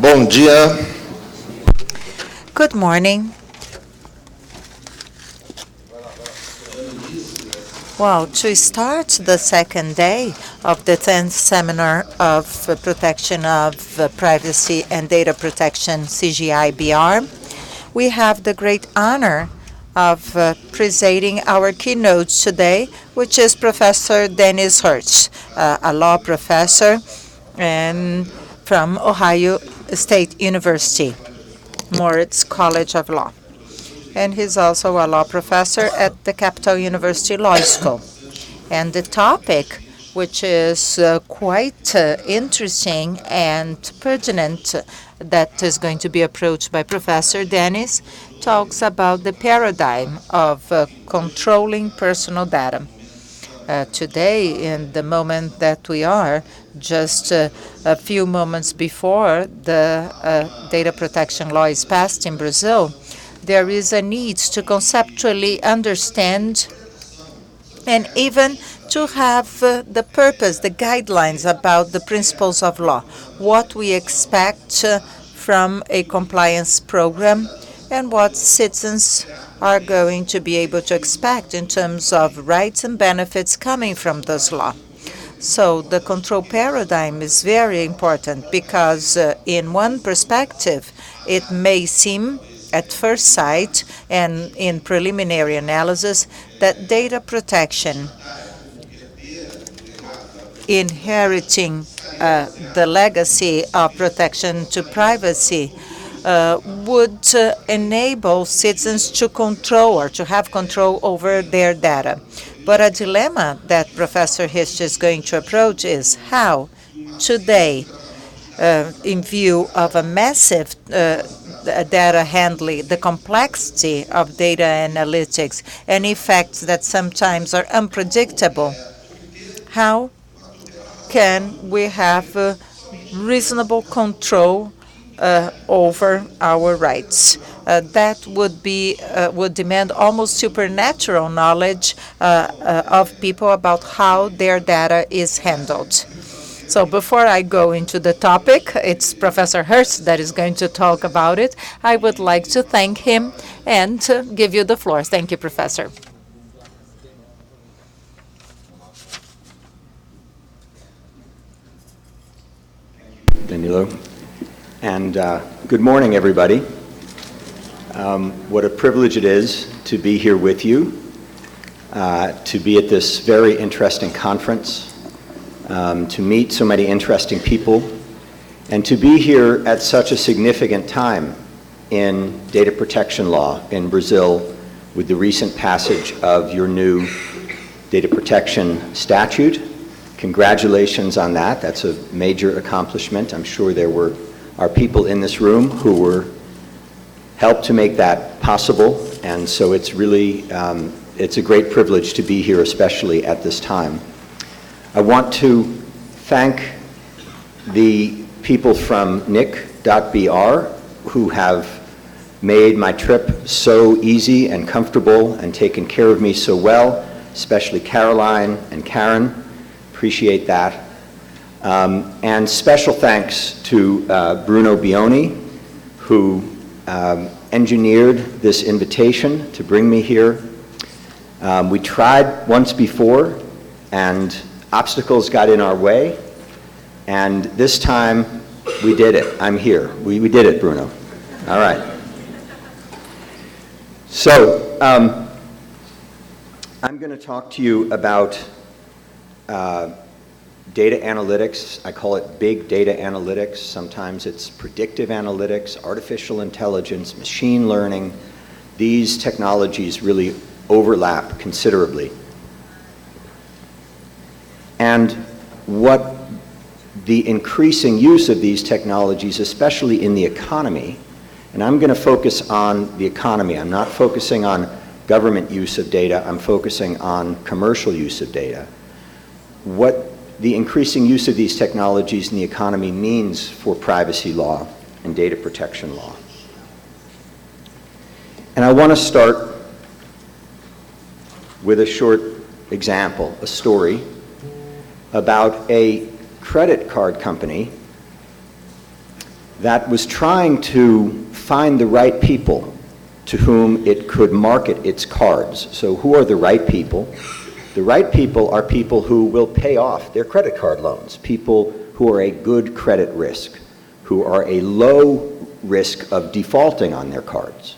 Bom dia. Good morning. Well, to start the second day of the 10th Seminar of Protection of Privacy and Data Protection, CGI.br, we have the great honor of presenting our keynote today, which is Professor Dennis Hertz, a law professor and from Ohio State University, Moritz College of Law. And he's also a law professor at the Capital University Law School. And the topic, which is quite interesting and pertinent, that is going to be approached by Professor Dennis, talks about the paradigm of controlling personal data. Today, in the moment that we are, just a few moments before the data protection law is passed in Brazil, there is a need to conceptually understand and even to have the purpose, the guidelines about the principles of law, what we expect from a compliance program and what citizens are going to be able to expect in terms of rights and benefits coming from this law. So the control paradigm is very important because in one perspective, it may seem at first sight and in preliminary analysis that data protection, inheriting the legacy of protection to privacy, would enable citizens to control or to have control over their data. But a dilemma that Professor Hirsch is going to approach is how today, in view of a massive data handling, the complexity of data analytics, and effects that sometimes are unpredictable, how can we have reasonable control over our rights? That would demand almost supernatural knowledge of people about how their data is handled. So before I go into the topic, it's Professor Hertz that is going to talk about it. I would like to thank him and give you the floor. Thank you, Professor. Danilo. And good morning, everybody. What a privilege it is to be here with you, to be at this very interesting conference, to meet so many interesting people, and to be here at such a significant time in data protection law in Brazil with the recent passage of your new data protection statute. Congratulations on that. That's a major accomplishment. I'm sure there are people in this room who were helped to make that possible, and so it's really it's a great privilege to be here, especially at this time. I want to thank the people from NIC.br who have made my trip so easy and comfortable and taken care of me so well, especially Caroline and Karen. Appreciate that. And special thanks to Bruno Bioni, who engineered this invitation to bring me here. We tried once before, and obstacles got in our way, and this time we did it. I'm here. We did it, Bruno. All right. So I'm going to talk to you about data analytics. I call it big data analytics. Sometimes it's predictive analytics, artificial intelligence, machine learning. These technologies really overlap considerably. And what the increasing use of these technologies, especially in the economy, and I'm going to focus on the economy. I'm not focusing on government use of data. I'm focusing on commercial use of data. What the increasing use of these technologies in the economy means for privacy law and data protection law. And I want to start with a short example, a story about a credit card company that was trying to find the right people to whom it could market its cards. So who are the right people? The right people are people who will pay off their credit card loans, people who are a good credit risk, who are a low risk of defaulting on their cards.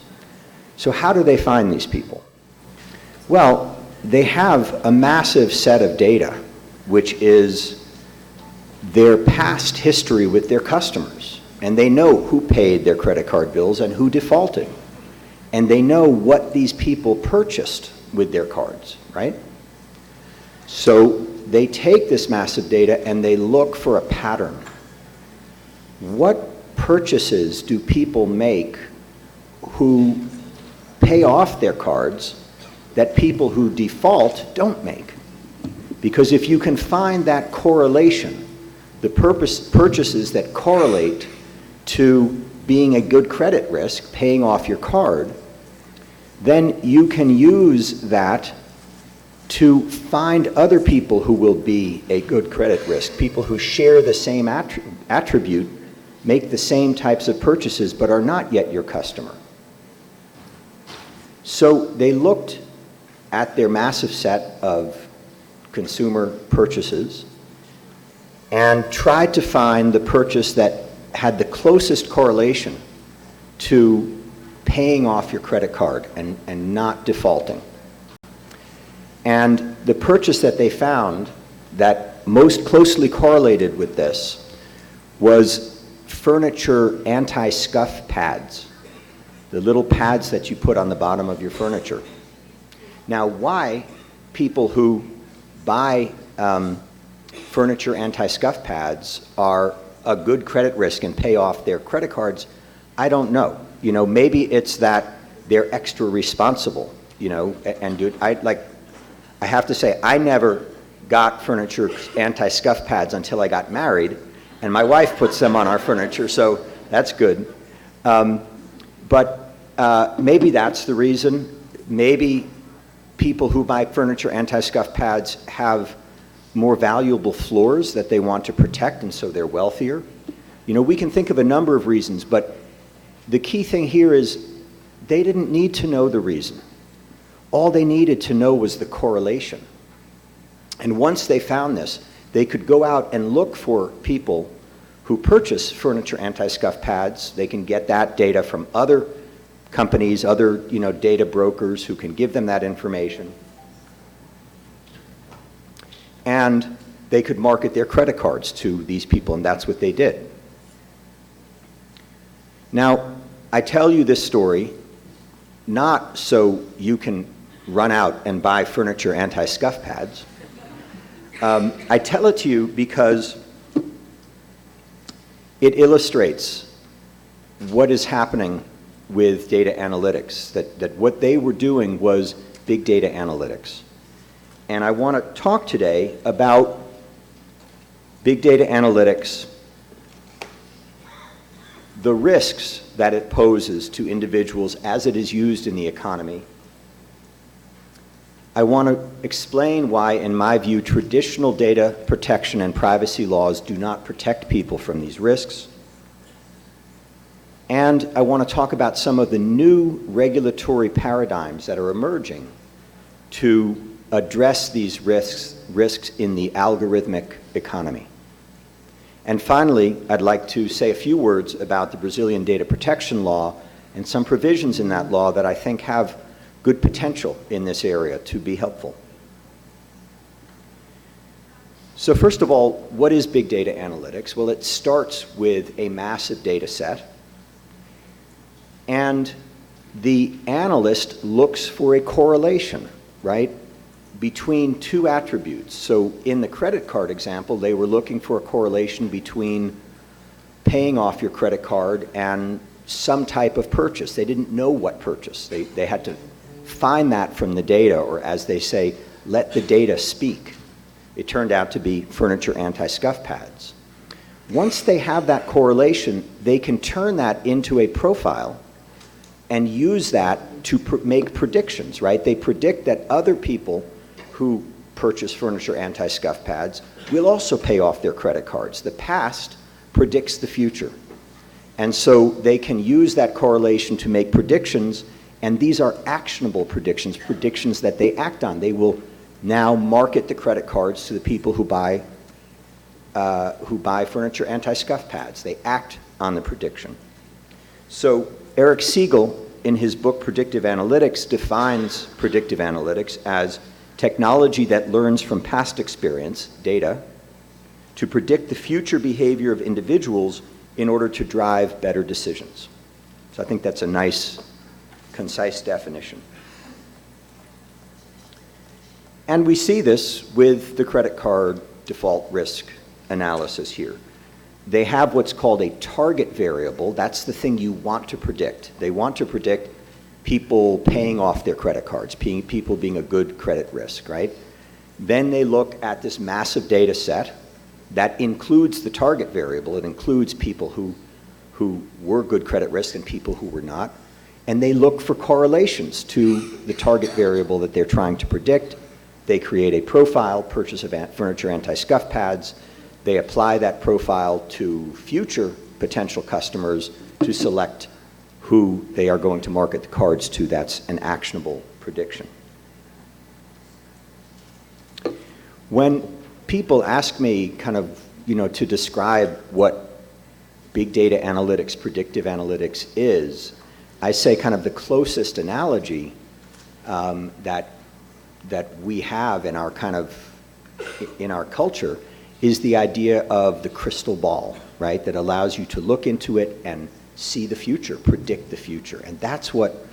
So how do they find these people? Well, they have a massive set of data, which is their past history with their customers. And they know who paid their credit card bills and who defaulted. And they know what these people purchased with their cards, right? So they take this massive data and they look for a pattern. What purchases do people make who pay off their cards that people who default don't make? Because if you can find that correlation, the purchases that correlate to being a good credit risk, paying off your card, then you can use that to find other people who will be a good credit risk, people who share the same attribute, make the same types of purchases, but are not yet your customer. So they looked at their massive set of consumer purchases and tried to find the purchase that had the closest correlation to paying off your credit card and not defaulting. And the purchase that they found that most closely correlated with this was furniture anti-scuff pads, the little pads that you put on the bottom of your furniture. Now, why people who buy furniture anti-scuff pads are a good credit risk and pay off their credit cards, I don't know. You know, maybe it's that they're extra responsible, you know, and do it. I have to say, I never got furniture anti-scuff pads until I got married, and my wife puts them on our furniture, so that's good. But maybe that's the reason. Maybe people who buy furniture anti-scuff pads have more valuable floors that they want to protect, and so they're wealthier. You know, we can think of a number of reasons, but the key thing here is they didn't need to know the reason. All they needed to know was the correlation. And once they found this, they could go out and look for people who purchase furniture anti-scuff pads. They can get that data from other companies, other data brokers who can give them that information. And they could market their credit cards to these people, and that's what they did. Now, I tell you this story not so you can run out and buy furniture anti-scuff pads. I tell it to you because it illustrates what is happening with data analytics, that what they were doing was big data analytics. And I want to talk today about big data analytics, the risks that it poses to individuals as it is used in the economy. I want to explain why, in my view, traditional data protection and privacy laws do not protect people from these risks. And I want to talk about some of the new regulatory paradigms that are emerging to address these risks in the algorithmic economy. And finally, I'd like to say a few words about the Brazilian data protection law and some provisions in that law that I think have good potential in this area to be helpful. So first of all, what is big data analytics? Well, it starts with a massive data set, and the analyst looks for a correlation, right, between two attributes. So in the credit card example, they were looking for a correlation between paying off your credit card and some type of purchase. They didn't know what purchase. They had to find that from the data, or as they say, let the data speak. It turned out to be furniture anti-scuff pads. Once they have that correlation, they can turn that into a profile and use that to make predictions, right? They predict that other people who purchase furniture anti-scuff pads will also pay off their credit cards. The past predicts the future. And so they can use that correlation to make predictions, and these are actionable predictions, predictions that they act on. They will now market the credit cards to the people who buy furniture anti-scuff pads. They act on the prediction. So Eric Siegel, in his book Predictive Analytics, defines predictive analytics as technology that learns from past experience, data, to predict the future behavior of individuals in order to drive better decisions. So I think that's a nice, concise definition. And we see this with the credit card default risk analysis here. They have what's called a target variable. That's the thing you want to predict. They want to predict people paying off their credit cards, people being a good credit risk, right? Then they look at this massive data set that includes the target variable. It includes people who were good credit risk and people who were not. And they look for correlations to the target variable that they're trying to predict. They create a profile, purchase of furniture anti-scuff pads. They apply that profile to future potential customers to select who they are going to market the cards to. That's an actionable prediction. When people ask me kind of, to describe what big data analytics, predictive analytics is, I say kind of the closest analogy that we have in our culture is the idea of the crystal ball, right? That allows you to look into it and see the future, predict the future. And that's what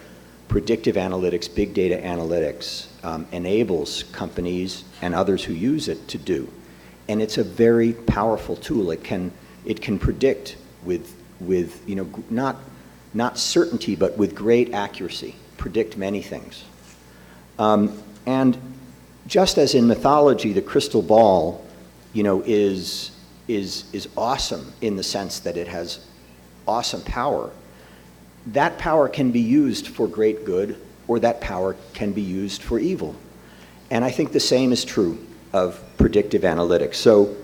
predictive analytics, big data analytics enables companies and others who use it to do. And it's a very powerful tool. It can predict with not certainty, but with great accuracy, predict many things. And just as in mythology, the crystal ball is awesome in the sense that it has awesome power. That power can be used for great good, or that power can be used for evil. And I think the same is true of predictive analytics. So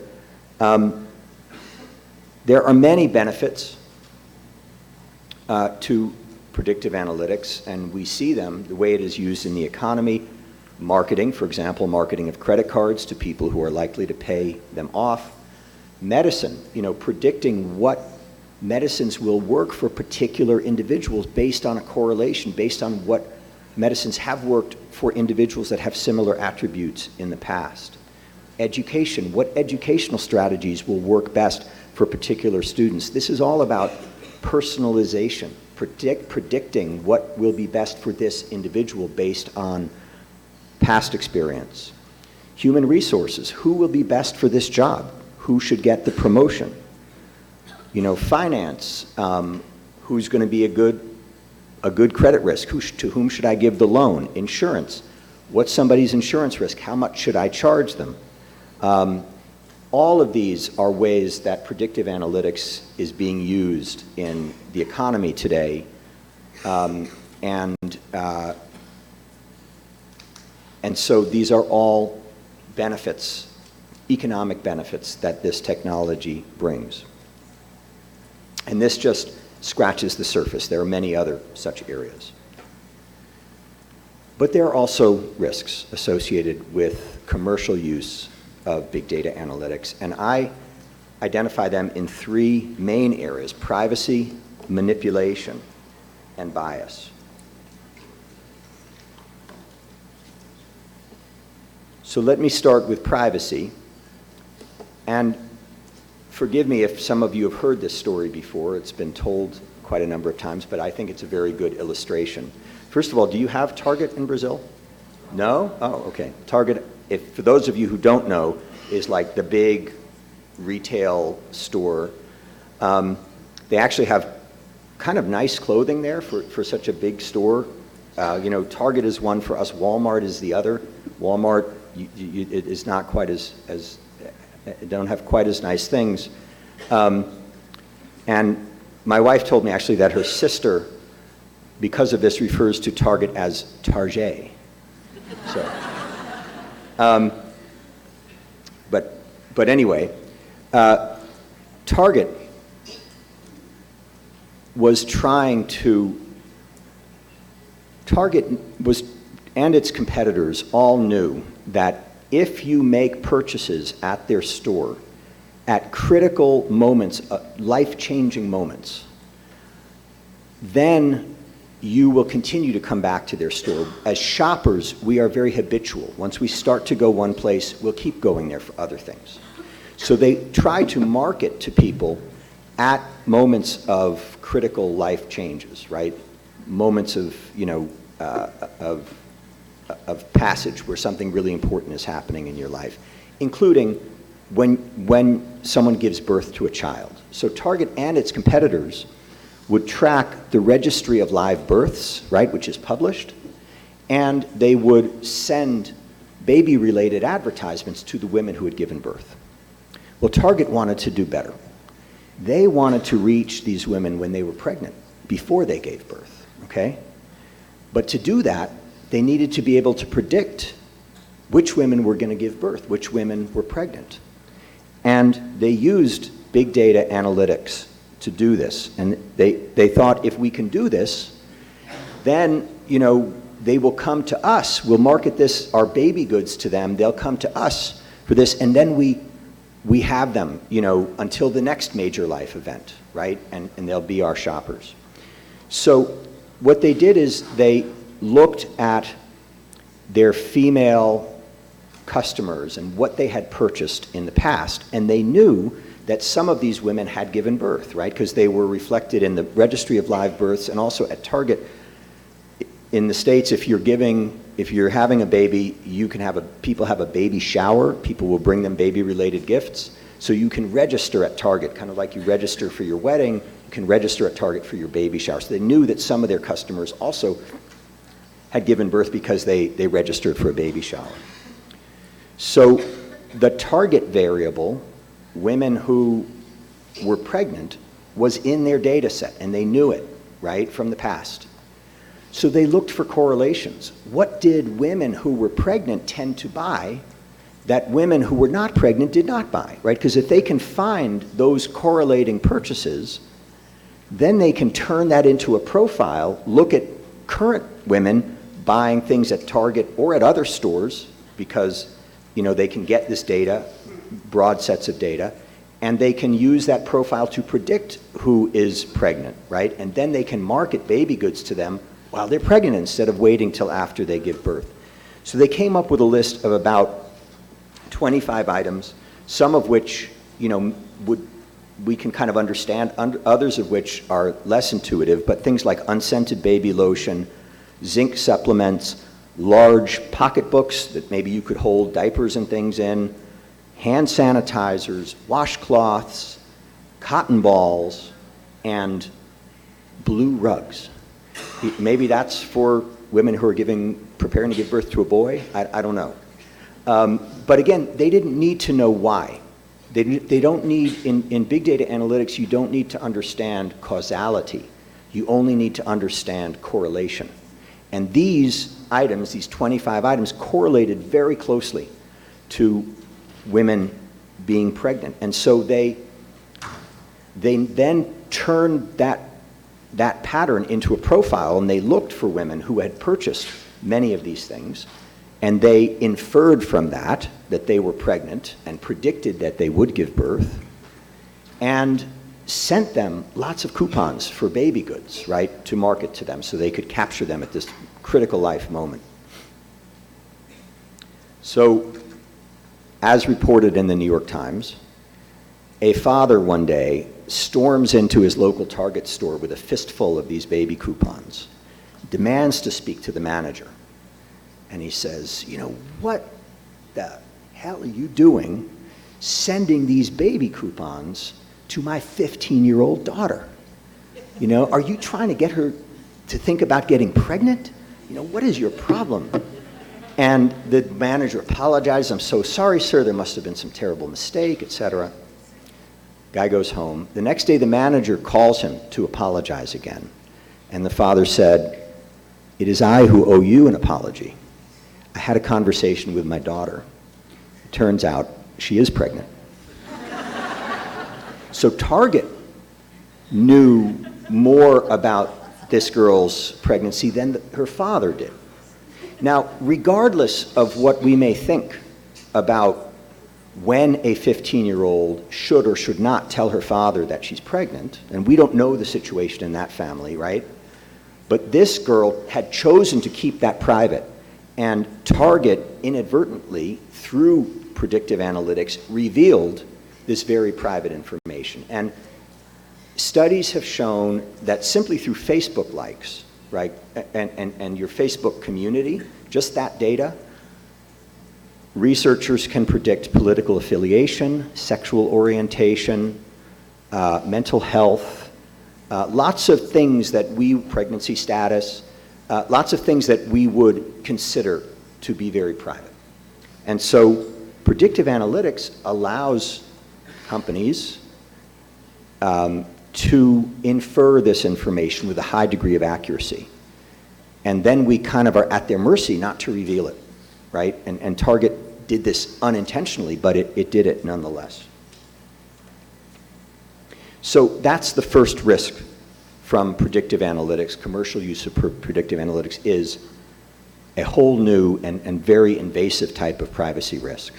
there are many benefits to predictive analytics, and we see them the way it is used in the economy. Marketing, for example, marketing of credit cards to people who are likely to pay them off. Medicine, predicting what medicines will work for particular individuals based on a correlation, based on what medicines have worked for individuals that have similar attributes in the past. Education, what educational strategies will work best for particular students. This is all about personalization, predicting what will be best for this individual based on past experience. Human resources, who will be best for this job? Who should get the promotion? Finance, who's going to be a good credit risk? To whom should I give the loan? Insurance, what's somebody's insurance risk? How much should I charge them? All of these are ways that predictive analytics is being used in the economy today, and so these are all benefits, economic benefits that this technology brings. And this just scratches the surface. There are many other such areas. But there are also risks associated with commercial use of big data analytics, and I identify them in three main areas: privacy, manipulation, and bias. So let me start with privacy. And forgive me if some of you have heard this story before. It's been told quite a number of times, but I think it's a very good illustration. First of all, do you have Target in Brazil? No? Oh, okay. Target, for those of you who don't know, is like the big retail store. They actually have kind of nice clothing there for such a big store. Target is one for us. Walmart is the other. Walmart it is not quite as don't have quite as nice things. And my wife told me actually that her sister, because of this, refers to Target as Target. So, but anyway, Target was trying to Target and its competitors all knew that if you make purchases at their store at critical moments, life-changing moments, then you will continue to come back to their store. As shoppers, we are very habitual. Once we start to go one place, we'll keep going there for other things. So they try to market to people at moments of critical life changes, right? Moments of, of passage where something really important is happening in your life, including when someone gives birth to a child. So Target and its competitors would track the registry of live births, right, which is published, and they would send baby-related advertisements to the women who had given birth. Well, Target wanted to do better. They wanted to reach these women when they were pregnant, before they gave birth, okay? But to do that, they needed to be able to predict which women were going to give birth, which women were pregnant. And they used big data analytics to do this. And they thought, if we can do this, then, they will come to us. We'll market this, our baby goods, to them. They'll come to us for this, and then we have them, until the next major life event, right? And they'll be our shoppers. So what they did is they looked at their female customers and what they had purchased in the past, and they knew that some of these women had given birth, right? Because they were reflected in the registry of live births, and also at Target. In the States, if you're having a baby, people have a baby shower. People will bring them baby-related gifts. So you can register at Target, kind of like you register for your wedding, you can register at Target for your baby shower. So they knew that some of their customers also had given birth because they registered for a baby shower. So the target variable, women who were pregnant, was in their data set, and they knew it, right, from the past. So they looked for correlations. What did women who were pregnant tend to buy that women who were not pregnant did not buy, right? Because if they can find those correlating purchases, then they can turn that into a profile, look at current women buying things at Target or at other stores, because they can get this data, broad sets of data, and they can use that profile to predict who is pregnant, right? And then they can market baby goods to them while they're pregnant instead of waiting till after they give birth. So they came up with a list of about 25 items, some of which, we can kind of understand, others of which are less intuitive, but things like unscented baby lotion, zinc supplements, large pocketbooks that maybe you could hold diapers and things in, hand sanitizers, washcloths, cotton balls, and blue rugs. Maybe that's for women who are preparing to give birth to a boy. I don't know. But again, they didn't need to know why. They don't need, in big data analytics, you don't need to understand causality. You only need to understand correlation. And these items, these 25 items, correlated very closely to women being pregnant. And so they then turned that pattern into a profile, and they looked for women who had purchased many of these things, and they inferred from that they were pregnant and predicted that they would give birth, and sent them lots of coupons for baby goods, right, to market to them so they could capture them at this critical life moment. So, as reported in the New York Times, a father one day storms into his local Target store with a fistful of these baby coupons, demands to speak to the manager. And he says, what the hell are you doing sending these baby coupons to my 15-year-old daughter? Are you trying to get her to think about getting pregnant? What is your problem? And the manager apologized. I'm so sorry, sir. There must have been some terrible mistake, etc. Guy goes home. The next day, the manager calls him to apologize again. And the father said, "It is I who owe you an apology. I had a conversation with my daughter. It turns out she is pregnant." So Target knew more about this girl's pregnancy than her father did. Now, regardless of what we may think about when a 15-year-old should or should not tell her father that she's pregnant, and we don't know the situation in that family, right? But this girl had chosen to keep that private and Target inadvertently, through predictive analytics, revealed this very private information. And studies have shown that simply through Facebook likes, right, and your Facebook community, just that data, researchers can predict political affiliation, sexual orientation, mental health, lots of things that pregnancy status, lots of things that we would consider to be very private. And so predictive analytics allows companies to infer this information with a high degree of accuracy. And then we kind of are at their mercy not to reveal it, right? And Target did this unintentionally, but it did it nonetheless. So that's the first risk from predictive analytics. Commercial use of predictive analytics is a whole new and very invasive type of privacy risk.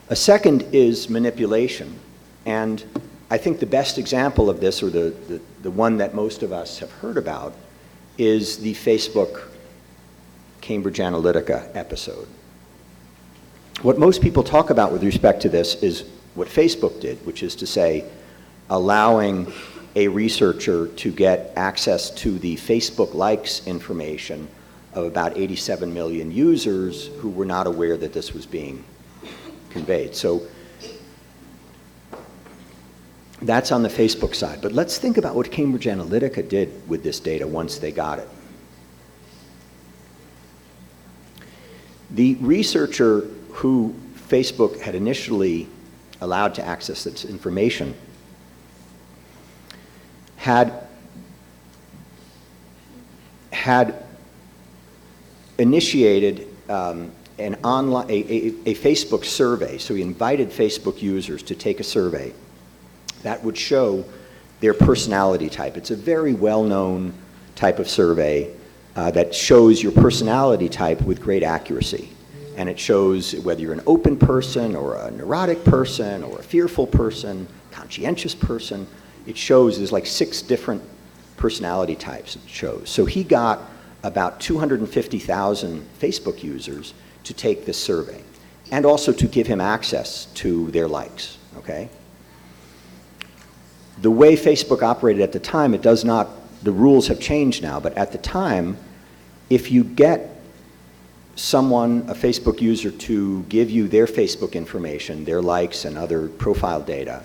A second is manipulation. And I think the best example of this, or the one that most of us have heard about, is the Facebook Cambridge Analytica episode. What most people talk about with respect to this is what Facebook did, which is to say, allowing a researcher to get access to the Facebook likes information of about 87 million users who were not aware that this was being conveyed. So that's on the Facebook side. But let's think about what Cambridge Analytica did with this data once they got it. The researcher who Facebook had initially allowed to access this information had initiated a Facebook survey. So he invited Facebook users to take a survey that would show their personality type. It's a very well-known type of survey that shows your personality type with great accuracy. And it shows whether you're an open person or a neurotic person or a fearful person, conscientious person. It shows there's like 6 different personality types it shows. So he got about 250,000 Facebook users to take this survey and also to give him access to their likes, okay? The way Facebook operated at the time, the rules have changed now, but at the time, if you get someone, a Facebook user, to give you their Facebook information, their likes and other profile data,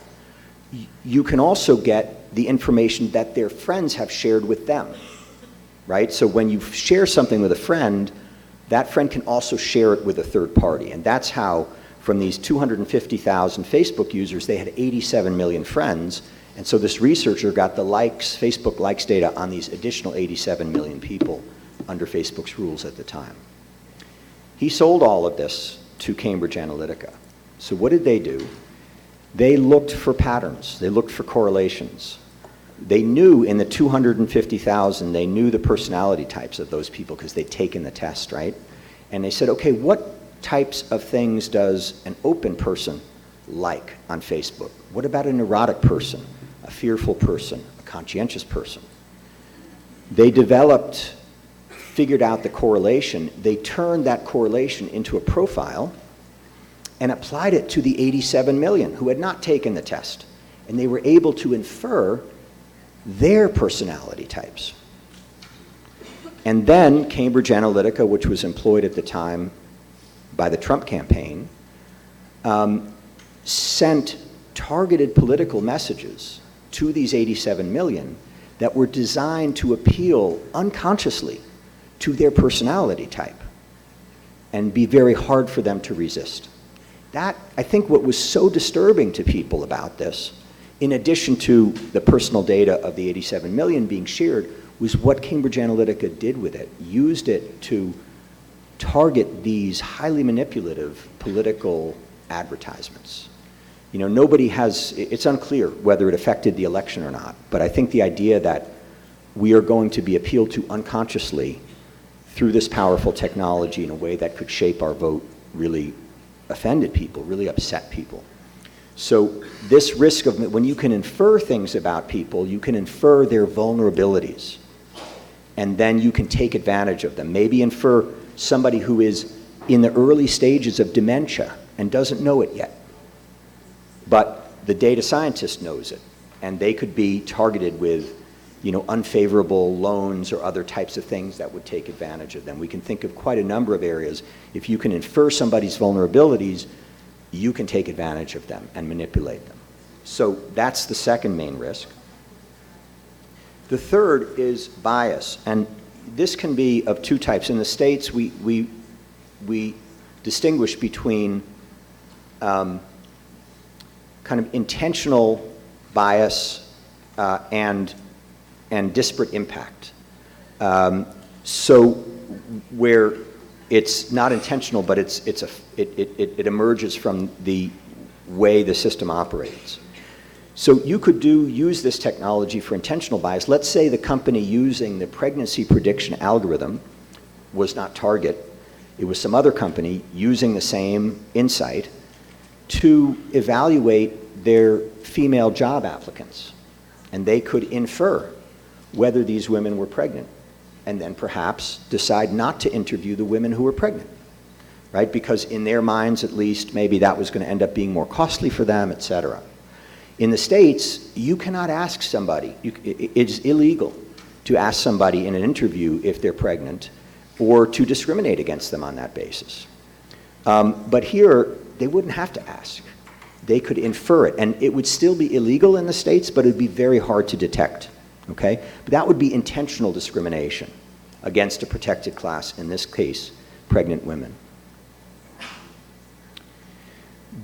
you can also get the information that their friends have shared with them, right? So when you share something with a friend, that friend can also share it with a third party. And that's how, from these 250,000 Facebook users, they had 87 million friends. And so this researcher got the likes, Facebook likes data on these additional 87 million people under Facebook's rules at the time. He sold all of this to Cambridge Analytica. So what did they do? They looked for patterns. They looked for correlations. They knew in the 250,000, they knew the personality types of those people because they'd taken the test, right? And they said, okay, what types of things does an open person like on Facebook? What about a neurotic person, a fearful person, a conscientious person? They figured out the correlation. They turned that correlation into a profile and applied it to the 87 million who had not taken the test. And they were able to infer their personality types. And then Cambridge Analytica, which was employed at the time by the Trump campaign, sent targeted political messages to these 87 million that were designed to appeal unconsciously to their personality type and be very hard for them to resist. That, I think what was so disturbing to people about this, in addition to the personal data of the 87 million being shared, was what Cambridge Analytica did with it, used it to target these highly manipulative political advertisements. nobody has, it's unclear whether it affected the election or not, but I think the idea that we are going to be appealed to unconsciously through this powerful technology in a way that could shape our vote really offended people, really upset people. So this risk of, when you can infer things about people, you can infer their vulnerabilities, and then you can take advantage of them. Maybe infer somebody who is in the early stages of dementia and doesn't know it yet, but the data scientist knows it, and they could be targeted with unfavorable loans or other types of things that would take advantage of them. We can think of quite a number of areas. If you can infer somebody's vulnerabilities, you can take advantage of them and manipulate them. So that's the second main risk. The third is bias, and this can be of two types. In the States, we distinguish between kind of intentional bias and disparate impact. So where it's not intentional, but it emerges from the way the system operates. So you could use this technology for intentional bias. Let's say the company using the pregnancy prediction algorithm was not Target. It was some other company using the same insight to evaluate their female job applicants. And they could infer whether these women were pregnant, and then perhaps decide not to interview the women who were pregnant, right? Because in their minds, at least, maybe that was going to end up being more costly for them, et cetera. In the States, you cannot ask somebody, it's illegal to ask somebody in an interview if they're pregnant or to discriminate against them on that basis. But here, they wouldn't have to ask. They could infer it, and it would still be illegal in the States, but it would be very hard to detect. Okay? But that would be intentional discrimination against a protected class, in this case, pregnant women.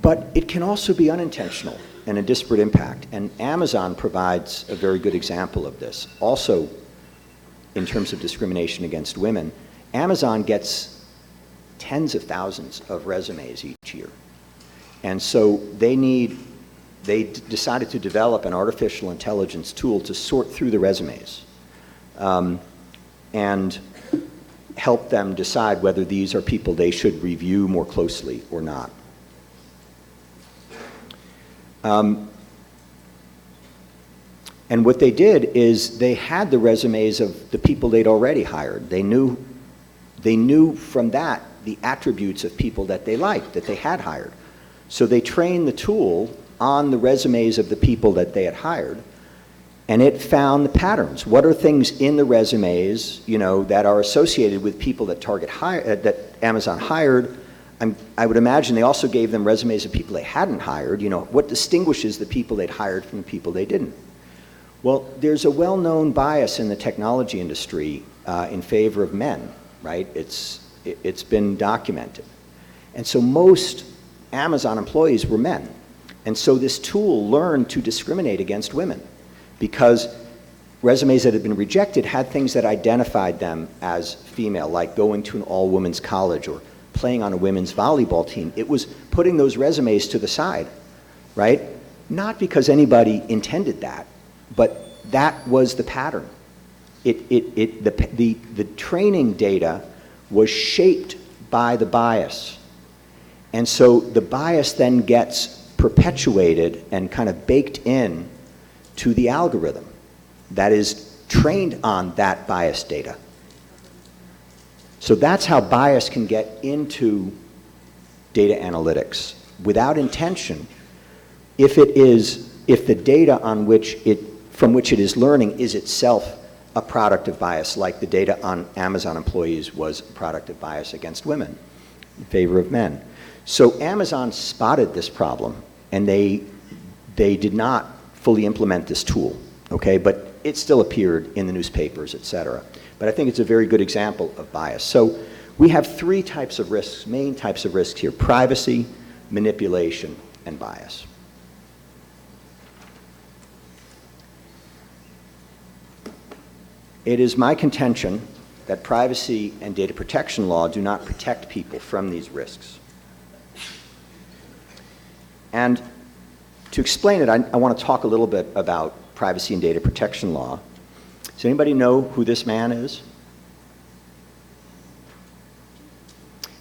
But it can also be unintentional and a disparate impact, and Amazon provides a very good example of this. Also, in terms of discrimination against women, Amazon gets tens of thousands of resumes each year. And so they decided to develop an artificial intelligence tool to sort through the resumes and help them decide whether these are people they should review more closely or not. And what they did is they had the resumes of the people they'd already hired. They knew from that the attributes of people that they liked, that they had hired. So they trained the tool on the resumes of the people that they had hired, and it found the patterns. What are things in the resumes, that are associated with people that that Amazon hired? I would imagine they also gave them resumes of people they hadn't hired. What distinguishes the people they'd hired from the people they didn't? Well, there's a well-known bias in the technology industry in favor of men, right? It's been documented. And so most Amazon employees were men. And so this tool learned to discriminate against women because resumes that had been rejected had things that identified them as female, like going to an all-women's college or playing on a women's volleyball team. It was putting those resumes to the side, right? Not because anybody intended that, but that was the pattern. The training data was shaped by the bias. And so the bias then gets perpetuated and kind of baked in to the algorithm that is trained on that bias data. So that's how bias can get into data analytics without intention. If the data from which it is learning is itself a product of bias, like the data on Amazon employees was a product of bias against women in favor of men. So Amazon spotted this problem, and they did not fully implement this tool, okay? But it still appeared in the newspapers, et cetera. But I think it's a very good example of bias. So we have three types of risks, main types of risks here: privacy, manipulation, and bias. It is my contention that privacy and data protection law do not protect people from these risks. And to explain it, I want to talk a little bit about privacy and data protection law. Does anybody know who this man is?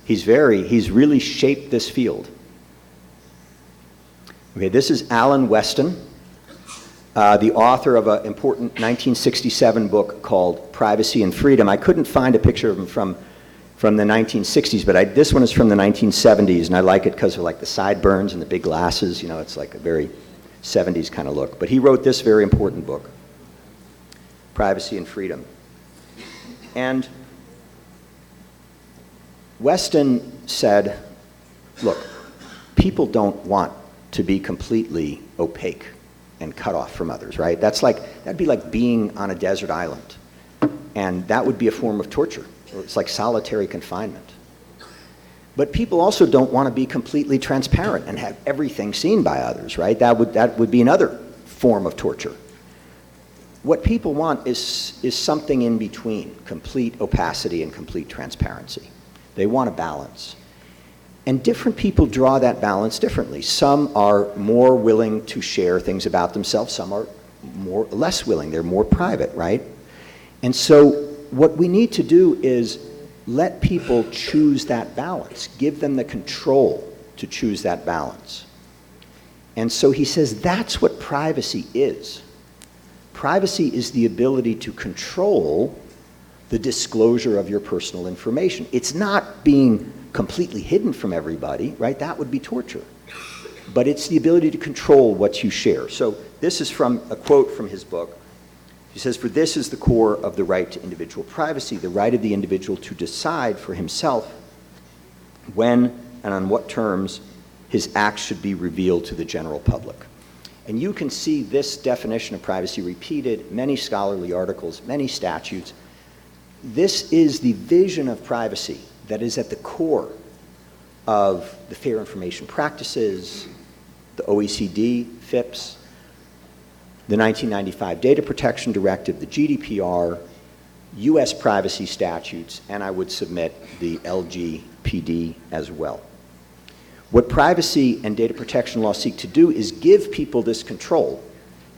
He's really shaped this field. Okay, this is Alan Weston, the author of an important 1967 book called Privacy and Freedom. I couldn't find a picture of him from the 1960s, but this one is from the 1970s, and I like it because of like the sideburns and the big glasses. You know, it's like a very 70s kind of look. But he wrote this very important book, Privacy and Freedom. And Weston said, look, people don't want to be completely opaque and cut off from others, right? That'd be like being on a desert island. And that would be a form of torture. It's like solitary confinement. But people also don't want to be completely transparent and have everything seen by others, right? That would be another form of torture. What people want is something in between, complete opacity and complete transparency. They want a balance. And different people draw that balance differently. Some are more willing to share things about themselves. Some are less willing. They're more private, right? And so what we need to do is let people choose that balance. Give them the control to choose that balance. And so he says that's what privacy is. Privacy is the ability to control the disclosure of your personal information. It's not being completely hidden from everybody, right? That would be torture. But it's the ability to control what you share. So this is from a quote from his book. He says, "For this is the core of the right to individual privacy, the right of the individual to decide for himself when and on what terms his acts should be revealed to the general public." And you can see this definition of privacy repeated in many scholarly articles, many statutes. This is the vision of privacy that is at the core of the Fair Information Practices, the OECD, FIPS, the 1995 Data Protection Directive, the GDPR, US privacy statutes, and I would submit the LGPD as well. What privacy and data protection law seek to do is give people this control,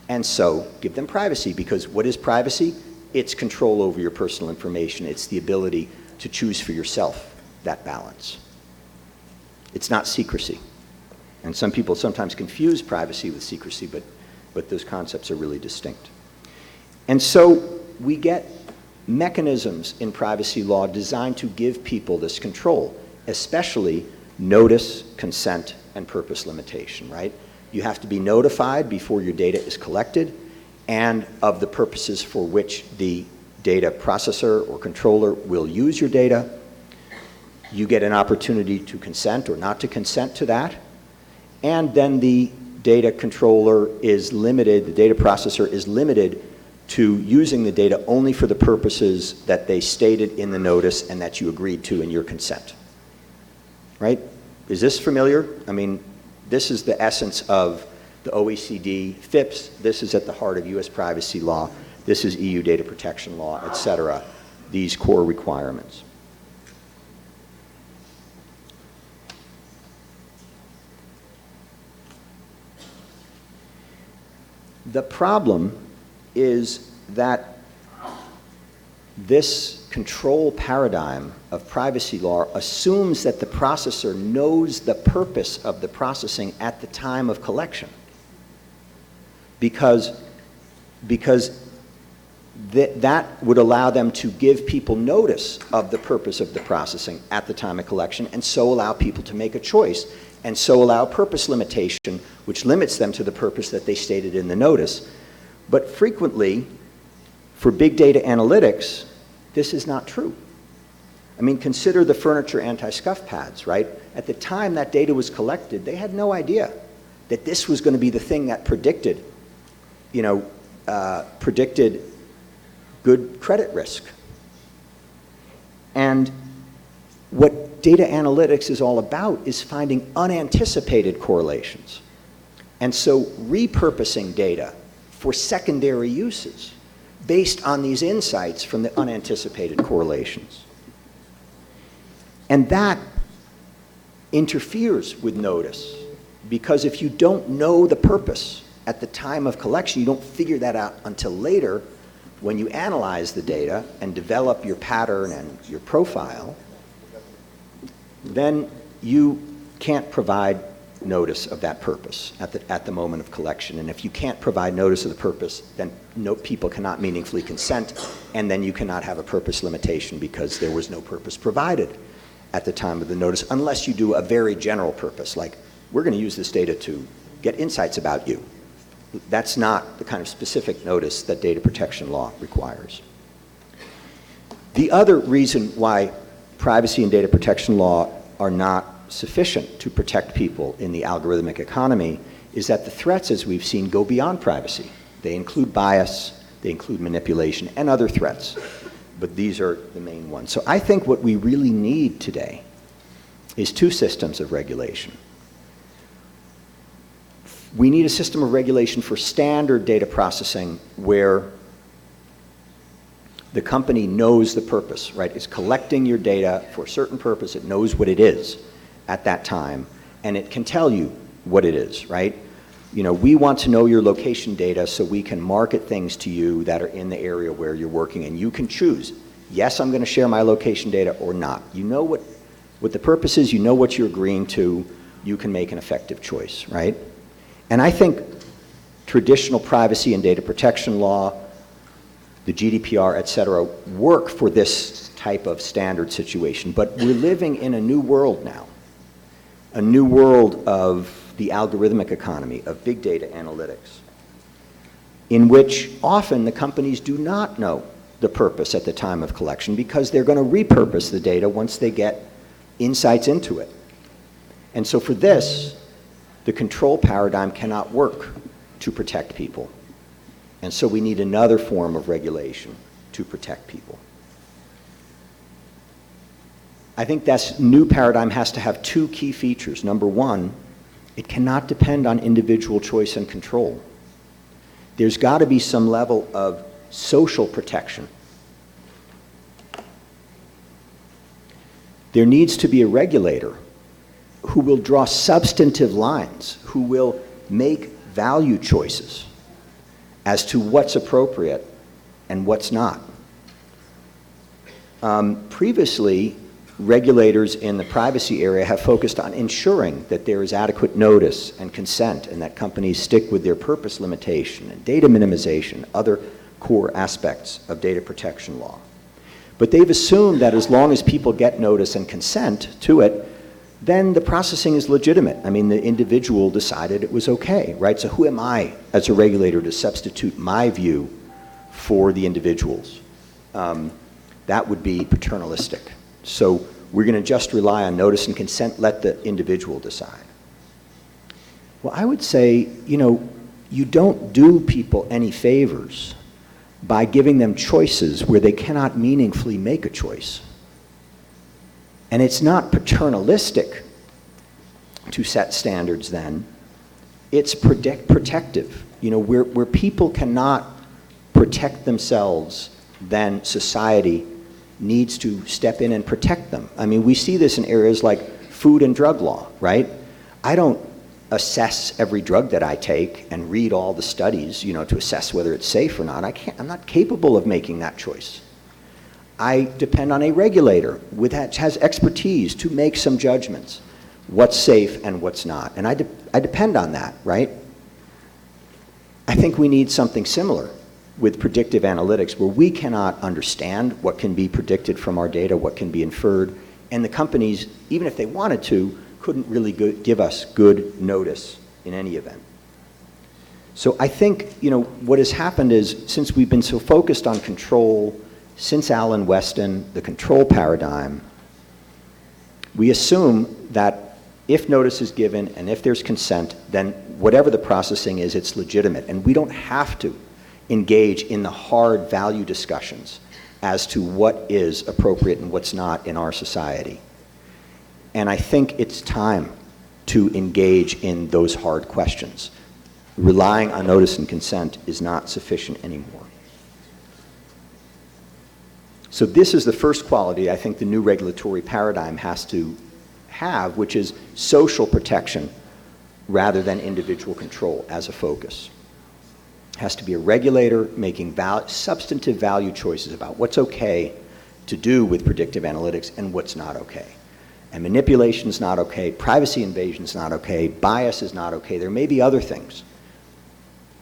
and so give them privacy, because what is privacy? It's control over your personal information. It's the ability to choose for yourself that balance. It's not secrecy. And some people sometimes confuse privacy with secrecy, but those concepts are really distinct. And so we get mechanisms in privacy law designed to give people this control, especially notice, consent, and purpose limitation, right? You have to be notified before your data is collected and of the purposes for which the data processor or controller will use your data. You get an opportunity to consent or not to consent to that. And then the data controller is limited, the data processor is limited to using the data only for the purposes that they stated in the notice and that you agreed to in your consent. Right? Is this familiar? I mean, this is the essence of the OECD FIPS. This is at the heart of US privacy law. This is EU data protection law, et cetera, these core requirements. The problem is that this control paradigm of privacy law assumes that the processor knows the purpose of the processing at the time of collection. Because that would allow them to give people notice of the purpose of the processing at the time of collection, and so allow people to make a choice, and so allow purpose limitation, which limits them to the purpose that they stated in the notice. But frequently, for big data analytics, this is not true. I mean, consider the furniture anti-scuff pads, right? At the time that data was collected, they had no idea that this was going to be the thing that predicted, predicted good credit risk. And what data analytics is all about is finding unanticipated correlations. And so repurposing data for secondary uses based on these insights from the unanticipated correlations. And that interferes with notice Because if you don't know the purpose at the time of collection, you don't figure that out until later when you analyze the data and develop your pattern and your profile, then you can't provide notice of that purpose at the moment of collection. And if you can't provide notice of the purpose, then people cannot meaningfully consent, and then you cannot have a purpose limitation because there was no purpose provided at the time of the notice, unless you do a very general purpose, like we're going to use this data to get insights about you. That's not the kind of specific notice that data protection law requires. The other reason why privacy and data protection law are not sufficient to protect people in the algorithmic economy is that the threats, as we've seen, go beyond privacy. They include bias, they include manipulation, and other threats. But these are the main ones. So I think what we really need today is two systems of regulation. We need a system of regulation for standard data processing where the company knows the purpose, right? It's collecting your data for a certain purpose. It knows what it is at that time, and it can tell you what it is, right? You know, we want to know your location data so we can market things to you that are in the area where you're working, and you can choose, yes, I'm going to share my location data or not. You know what the purpose is, you know what you're agreeing to, you can make an effective choice, right? And I think traditional privacy and data protection law, the GDPR, et cetera, work for this type of standard situation. But we're living in a new world now, a new world of the algorithmic economy, of big data analytics, in which often the companies do not know the purpose at the time of collection because they're going to repurpose the data once they get insights into it. And so for this, the control paradigm cannot work to protect people. And so we need another form of regulation to protect people. I think that new paradigm has to have two key features. Number one, it cannot depend on individual choice and control. There's got to be some level of social protection. There needs to be a regulator who will draw substantive lines, who will make value choices as to what's appropriate and what's not. Previously, regulators in the privacy area have focused on ensuring that there is adequate notice and consent and that companies stick with their purpose limitation and data minimization, other core aspects of data protection law. But they've assumed that as long as people get notice and consent to it, then the processing is legitimate. I mean, the individual decided it was okay, right? So who am I as a regulator to substitute my view for the individual's? That would be paternalistic. So we're going to just rely on notice and consent, let the individual decide. Well, I would say, you know, you don't do people any favors by giving them choices where they cannot meaningfully make a choice. And it's not paternalistic to set standards then. It's protective. You know, where people cannot protect themselves, then society needs to step in and protect them. I mean, we see this in areas like food and drug law, right? I don't assess every drug that I take and read all the studies, you know, to assess whether it's safe or not. I'm not capable of making that choice. I depend on a regulator that has expertise to make some judgments, what's safe and what's not. And I depend on that, right? I think we need something similar with predictive analytics where we cannot understand what can be predicted from our data, what can be inferred, and the companies, even if they wanted to, couldn't really give us good notice in any event. So I think, you know, what has happened is since we've been so focused on control, since Allen Weston, the control paradigm, we assume that if notice is given and if there's consent, then whatever the processing is, it's legitimate. And we don't have to engage in the hard value discussions as to what is appropriate and what's not in our society. And I think it's time to engage in those hard questions. Relying on notice and consent is not sufficient anymore. So this is the first quality I think the new regulatory paradigm has to have, which is social protection rather than individual control as a focus. It has to be a regulator making substantive value choices about what's okay to do with predictive analytics and what's not okay. And manipulation is not okay, privacy invasion is not okay, bias is not okay. There may be other things.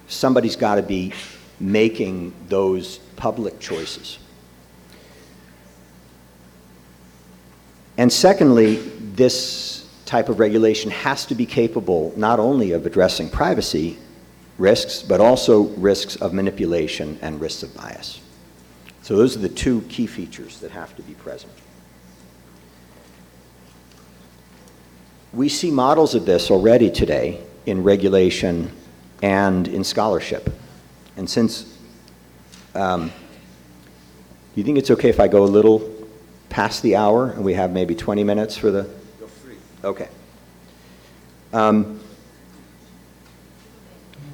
Somebody's got to be making those public choices. And secondly, this type of regulation has to be capable not only of addressing privacy risks, but also risks of manipulation and risks of bias. So those are the two key features that have to be present. We see models of this already today in regulation and in scholarship. And since, do you think it's okay if I go a little past the hour and we have maybe 20 minutes for the? Go free. Okay.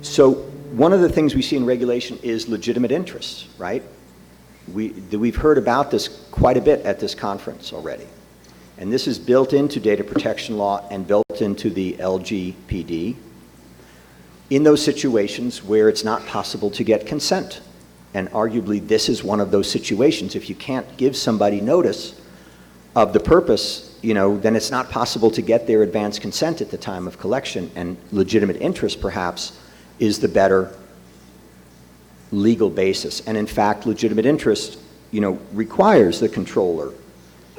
So one of the things we see in regulation is legitimate interests, right? We've heard about this quite a bit at this conference already. And this is built into data protection law and built into the LGPD in those situations where it's not possible to get consent. And arguably this is one of those situations. If you can't give somebody notice of the purpose, then it's not possible to get their advance consent at the time of collection, and legitimate interest perhaps is the better legal basis. And in fact, legitimate interest, requires the controller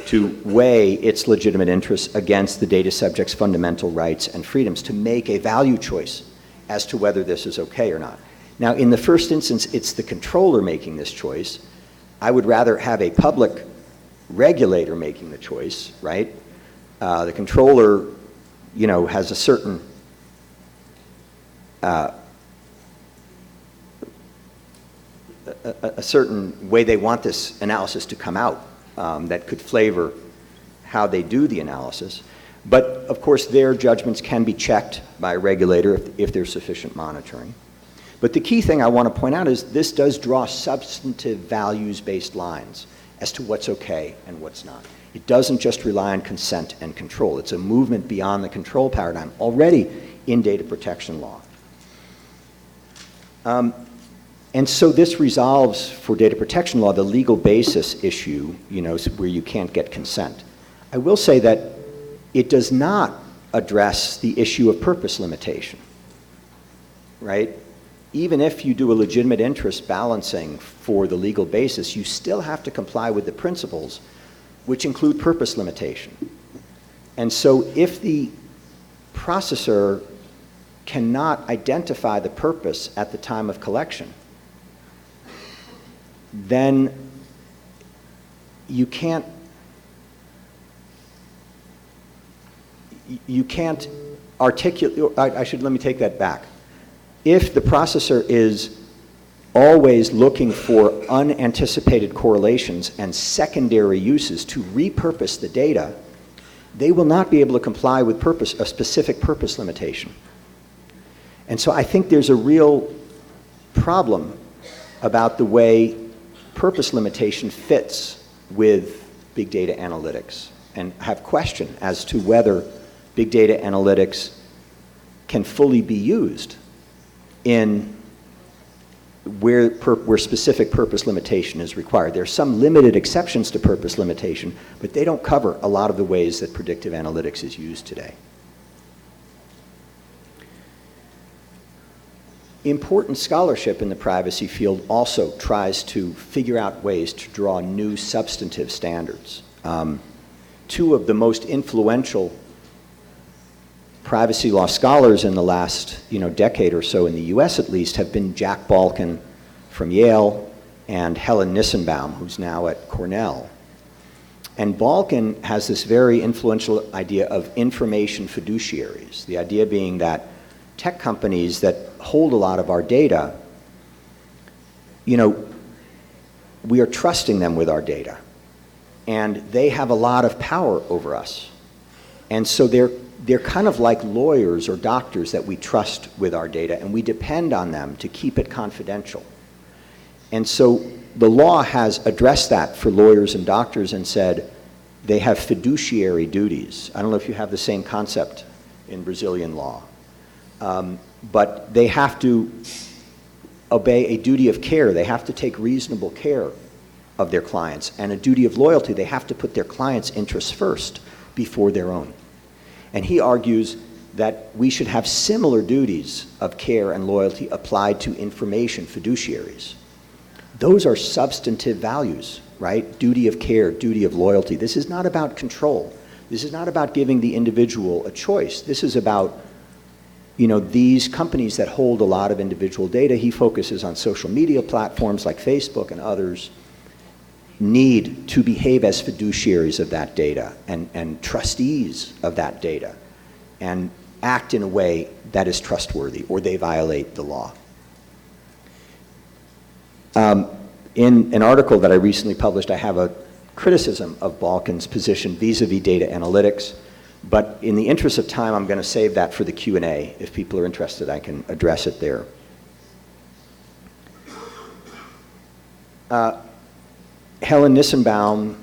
to weigh its legitimate interests against the data subject's fundamental rights and freedoms to make a value choice as to whether this is okay or not. Now, in the first instance, it's the controller making this choice. I would rather have a public regulator making the choice, right? The controller, has a certain a certain way they want this analysis to come out that could flavor how they do the analysis. But of course, their judgments can be checked by a regulator if there's sufficient monitoring. But the key thing I want to point out is this does draw substantive values-based lines as to what's okay and what's not. It doesn't just rely on consent and control. It's a movement beyond the control paradigm already in data protection law. And so this resolves, for data protection law, the legal basis issue, where you can't get consent. I will say that it does not address the issue of purpose limitation, right? Even if you do a legitimate interest balancing for the legal basis, you still have to comply with the principles, which include purpose limitation. And so if the processor cannot identify the purpose at the time of collection, then you can't articulate, let me take that back. If the processor is always looking for unanticipated correlations and secondary uses to repurpose the data, they will not be able to comply with a specific purpose limitation. And so I think there's a real problem about the way purpose limitation fits with big data analytics, and have question as to whether big data analytics can fully be used in where specific purpose limitation is required. There are some limited exceptions to purpose limitation, but they don't cover a lot of the ways that predictive analytics is used today. Important scholarship in the privacy field also tries to figure out ways to draw new substantive standards. Two of the most influential privacy law scholars in the last decade or so, in the US at least, have been Jack Balkin from Yale and Helen Nissenbaum, who's now at Cornell. And Balkin has this very influential idea of information fiduciaries, the idea being that tech companies that hold a lot of our data, we are trusting them with our data, and they have a lot of power over us. And so they're kind of like lawyers or doctors that we trust with our data, and we depend on them to keep it confidential. And so the law has addressed that for lawyers and doctors and said they have fiduciary duties. I don't know if you have the same concept in Brazilian law. But they have to obey a duty of care. They have to take reasonable care of their clients, and a duty of loyalty. They have to put their clients' interests first before their own. And he argues that we should have similar duties of care and loyalty applied to information fiduciaries. Those are substantive values, right? Duty of care, duty of loyalty. This is not about control. This is not about giving the individual a choice. This is about, you know, these companies that hold a lot of individual data. He focuses on social media platforms like Facebook and others, need to behave as fiduciaries of that data and trustees of that data and act in a way that is trustworthy, or they violate the law. In an article that I recently published, I have a criticism of Balkan's position vis-a-vis data analytics, but in the interest of time, I'm going to save that for the Q&A. If people are interested, I can address it there. Helen Nissenbaum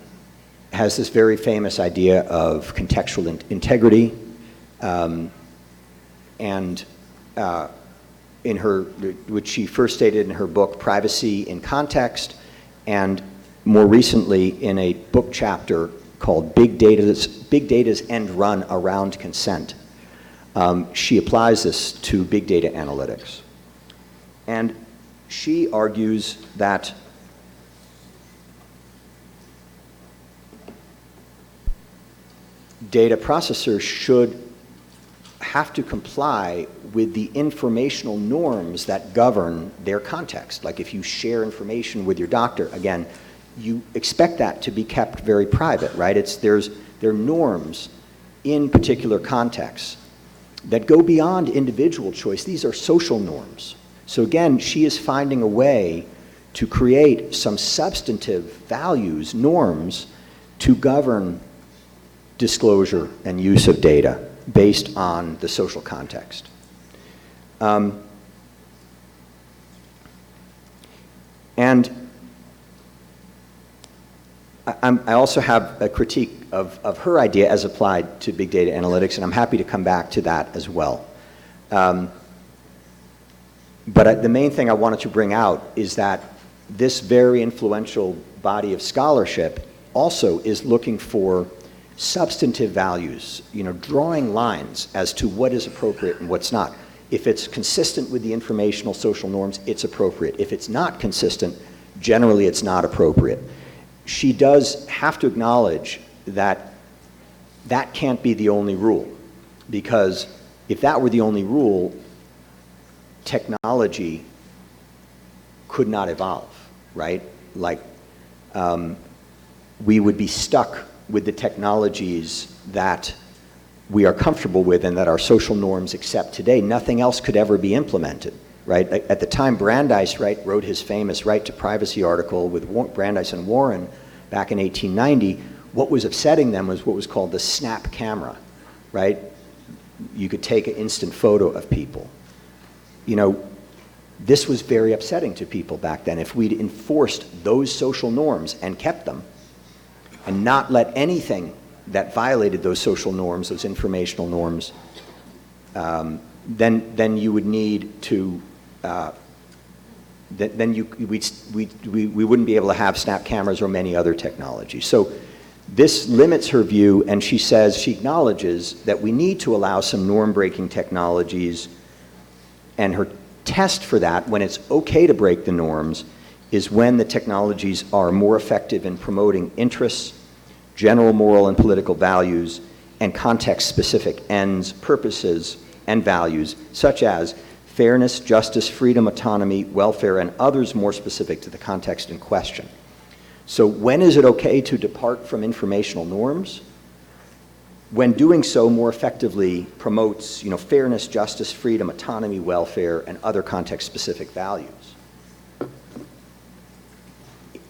has this very famous idea of contextual integrity, in her, which she first stated in her book, Privacy in Context, and more recently in a book chapter called Big Data's End Run Around Consent. She applies this to big data analytics. And she argues that data processors should have to comply with the informational norms that govern their context. Like if you share information with your doctor, again, you expect that to be kept very private, right? There are norms in particular contexts that go beyond individual choice. These are social norms. So again, she is finding a way to create some substantive values, norms, to govern disclosure and use of data based on the social context. And I also have a critique of her idea as applied to big data analytics, and I'm happy to come back to that as well. But the main thing I wanted to bring out is that this very influential body of scholarship also is looking for substantive values, you know, drawing lines as to what is appropriate and what's not. If it's consistent with the informational social norms, it's appropriate. If it's not consistent, generally it's not appropriate. She does have to acknowledge that that can't be the only rule, because if that were the only rule, technology could not evolve, right? Like, we would be stuck with the technologies that we are comfortable with and that our social norms accept today. Nothing else could ever be implemented, right? At the time Brandeis, right, wrote his famous Right to Privacy article with Brandeis and Warren back in 1890, what was upsetting them was what was called the snap camera, right? You could take an instant photo of people. You know, this was very upsetting to people back then. If we'd enforced those social norms and kept them, and not let anything that violated those social norms, those informational norms, then you would need to, we wouldn't be able to have snap cameras or many other technologies. So this limits her view, and she says, she acknowledges that we need to allow some norm-breaking technologies, and her test for that, when it's okay to break the norms, is when the technologies are more effective in promoting interests, general moral and political values, and context-specific ends, purposes, and values, such as fairness, justice, freedom, autonomy, welfare, and others more specific to the context in question. So when is it okay to depart from informational norms? When doing so more effectively promotes, you know, fairness, justice, freedom, autonomy, welfare, and other context-specific values.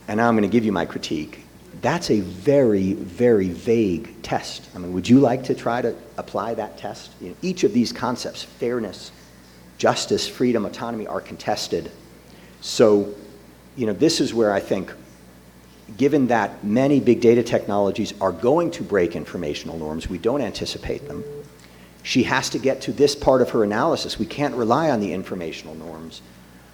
And now I'm going to give you my critique. That's a very, very vague test. I mean, would you like to try to apply that test? You know, each of these concepts, fairness, justice, freedom, autonomy, are contested. So, you know, this is where I think, given that many big data technologies are going to break informational norms, we don't anticipate them, She has to get to this part of her analysis. We can't rely on the informational norms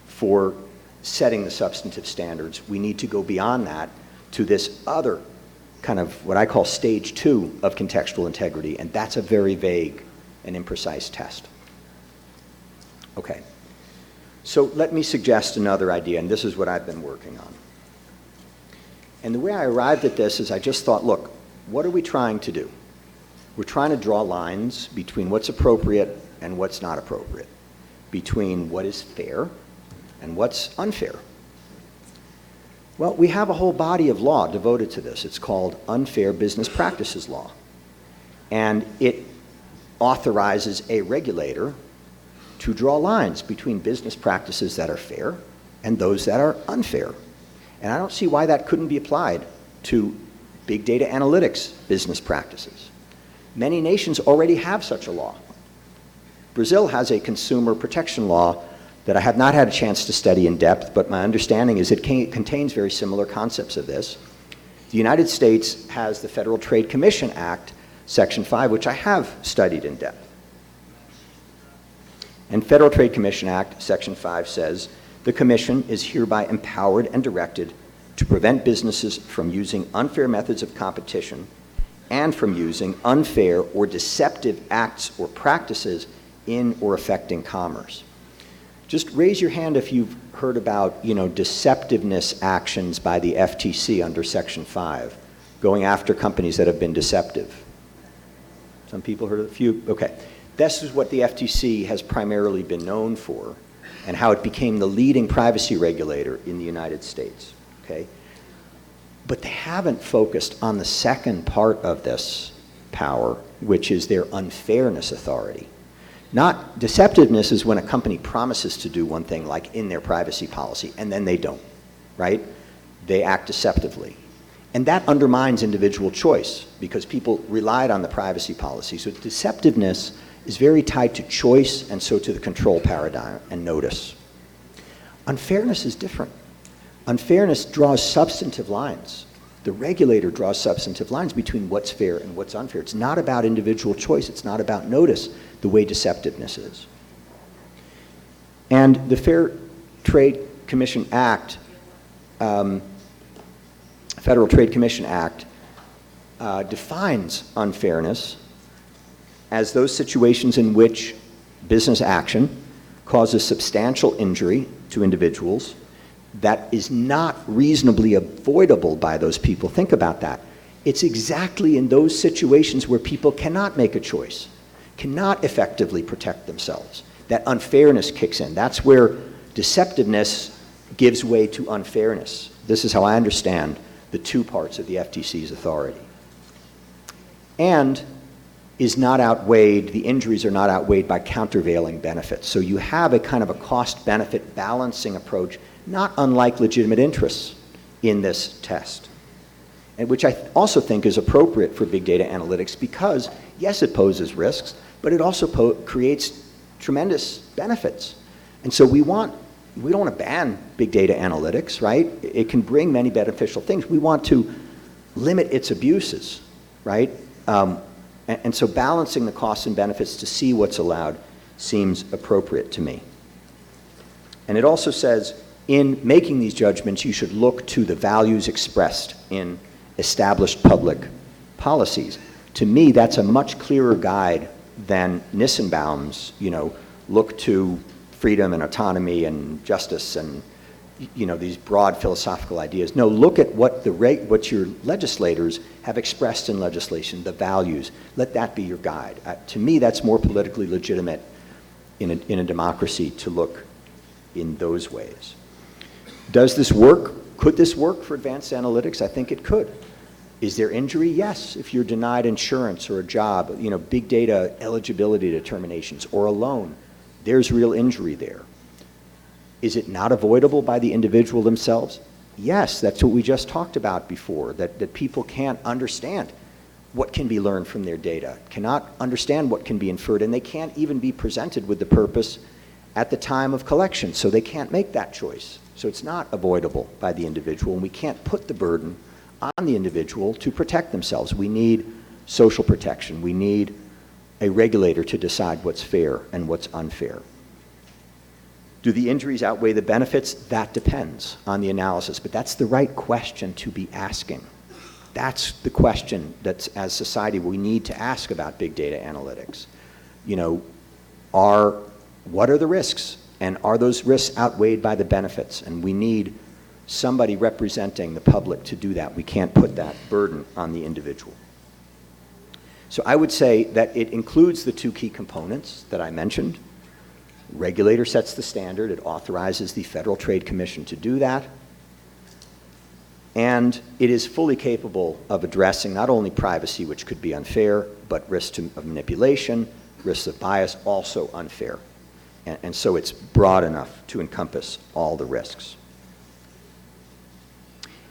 for setting the substantive standards. We need to go beyond that to this other kind of what I call stage 2 of contextual integrity, and that's a very vague and imprecise test. Okay, so let me suggest another idea, and this is what I've been working on. And the way I arrived at this is I just thought, look, what are we trying to do? We're trying to draw lines between what's appropriate and what's not appropriate, between what is fair and what's unfair. Well, we have a whole body of law devoted to this. It's called Unfair Business Practices Law. And it authorizes a regulator to draw lines between business practices that are fair and those that are unfair. And I don't see why that couldn't be applied to big data analytics business practices. Many nations already have such a law. Brazil has a consumer protection law that I have not had a chance to study in depth, but my understanding is it contains very similar concepts of this. The United States has the Federal Trade Commission Act, Section 5, which I have studied in depth. And Federal Trade Commission Act, Section 5 says, the Commission is hereby empowered and directed to prevent businesses from using unfair methods of competition and from using unfair or deceptive acts or practices in or affecting commerce. Just raise your hand if you've heard about, deceptiveness actions by the FTC under Section 5, going after companies that have been deceptive. Some people heard of a few? Okay. This is what the FTC has primarily been known for and how it became the leading privacy regulator in the United States, okay? But they haven't focused on the second part of this power, which is their unfairness authority. Not deceptiveness is when a company promises to do one thing, like in their privacy policy, and then they don't, right? They act deceptively. And that undermines individual choice because people relied on the privacy policy. So deceptiveness is very tied to choice and so to the control paradigm and notice. Unfairness is different. Unfairness draws substantive lines. The regulator draws substantive lines between what's fair and what's unfair. It's not about individual choice. It's not about notice the way deceptiveness is. And the Fair Trade Commission Act, Federal Trade Commission Act, defines unfairness as those situations in which business action causes substantial injury to individuals that is not reasonably avoidable by those people. Think about that. It's exactly in those situations where people cannot make a choice, cannot effectively protect themselves, that unfairness kicks in. That's where deceptiveness gives way to unfairness. This is how I understand the two parts of the FTC's authority. And is not outweighed, the injuries are not outweighed by countervailing benefits. So you have a kind of a cost-benefit balancing approach, not unlike legitimate interests in this test, and which I also think is appropriate for big data analytics because, yes, it poses risks, but it also creates tremendous benefits. And so we don't want to ban big data analytics, right? It can bring many beneficial things. We want to limit its abuses, right? And so balancing the costs and benefits to see what's allowed seems appropriate to me. And it also says, in making these judgments, you should look to the values expressed in established public policies. To me, that's a much clearer guide than Nissenbaum's, look to freedom and autonomy and justice and, these broad philosophical ideas. No, look at what your legislators have expressed in legislation, the values. Let that be your guide. To me, that's more politically legitimate in a democracy to look in those ways. Does this work? Could this work for advanced analytics? I think it could. Is there injury? Yes. If you're denied insurance or a job, big data eligibility determinations or a loan, there's real injury there. Is it not avoidable by the individual themselves? Yes, that's what we just talked about before, that people can't understand what can be learned from their data, cannot understand what can be inferred, and they can't even be presented with the purpose at the time of collection, so they can't make that choice. So it's not avoidable by the individual, and we can't put the burden on the individual to protect themselves. We need social protection. We need a regulator to decide what's fair and what's unfair. Do the injuries outweigh the benefits? That depends on the analysis, but that's the right question to be asking. That's the question that, as society, we need to ask about big data analytics. You know, what are the risks? And are those risks outweighed by the benefits? And we need somebody representing the public to do that. We can't put that burden on the individual. So I would say that it includes the two key components that I mentioned. Regulator sets the standard. It authorizes the Federal Trade Commission to do that. And it is fully capable of addressing not only privacy, which could be unfair, but risks of manipulation, risks of bias, also unfair. And so it's broad enough to encompass all the risks.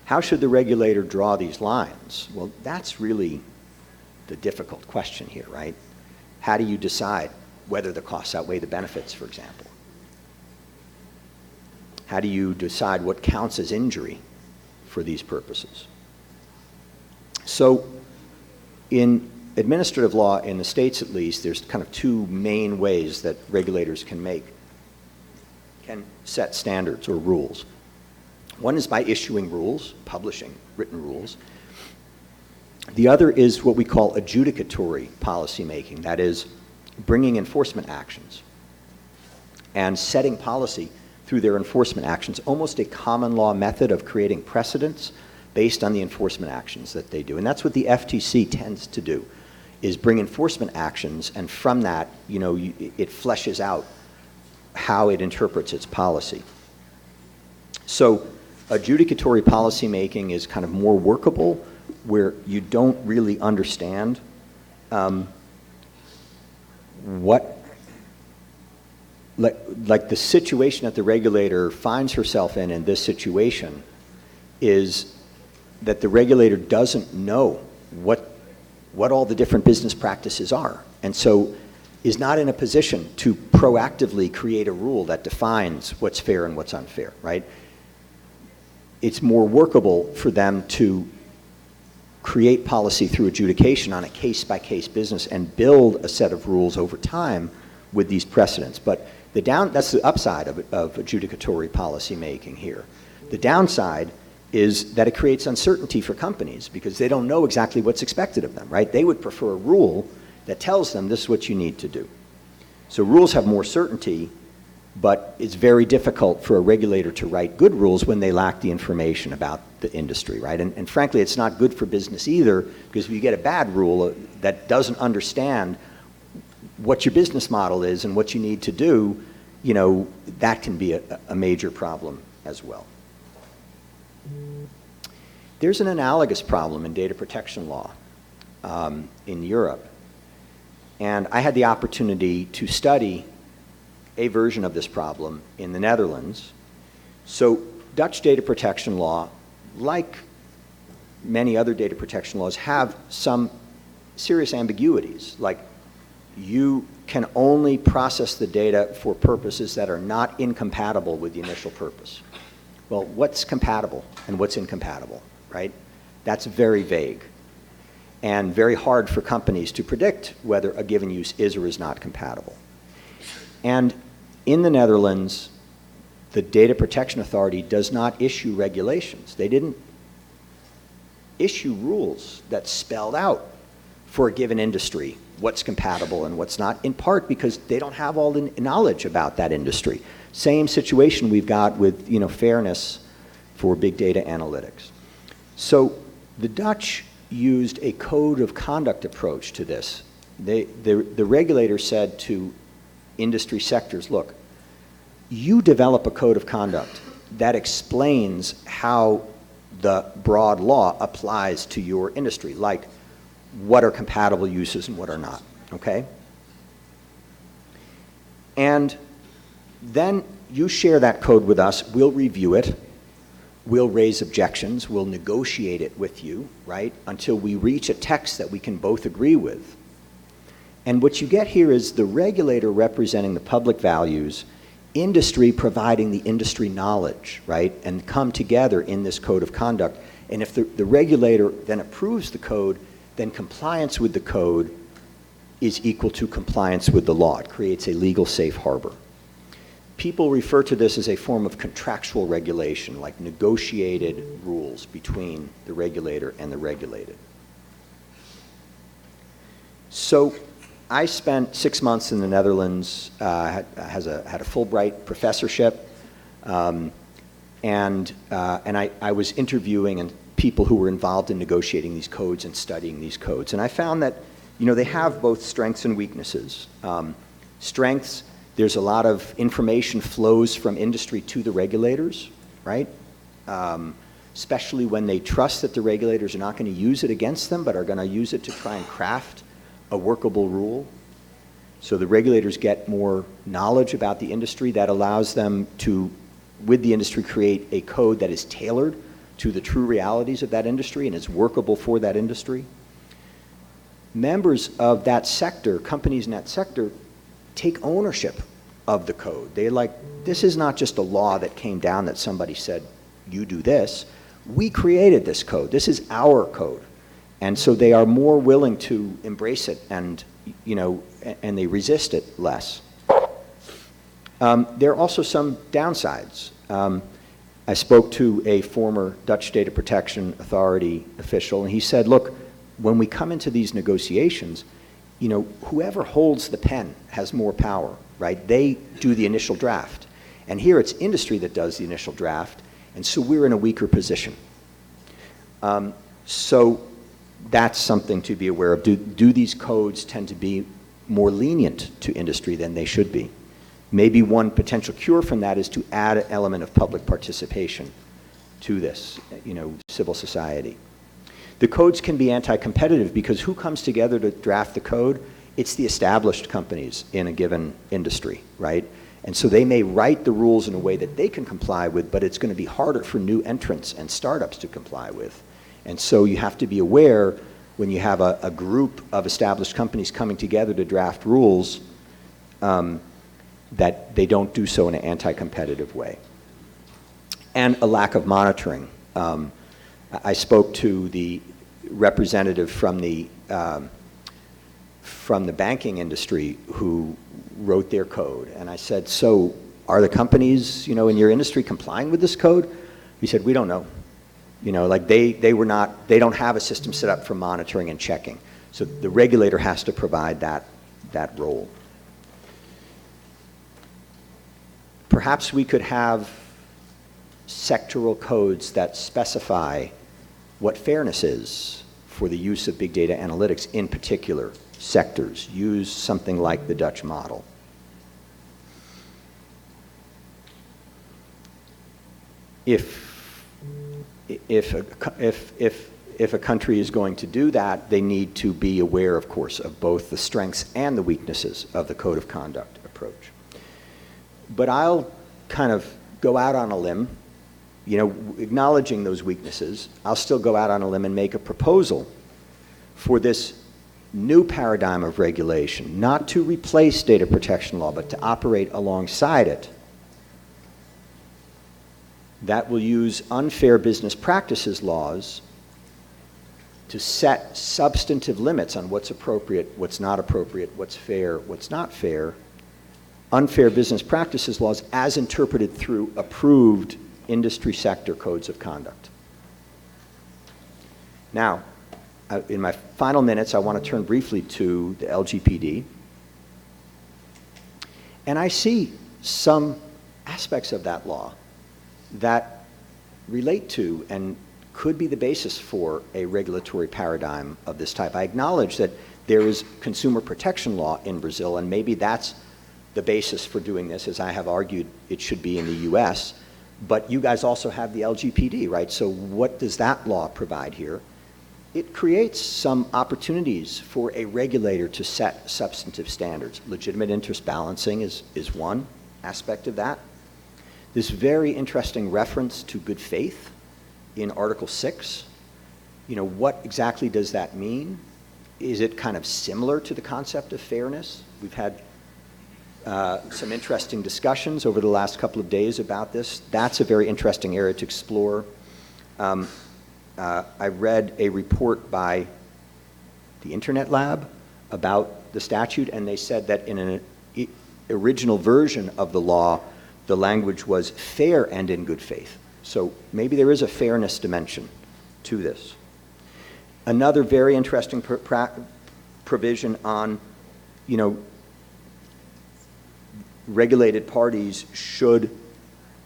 How should the regulator draw these lines? Well, that's really the difficult question here, right? How do you decide whether the costs outweigh the benefits, for example? How do you decide what counts as injury for these purposes? So in administrative law, in the states at least, there's kind of two main ways that regulators can set standards or rules. One is by issuing rules, publishing written rules. The other is what we call adjudicatory policymaking, that is, bringing enforcement actions and setting policy through their enforcement actions, almost a common law method of creating precedents based on the enforcement actions that they do. And that's what the FTC tends to do, is bring enforcement actions, and from that, you know, it fleshes out how it interprets its policy. So adjudicatory policymaking is kind of more workable, where you don't really understand like the situation that the regulator finds herself in this situation is that the regulator doesn't know what all the different business practices are, and so is not in a position to proactively create a rule that defines what's fair and what's unfair, right? It's more workable for them to create policy through adjudication on a case-by-case business and build a set of rules over time with these precedents. But that's the upside of adjudicatory policymaking here. The downside is that it creates uncertainty for companies because they don't know exactly what's expected of them, right? They would prefer a rule that tells them this is what you need to do. So rules have more certainty, but it's very difficult for a regulator to write good rules when they lack the information about the industry, right? And frankly, it's not good for business either, because if you get a bad rule that doesn't understand what your business model is and what you need to do, you know, that can be a major problem as well. There's an analogous problem in data protection law in Europe. And I had the opportunity to study a version of this problem in the Netherlands. So Dutch data protection law, like many other data protection laws, have some serious ambiguities. Like, you can only process the data for purposes that are not incompatible with the initial purpose. Well, what's compatible and what's incompatible, right? That's very vague and very hard for companies to predict whether a given use is or is not compatible. And in the Netherlands, the Data Protection Authority does not issue regulations. They didn't issue rules that spelled out for a given industry what's compatible and what's not, in part because they don't have all the knowledge about that industry. Same situation we've got with, you know, fairness for big data analytics. So the Dutch used a code of conduct approach to this. The regulator said to industry sectors, look, you develop a code of conduct that explains how the broad law applies to your industry, like what are compatible uses and what are not, okay? And then you share that code with us, we'll review it, we'll raise objections, we'll negotiate it with you, right, until we reach a text that we can both agree with. And what you get here is the regulator representing the public values, industry providing the industry knowledge, right, and come together in this code of conduct. And if the regulator then approves the code, then compliance with the code is equal to compliance with the law. It creates a legal safe harbor. People refer to this as a form of contractual regulation, like negotiated rules between the regulator and the regulated. So I spent 6 months in the Netherlands, had a Fulbright professorship, and I was interviewing people who were involved in negotiating these codes and studying these codes. And I found that, they have both strengths and weaknesses. Strengths, there's a lot of information flows from industry to the regulators, right? Especially when they trust that the regulators are not going to use it against them, but are going to use it to try and craft a workable rule. So the regulators get more knowledge about the industry that allows them to, with the industry, create a code that is tailored to the true realities of that industry and is workable for that industry. Members of that sector, companies in that sector, take ownership of the code. They're like, this is not just a law that came down that somebody said, you do this. We created this code. This is our code. And so they are more willing to embrace it and, and they resist it less. There are also some downsides. I spoke to a former Dutch Data Protection Authority official, and he said, look, when we come into these negotiations, whoever holds the pen has more power, right? They do the initial draft. And here it's industry that does the initial draft, and so we're in a weaker position. So that's something to be aware of. Do these codes tend to be more lenient to industry than they should be? Maybe one potential cure from that is to add an element of public participation to this, civil society. The codes can be anti-competitive because who comes together to draft the code? It's the established companies in a given industry, right? And so they may write the rules in a way that they can comply with, but it's going to be harder for new entrants and startups to comply with. And so you have to be aware when you have a group of established companies coming together to draft rules that they don't do so in an anti-competitive way. And a lack of monitoring. I spoke to the representative from the banking industry who wrote their code, and I said, so are the companies, in your industry complying with this code? He said, we don't know. They don't have a system set up for monitoring and checking. So the regulator has to provide that role. Perhaps we could have sectoral codes that specify what fairness is for the use of big data analytics in particular sectors. Use something like the Dutch model. If a country is going to do that, they need to be aware, of course, of both the strengths and the weaknesses of the code of conduct approach. But I'll kind of go out on a limb, acknowledging those weaknesses. I'll still go out on a limb and make a proposal for this new paradigm of regulation, not to replace data protection law, but to operate alongside it, that will use unfair business practices laws to set substantive limits on what's appropriate, what's not appropriate, what's fair, what's not fair. Unfair business practices laws as interpreted through approved industry sector codes of conduct. Now, in my final minutes, I want to turn briefly to the LGPD. And I see some aspects of that law that relate to and could be the basis for a regulatory paradigm of this type. I acknowledge that there is consumer protection law in Brazil, and maybe that's the basis for doing this, as I have argued it should be in the US, but you guys also have the LGPD, right? So what does that law provide here? It creates some opportunities for a regulator to set substantive standards. Legitimate interest balancing is one aspect of that. This very interesting reference to good faith in Article 6, what exactly does that mean? Is it kind of similar to the concept of fairness? We've had some interesting discussions over the last couple of days about this. That's a very interesting area to explore. I read a report by the Internet Lab about the statute, and they said that in an original version of the law, the language was fair and in good faith. So maybe there is a fairness dimension to this. Another very interesting provision on, regulated parties should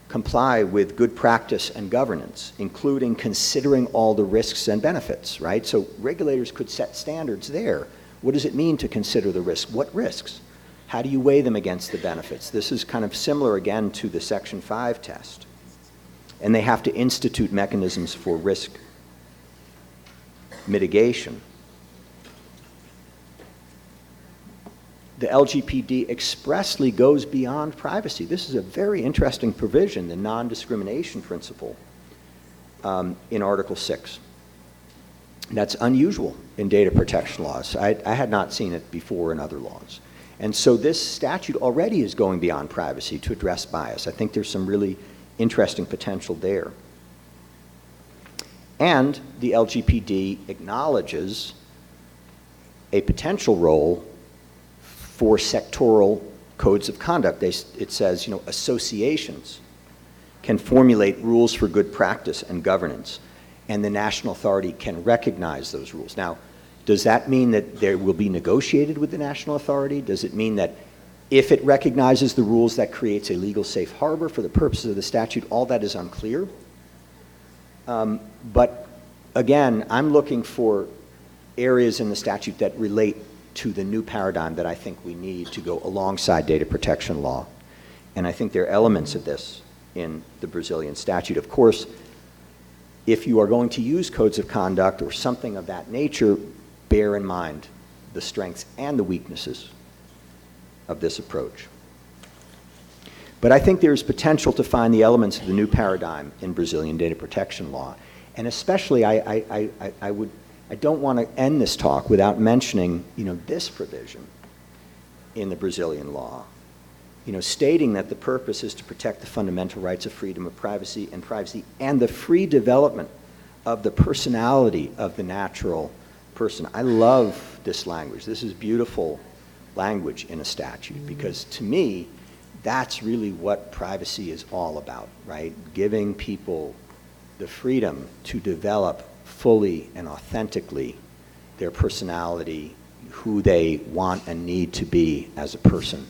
comply with good practice and governance, including considering all the risks and benefits, right? So regulators could set standards there. What does it mean to consider the risks? What risks? How do you weigh them against the benefits? This is kind of similar, again, to the Section 5 test. And they have to institute mechanisms for risk mitigation. The LGPD expressly goes beyond privacy. This is a very interesting provision, the non-discrimination principle in Article 6. That's unusual in data protection laws. I had not seen it before in other laws. And so this statute already is going beyond privacy to address bias. I think there's some really interesting potential there. And the LGPD acknowledges a potential role for sectoral codes of conduct. It says, associations can formulate rules for good practice and governance, and the national authority can recognize those rules. Now, does that mean that there will be negotiated with the national authority? Does it mean that if it recognizes the rules, that creates a legal safe harbor for the purposes of the statute? All that is unclear. But again, I'm looking for areas in the statute that relate to the new paradigm that I think we need to go alongside data protection law. And I think there are elements of this in the Brazilian statute. Of course, if you are going to use codes of conduct or something of that nature, bear in mind the strengths and the weaknesses of this approach. But I think there's potential to find the elements of the new paradigm in Brazilian data protection law. And especially, I don't want to end this talk without mentioning, this provision in the Brazilian law, stating that the purpose is to protect the fundamental rights of freedom of privacy and the free development of the personality of the natural person. I love this language. This is beautiful language in a statute because to me, that's really what privacy is all about, right? Giving people the freedom to develop fully and authentically their personality, who they want and need to be as a person.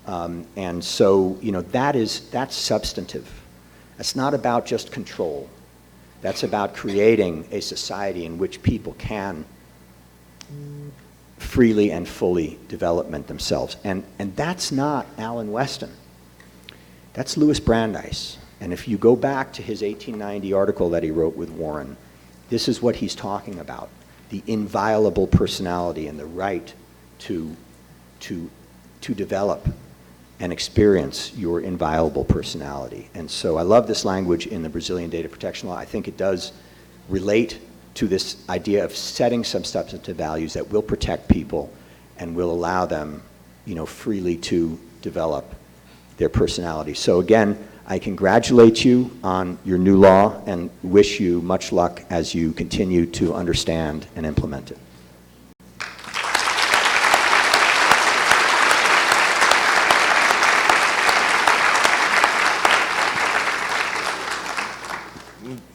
And so, that's substantive. That's not about just control. That's about creating a society in which people can freely and fully develop themselves. And that's not Alan Weston. That's Louis Brandeis. And if you go back to his 1890 article that he wrote with Warren, this is what he's talking about, the inviolable personality and the right to develop and experience your inviolable personality. And so I love this language in the Brazilian data protection law. I think it does relate to this idea of setting some substantive values that will protect people and will allow them, freely to develop their personality. So again, I congratulate you on your new law and wish you much luck as you continue to understand and implement it.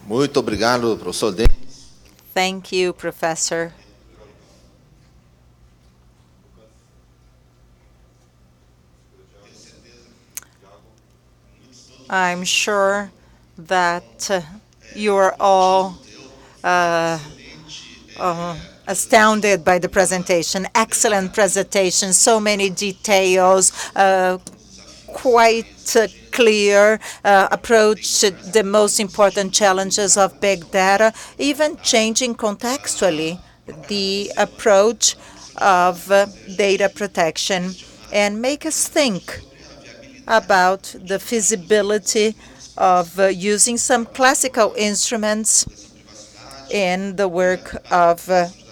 Muito obrigado, professor Denis. Thank you, Professor. I'm sure that you are all astounded by the presentation. Excellent presentation, so many details, quite clear approach to the most important challenges of big data, even changing contextually the approach of data protection, and make us think about the feasibility of using some classical instruments in the work of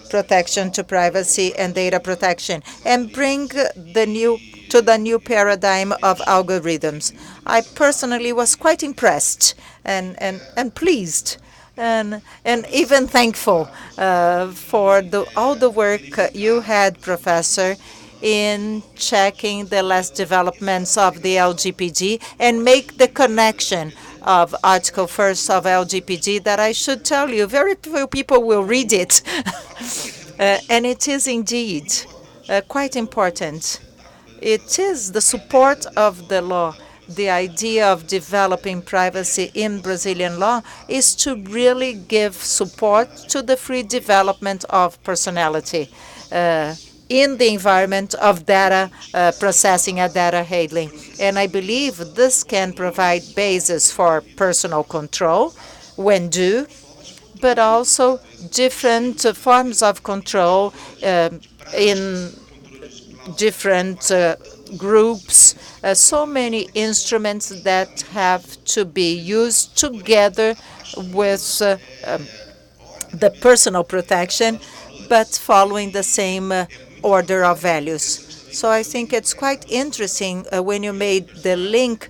protection to privacy and data protection, and bring the new paradigm of algorithms. I personally was quite impressed and pleased and even thankful for all the work you had, Professor, in checking the last developments of the LGPD and make the connection of Article 1st of LGPD that I should tell you, very few people will read it. And it is indeed quite important. It is the support of the law. The idea of developing privacy in Brazilian law is to really give support to the free development of personality in the environment of data processing and data handling. And I believe this can provide basis for personal control when due, but also different forms of control in different groups, so many instruments that have to be used together with the personal protection, but following the same order of values. So I think it's quite interesting when you made the link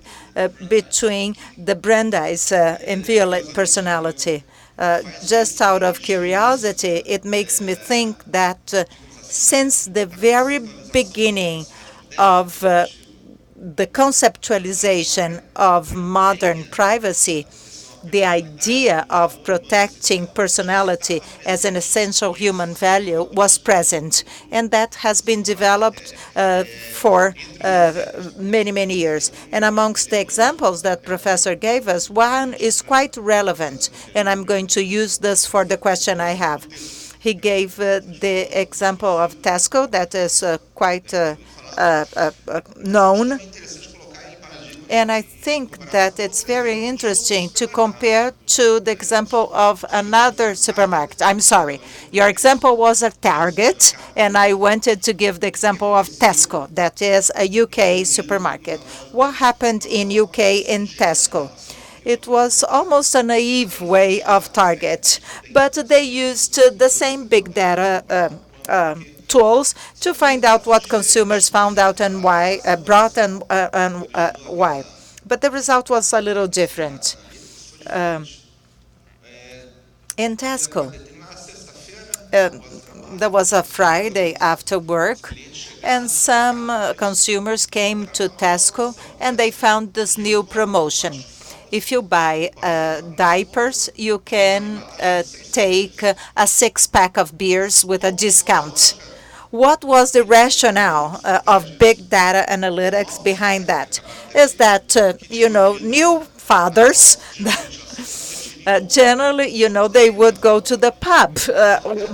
between the Brandeis and Violet personality. Just out of curiosity, it makes me think that since the very beginning of the conceptualization of modern privacy, the idea of protecting personality as an essential human value was present, and that has been developed for many, many years. And amongst the examples that Professor gave us, one is quite relevant, and I'm going to use this for the question I have. He gave the example of Tesco that is quite known. And I think that it's very interesting to compare to the example of another supermarket. I'm sorry, your example was a Target, and I wanted to give the example of Tesco, that is a UK supermarket. What happened in UK in Tesco? It was almost a naive way of Target, but they used the same big data tools to find out what consumers found out and why, brought and why. But the result was a little different. In Tesco, there was a Friday after work, and some consumers came to Tesco, and they found this new promotion. If you buy diapers, you can take a 6-pack of beers with a discount. What was the rationale of big data analytics behind that? Is that, new fathers, generally, they would go to the pub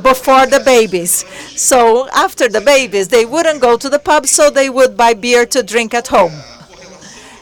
before the babies. So after the babies, they wouldn't go to the pub, so they would buy beer to drink at home.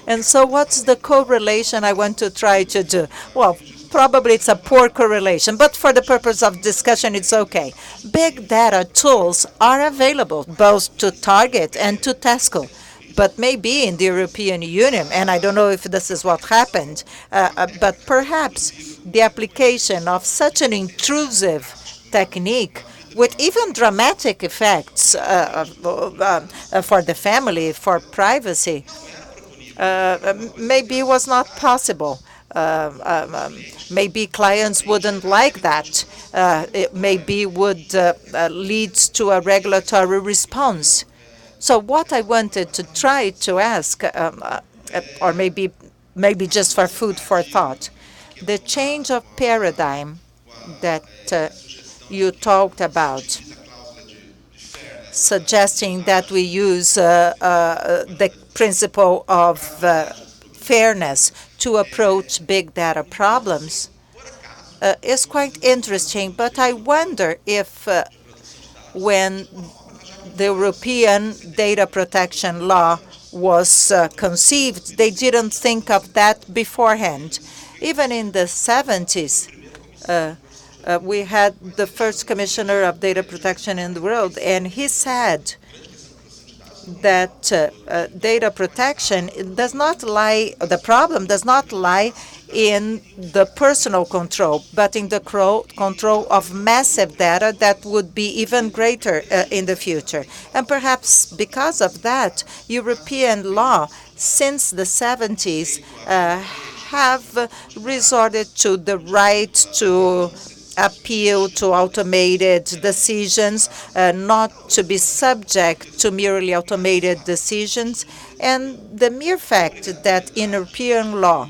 And so what's the correlation I want to try to do? Well, probably it's a poor correlation, but for the purpose of discussion, it's okay. Big data tools are available both to Target and to Tesco, but maybe in the European Union, and I don't know if this is what happened, but perhaps the application of such an intrusive technique with even dramatic effects for the family, for privacy, maybe was not possible. Maybe clients wouldn't like that. It maybe would lead to a regulatory response. So what I wanted to try to ask, or maybe just for food for thought, the change of paradigm that you talked about, suggesting that we use the principle of fairness to approach big data problems is quite interesting. But I wonder if when the European data protection law was conceived, they didn't think of that beforehand. Even in the 70s, we had the first commissioner of data protection in the world, and he said that data protection does not lie, the problem does not lie in the personal control, but in the control of massive data that would be even greater in the future. And perhaps because of that, European law since the 70s have resorted to the right to appeal to automated decisions, not to be subject to merely automated decisions, and the mere fact that in European law,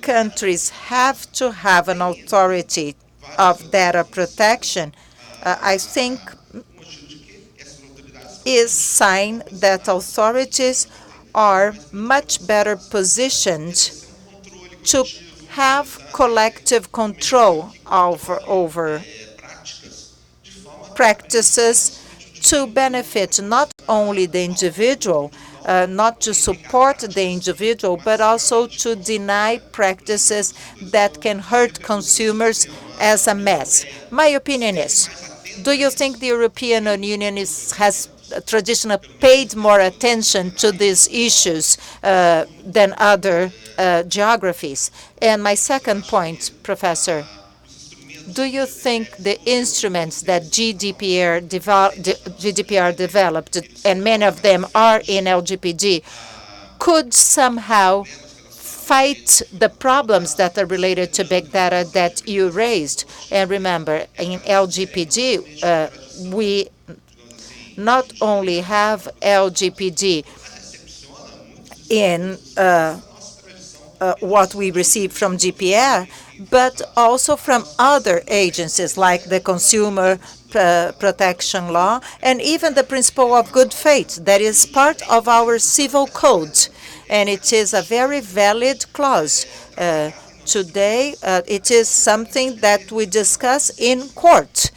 countries have to have an authority of data protection, I think is sign that authorities are much better positioned to have collective control over practices to benefit not only the individual, not to support the individual, but also to deny practices that can hurt consumers as a mass. My opinion is, do you think the European Union has traditionally paid more attention to these issues than other geographies? And my second point, Professor, do you think the instruments that GDPR developed, and many of them are in LGPD, could somehow fight the problems that are related to big data that you raised? And remember, in LGPD, we not only have LGPD in what we receive from GDPR, but also from other agencies like the Consumer Protection Law and even the principle of good faith that is part of our civil code. And it is a very valid clause. Today, it is something that we discuss in court.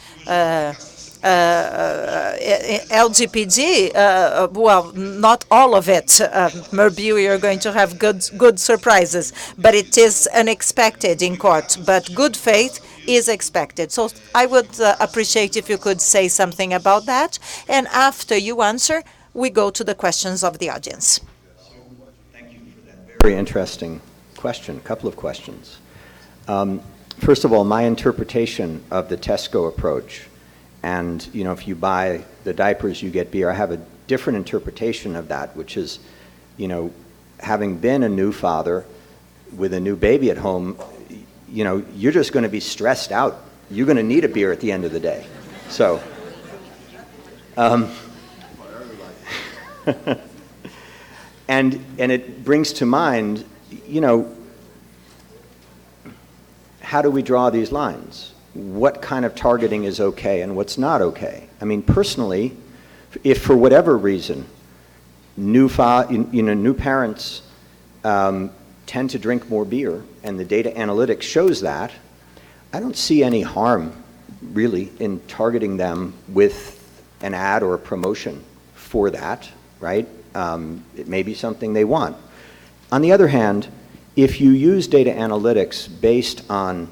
LGPD, well, not all of it. Maybe you are going to have good surprises, but it is unexpected in court. But good faith is expected. So I would appreciate if you could say something about that. And after you answer, we go to the questions of the audience. Thank you for that very interesting question, a couple of questions. First of all, my interpretation of the Tesco approach, and, you know, if you buy the diapers, you get beer. I have a different interpretation of that, which is, you know, having been a new father with a new baby at home, you know, you're just going to be stressed out. You're going to need a beer at the end of the day. So, and it brings to mind, you know, how do we draw these lines? What kind of targeting is okay and what's not okay? I mean, personally, if for whatever reason new parents tend to drink more beer and the data analytics shows that, I don't see any harm really in targeting them with an ad or a promotion for that, right? It may be something they want. On the other hand, if you use data analytics based on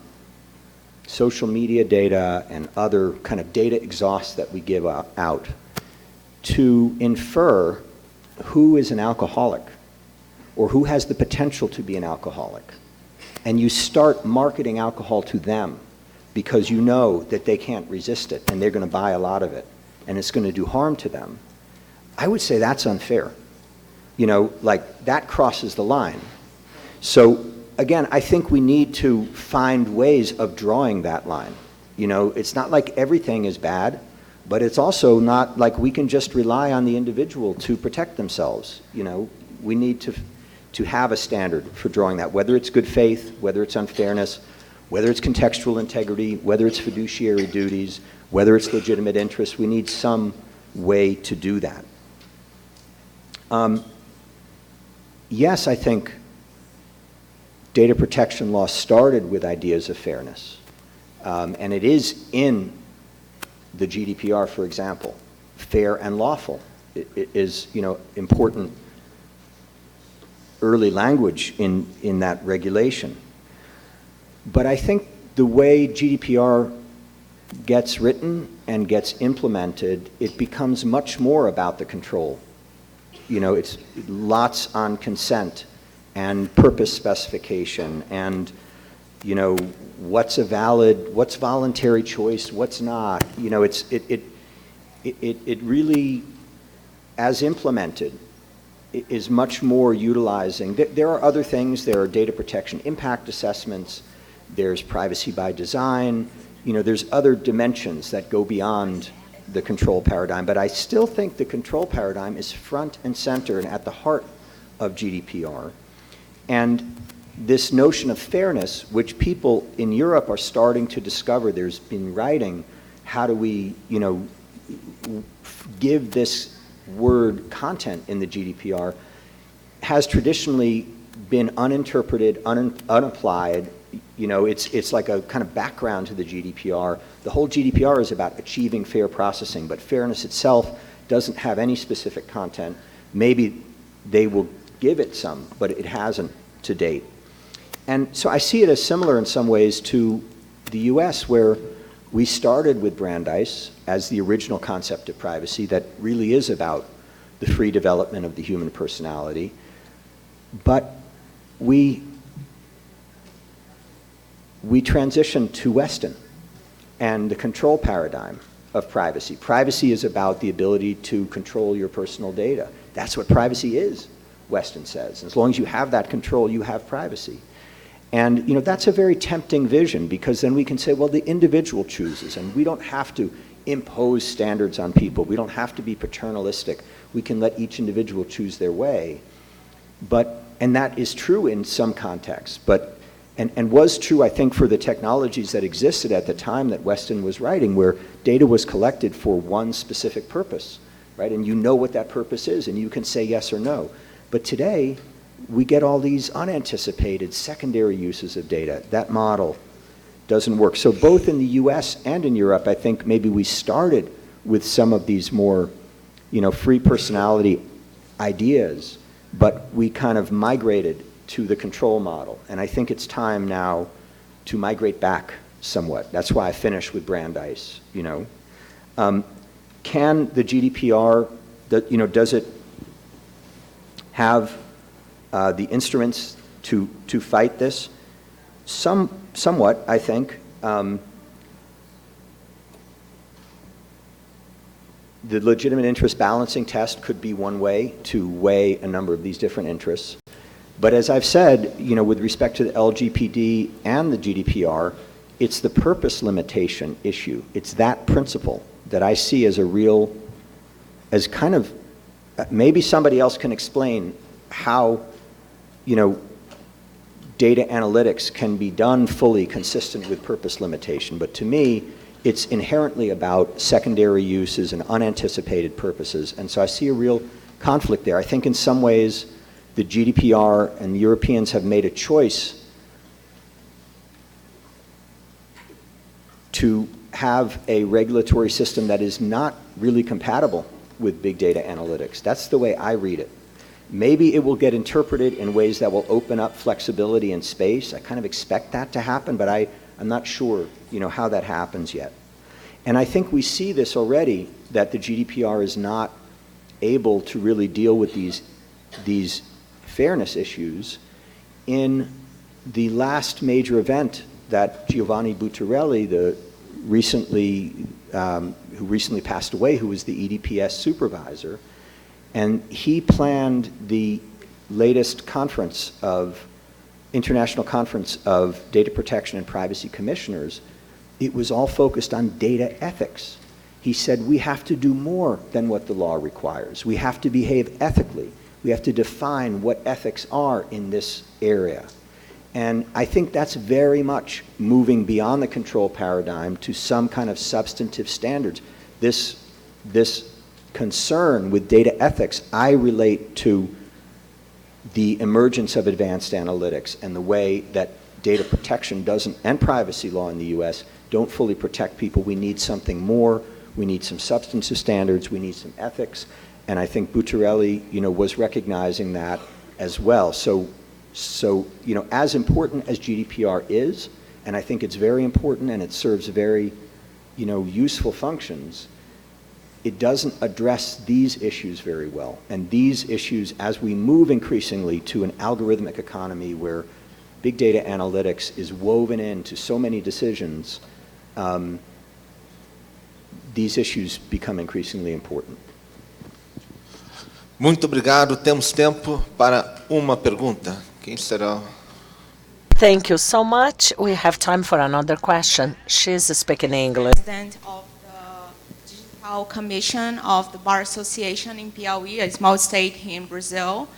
social media data and other kind of data exhausts that we give out to infer who is an alcoholic or who has the potential to be an alcoholic, and you start marketing alcohol to them because you know that they can't resist it and they're going to buy a lot of it and it's going to do harm to them, I would say that's unfair. You know, like that crosses the line. So again, I think we need to find ways of drawing that line. You know, it's not like everything is bad, but it's also not like we can just rely on the individual to protect themselves. You know, we need to have a standard for drawing that, whether it's good faith, whether it's unfairness, whether it's contextual integrity, whether it's fiduciary duties, whether it's legitimate interest. We need some way to do that. Yes, I think data protection law started with ideas of fairness. And it is in the GDPR, for example, fair and lawful. It is, you know, important early language in that regulation. But I think the way GDPR gets written and gets implemented, it becomes much more about the control. You know, it's lots on consent and purpose specification and, you know, what's voluntary choice, what's not. You know, it really, as implemented, is much more utilizing. There are other things. There are data protection impact assessments. There's privacy by design. There's other dimensions that go beyond the control paradigm. But I still think the control paradigm is front and center and at the heart of GDPR. And this notion of fairness, which people in Europe are starting to discover, there's been writing, how do we, give this word content in the GDPR, has traditionally been uninterpreted, unapplied. It's like a kind of background to the GDPR. The whole GDPR is about achieving fair processing, but fairness itself doesn't have any specific content. Maybe they will give it some, but it hasn't to date. And so I see it as similar in some ways to the US, where we started with Brandeis as the original concept of privacy that really is about the free development of the human personality. But we transitioned to Weston and the control paradigm of privacy. Privacy is about the ability to control your personal data. That's what privacy is, Weston says. As long as you have that control, you have privacy. And that's a very tempting vision, because then we can say, well, the individual chooses, and we don't have to impose standards on people. We don't have to be paternalistic. We can let each individual choose their way. And that is true in some contexts, and was true, I think, for the technologies that existed at the time that Weston was writing, where data was collected for one specific purpose, right? And you know what that purpose is, and you can say yes or no. But today, we get all these unanticipated secondary uses of data. That model doesn't work. So both in the US and in Europe, I think maybe we started with some of these more, free personality ideas, but we kind of migrated to the control model. And I think it's time now to migrate back somewhat. That's why I finished with Brandeis, Can the GDPR, does it have the instruments to fight this? Somewhat, I think. The legitimate interest balancing test could be one way to weigh a number of these different interests. But as I've said, with respect to the LGPD and the GDPR, it's the purpose limitation issue. It's that principle that I see as kind of, maybe somebody else can explain how data analytics can be done fully consistent with purpose limitation. But to me, it's inherently about secondary uses and unanticipated purposes. And so I see a real conflict there. I think in some ways, the GDPR and the Europeans have made a choice to have a regulatory system that is not really compatible with big data analytics. That's the way I read it. Maybe it will get interpreted in ways that will open up flexibility and space. I kind of expect that to happen, but I'm not sure, how that happens yet. And I think we see this already, that the GDPR is not able to really deal with these fairness issues. In the last major event that Giovanni Buttarelli, who recently passed away, who was the EDPS supervisor, and he planned the latest international conference of data protection and privacy commissioners. It was all focused on data ethics. He said, we have to do more than what the law requires. We have to behave ethically. We have to define what ethics are in this area. And I think that's very much moving beyond the control paradigm to some kind of substantive standards. This concern with data ethics, I relate to the emergence of advanced analytics and the way that data protection and privacy law in the US don't fully protect people. We need something more. We need some substantive standards. We need some ethics. And I think Buttarelli, was recognizing that as well. So, as important as GDPR is, and I think it's very important and it serves very, useful functions, it doesn't address these issues very well. And these issues, as we move increasingly to an algorithmic economy where big data analytics is woven into so many decisions, these issues become increasingly important. Muito obrigado. Temos tempo para uma pergunta. Quem será? Thank you so much. We have time for another question. She's speaking English. President of the Digital Commission of the Bar Association in Piauí, a small state here in Brazil.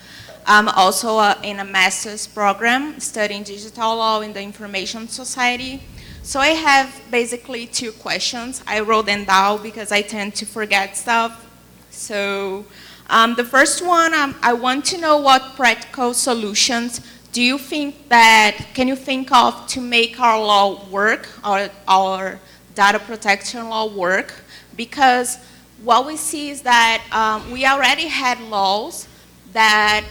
I'm also in a master's program studying digital law in the information society. So I have basically two questions. I wrote them down because I tend to forget stuff. So the first one, I want to know what practical solutions do you think that, can you think of to make our law work, our data protection law work? Because what we see is that we already had laws that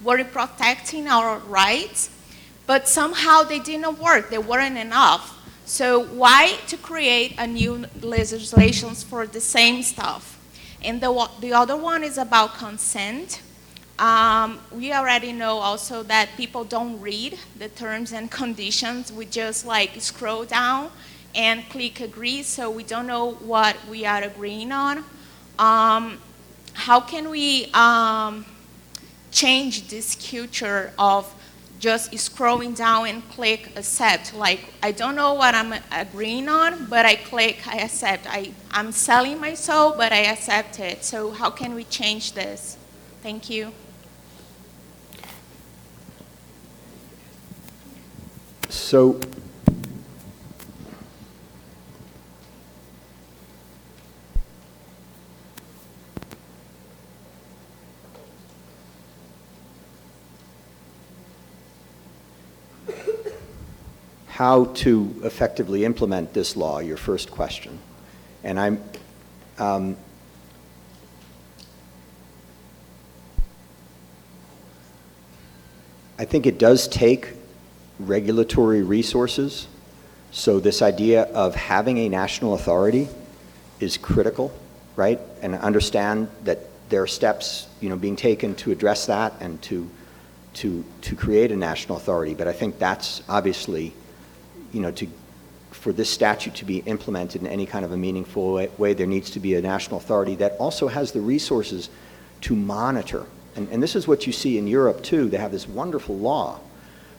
were protecting our rights, but somehow they didn't work, they weren't enough. So why to create a new legislations for the same stuff? And the other one is about consent. We already know also that people don't read the terms and conditions. We just like scroll down and click agree, so we don't know what we are agreeing on. How can we change this culture of just scrolling down and click accept? Like, I don't know what I'm agreeing on, but I click, I accept. I'm selling my soul, but I accept it. So how can we change this? Thank you. So, how to effectively implement this law, your first question. And I think it does take regulatory resources. So this idea of having a national authority is critical, right? And understand that there are steps, being taken to address that and to create a national authority. But I think that's obviously, for this statute to be implemented in any kind of a meaningful way, there needs to be a national authority that also has the resources to monitor. And this is what you see in Europe too. They have this wonderful law,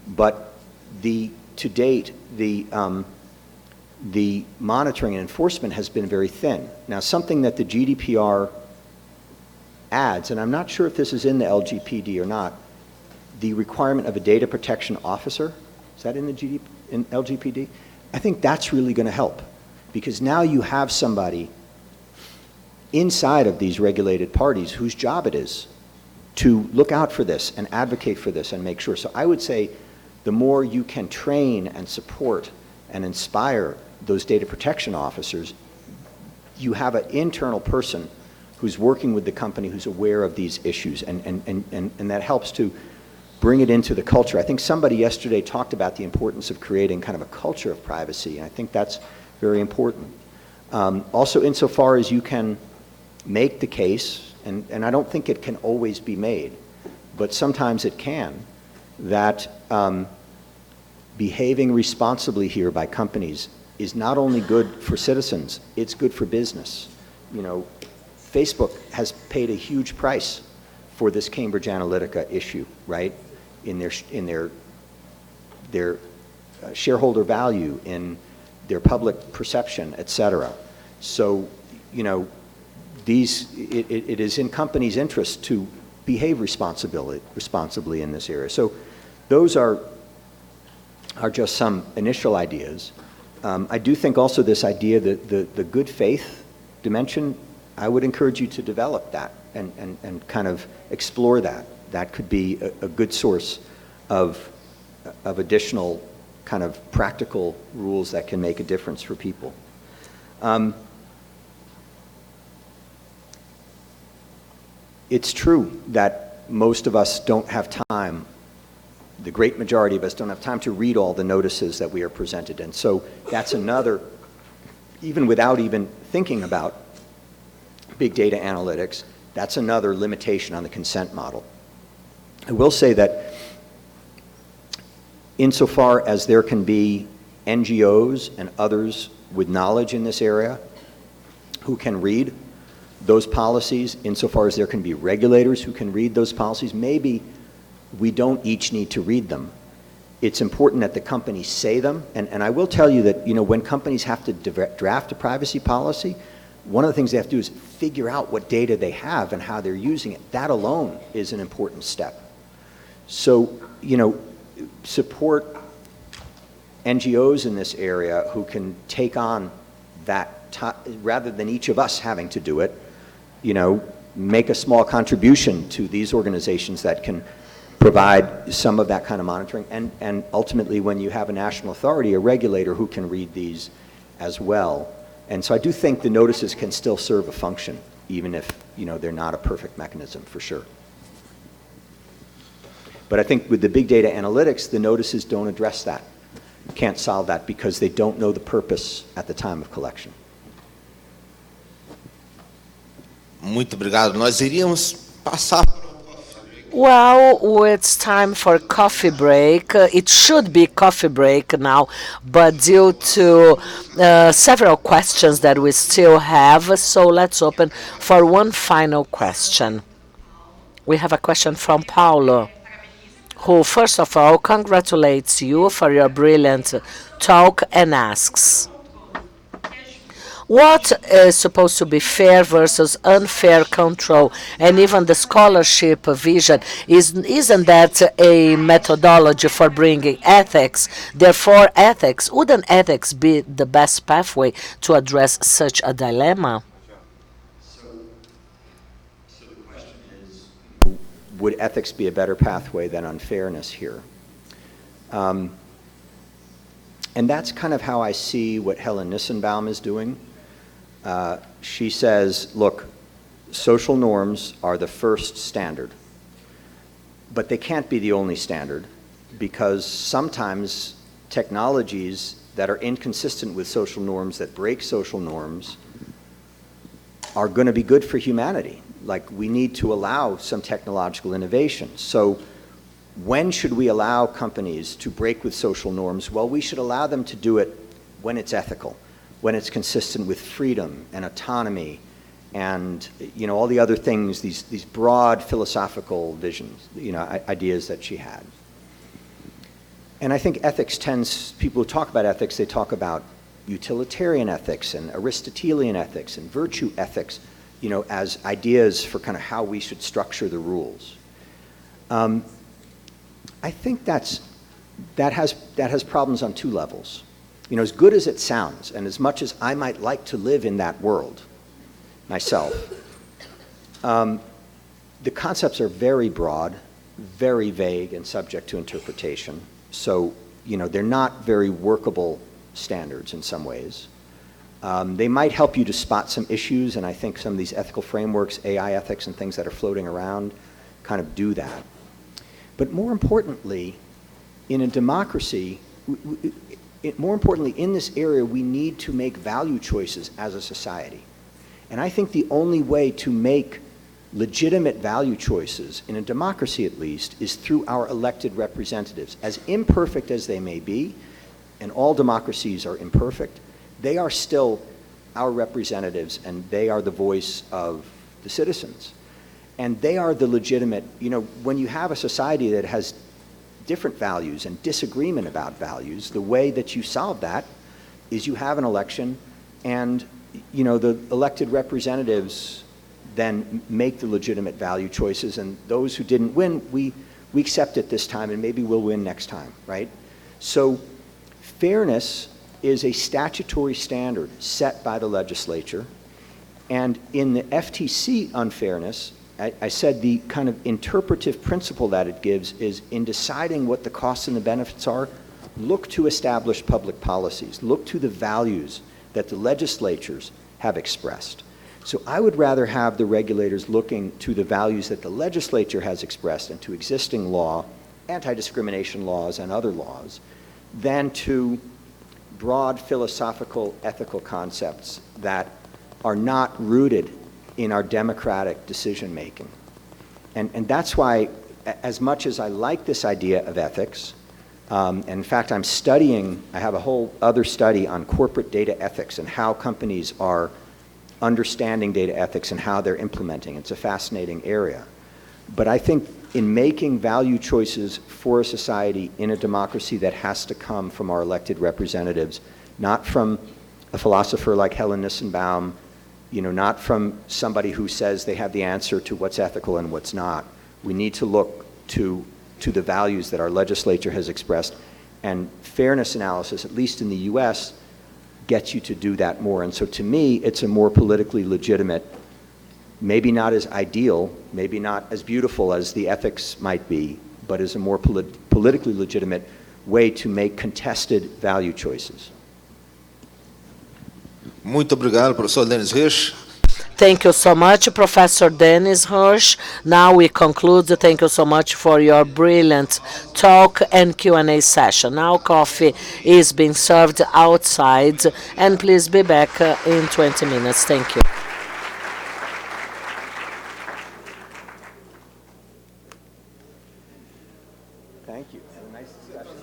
but to date, the monitoring and enforcement has been very thin. Now, something that the GDPR adds, and I'm not sure if this is in the LGPD or not, the requirement of a data protection officer. Is that in the in LGPD? I think that's really going to help, because now you have somebody inside of these regulated parties whose job it is to look out for this and advocate for this and make sure. So I would say the more you can train and support and inspire those data protection officers, you have an internal person who's working with the company who's aware of these issues, and that helps to bring it into the culture. I think somebody yesterday talked about the importance of creating kind of a culture of privacy, and I think that's very important. Also, insofar as you can make the case, and I don't think it can always be made, but sometimes it can, that behaving responsibly here by companies is not only good for citizens, it's good for business. Facebook has paid a huge price for this Cambridge Analytica issue, right? In their shareholder value, in their public perception, et cetera. So, it is in companies' interest to behave responsibly in this area. So those are just some initial ideas. I do think also this idea that the good faith dimension, I would encourage you to develop that and kind of explore that. That could be a good source of additional kind of practical rules that can make a difference for people. It's true that most of us don't have time, the great majority of us don't have time to read all the notices that we are presented. And so that's another, even without even thinking about big data analytics, that's another limitation on the consent model. I will say that insofar as there can be NGOs and others with knowledge in this area who can read those policies, insofar as there can be regulators who can read those policies. Maybe we don't each need to read them. It's important that the companies say them, and I will tell you that, when companies have to draft a privacy policy, one of the things they have to do is figure out what data they have and how they're using it. That alone is an important step. So, support NGOs in this area who can take on that, rather than each of us having to do it, make a small contribution to these organizations that can provide some of that kind of monitoring, and ultimately, when you have a national authority, a regulator who can read these as well. And so I do think the notices can still serve a function, even if they're not a perfect mechanism, for sure. But I think with the big data analytics, the notices don't address that. Can't solve that because they don't know the purpose at the time of collection. Muito obrigado. Nós iríamos passar. Well, it's time for coffee break. It should be coffee break now, but due to several questions that we still have, so let's open for one final question. We have a question from Paulo, who first of all congratulates you for your brilliant talk and asks, what is supposed to be fair versus unfair control, and even the scholarship vision, isn't that a methodology for bringing ethics? Therefore, wouldn't ethics be the best pathway to address such a dilemma? So the question is, would ethics be a better pathway than unfairness here? And that's kind of how I see what Helen Nissenbaum is doing. She says, look, social norms are the first standard, but they can't be the only standard, because sometimes technologies that are inconsistent with social norms, that break social norms, are going to be good for humanity. Like, we need to allow some technological innovation. So when should we allow companies to break with social norms? Well, we should allow them to do it when it's ethical, when it's consistent with freedom and autonomy and all the other things, these broad philosophical visions, ideas that she had. And I think ethics people who talk about ethics, they talk about utilitarian ethics and Aristotelian ethics and virtue ethics, as ideas for kind of how we should structure the rules. I think that has problems on two levels. As good as it sounds, and as much as I might like to live in that world myself, the concepts are very broad, very vague, and subject to interpretation. So, they're not very workable standards in some ways. They might help you to spot some issues, and I think some of these ethical frameworks, AI ethics and things that are floating around kind of do that. But more importantly, in a democracy, more importantly, in this area, we need to make value choices as a society. And I think the only way to make legitimate value choices, in a democracy at least, is through our elected representatives. As imperfect as they may be, and all democracies are imperfect, they are still our representatives, and they are the voice of the citizens. And they are the legitimate, when you have a society that has different values and disagreement about values, the way that you solve that is you have an election, and the elected representatives then make the legitimate value choices, and those who didn't win, we accept it this time, and maybe we'll win next time, right? So fairness is a statutory standard set by the legislature, and in the FTC unfairness, I said the kind of interpretive principle that it gives is, in deciding what the costs and the benefits are, look to established public policies, look to the values that the legislatures have expressed. So I would rather have the regulators looking to the values that the legislature has expressed and to existing law, anti-discrimination laws and other laws, than to broad philosophical ethical concepts that are not rooted in our democratic decision making. And that's why, as much as I like this idea of ethics, and in fact I have a whole other study on corporate data ethics and how companies are understanding data ethics and how they're implementing. It's a fascinating area. But I think in making value choices for a society in a democracy, that has to come from our elected representatives, not from a philosopher like Helen Nissenbaum, not from somebody who says they have the answer to what's ethical and what's not. We need to look to the values that our legislature has expressed, and fairness analysis, at least in the US, gets you to do that more. And so to me, it's a more politically legitimate, maybe not as ideal, maybe not as beautiful as the ethics might be, but is a more politically legitimate way to make contested value choices. Muito obrigado, professor Dennis Hirsch. Thank you so much, Professor Dennis Hirsch. Now we conclude. Thank you so much for your brilliant talk and Q&A session. Now coffee is being served outside, and please be back in 20 minutes. Thank you. Thank you. Nice discussion.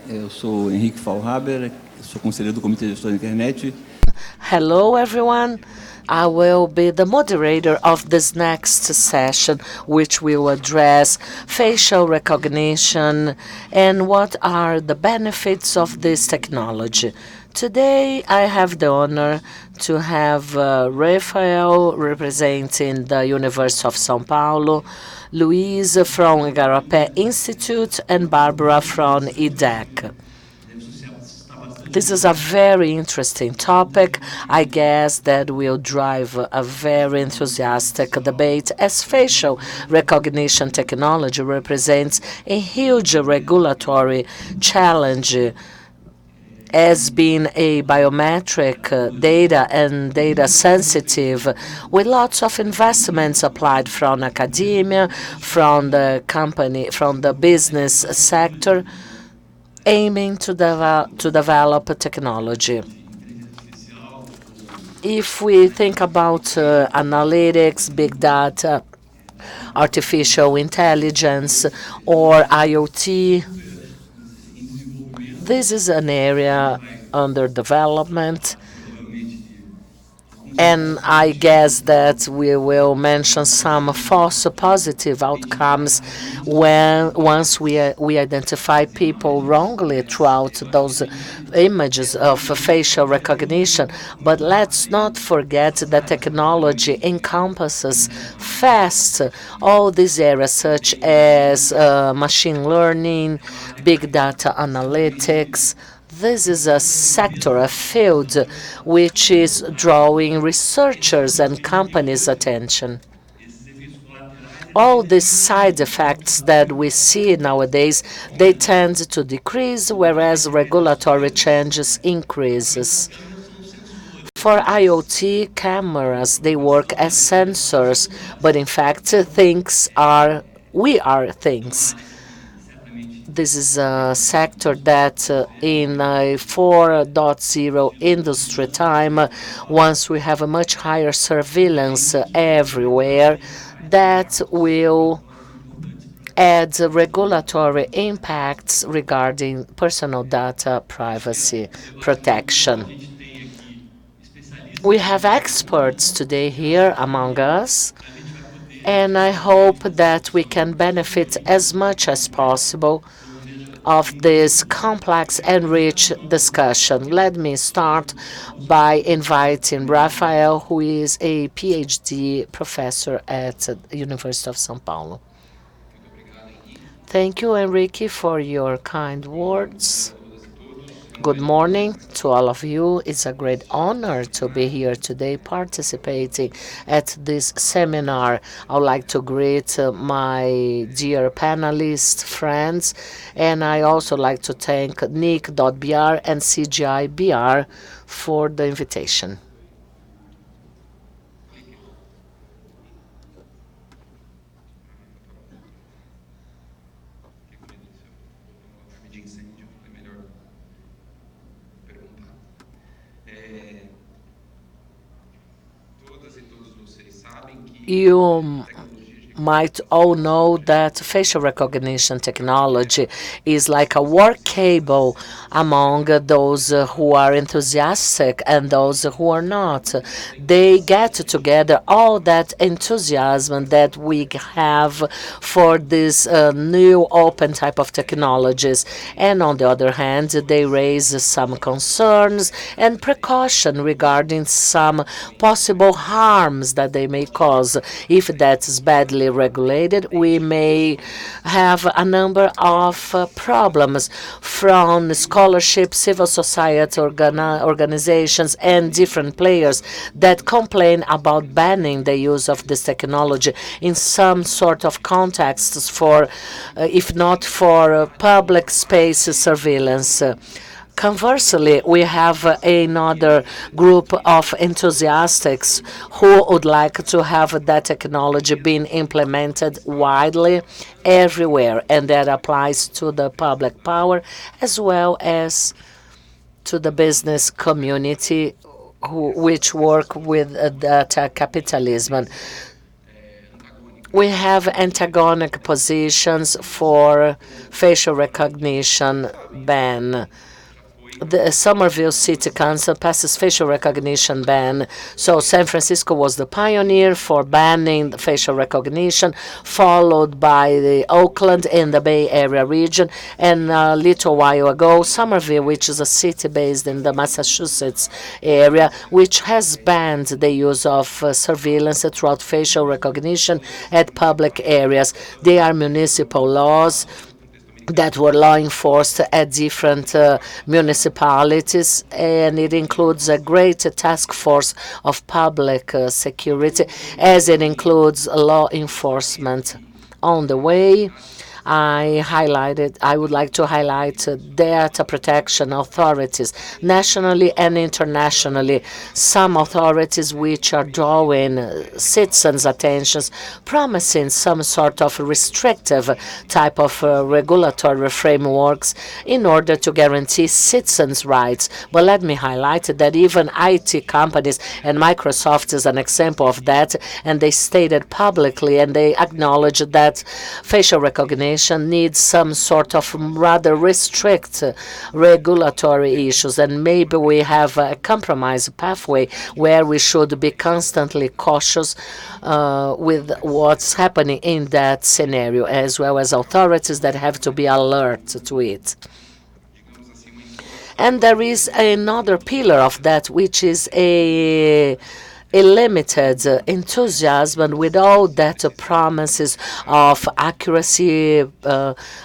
Eu sou Henrique Faulhaber, sou conselheiro do Comitê de Gestão da Internet. Hello, everyone. I will be the moderator of this next session, which will address facial recognition and what are the benefits of this technology. Today, I have the honor to have Rafael representing the University of São Paulo, Luiz from Igarapé Institute, and Barbara from IDEC. This is a very interesting topic. I guess that will drive a very enthusiastic debate, as facial recognition technology represents a huge regulatory challenge as being a biometric data and data sensitive, with lots of investments applied from academia, from the company, from the business sector, aiming to develop technology. If we think about analytics, big data, artificial intelligence, or IoT, this is an area under development, and I guess that we will mention some false positive outcomes once we identify people wrongly throughout those images of facial recognition. But let's not forget that technology encompasses fast all these areas such as machine learning, big data analytics. This is a sector, a field, which is drawing researchers and companies' attention. All these side effects that we see nowadays, they tend to decrease, whereas regulatory changes increases. For IoT cameras, they work as sensors, but in fact, we are things. This is a sector that in a 4.0 industry time, once we have a much higher surveillance everywhere, that will add regulatory impacts regarding personal data privacy protection. We have experts today here among us, and I hope that we can benefit as much as possible of this complex and rich discussion. Let me start by inviting Rafael, who is a PhD professor at the University of São Paulo. Thank you, Enrique, for your kind words. Good morning to all of you. It's a great honor to be here today participating at this seminar. I would like to greet my dear panelists, friends, and I also like to thank NIC.br and CGI.br for the invitation. You might all know that facial recognition technology is like a work cable among those who are enthusiastic and those who are not. They get together all that enthusiasm that we have for this new open type of technologies. And on the other hand, they raise some concerns and precaution regarding some possible harms that they may cause. If that is badly regulated, we may have a number of problems from scholarship, civil society organizations, and different players that complain about banning the use of this technology in some sort of contexts for, if not for public space surveillance. Conversely, we have another group of enthusiasts who would like to have that technology being implemented widely everywhere, and that applies to the public power as well as to the business community which work with data capitalism. We have antagonic positions for facial recognition ban. The Somerville City Council passes facial recognition ban. So San Francisco was the pioneer for banning the facial recognition, followed by the Oakland in the Bay Area region. And a little while ago, Somerville, which is a city based in the Massachusetts area, which has banned the use of surveillance throughout facial recognition at public areas. They are municipal laws that were law enforced at different municipalities, and it includes a great task force of public security, as it includes law enforcement. On the way, I would like to highlight data protection authorities, nationally and internationally. Some authorities which are drawing citizens' attentions, promising some sort of restrictive type of regulatory frameworks in order to guarantee citizens' rights. But let me highlight that even IT companies, and Microsoft is an example of that, and they stated publicly and they acknowledged that facial recognition needs some sort of rather restrict regulatory issues, and maybe we have a compromise pathway where we should be constantly cautious with what's happening in that scenario, as well as authorities that have to be alert to it. And there is another pillar of that, which is a limited enthusiasm with all that promises of accuracy,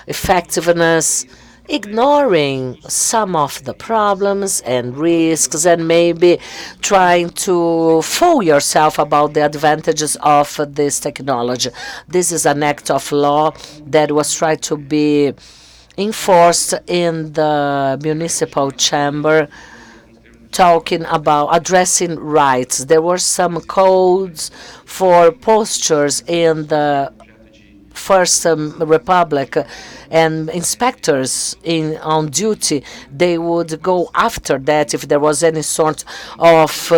effectiveness, ignoring some of the problems and risks, and maybe trying to fool yourself about the advantages of this technology. This is an act of law that was tried to be enforced in the municipal chamber, talking about addressing rights. There were some codes for postures in the First Republic, and inspectors on duty, they would go after that if there was any sort of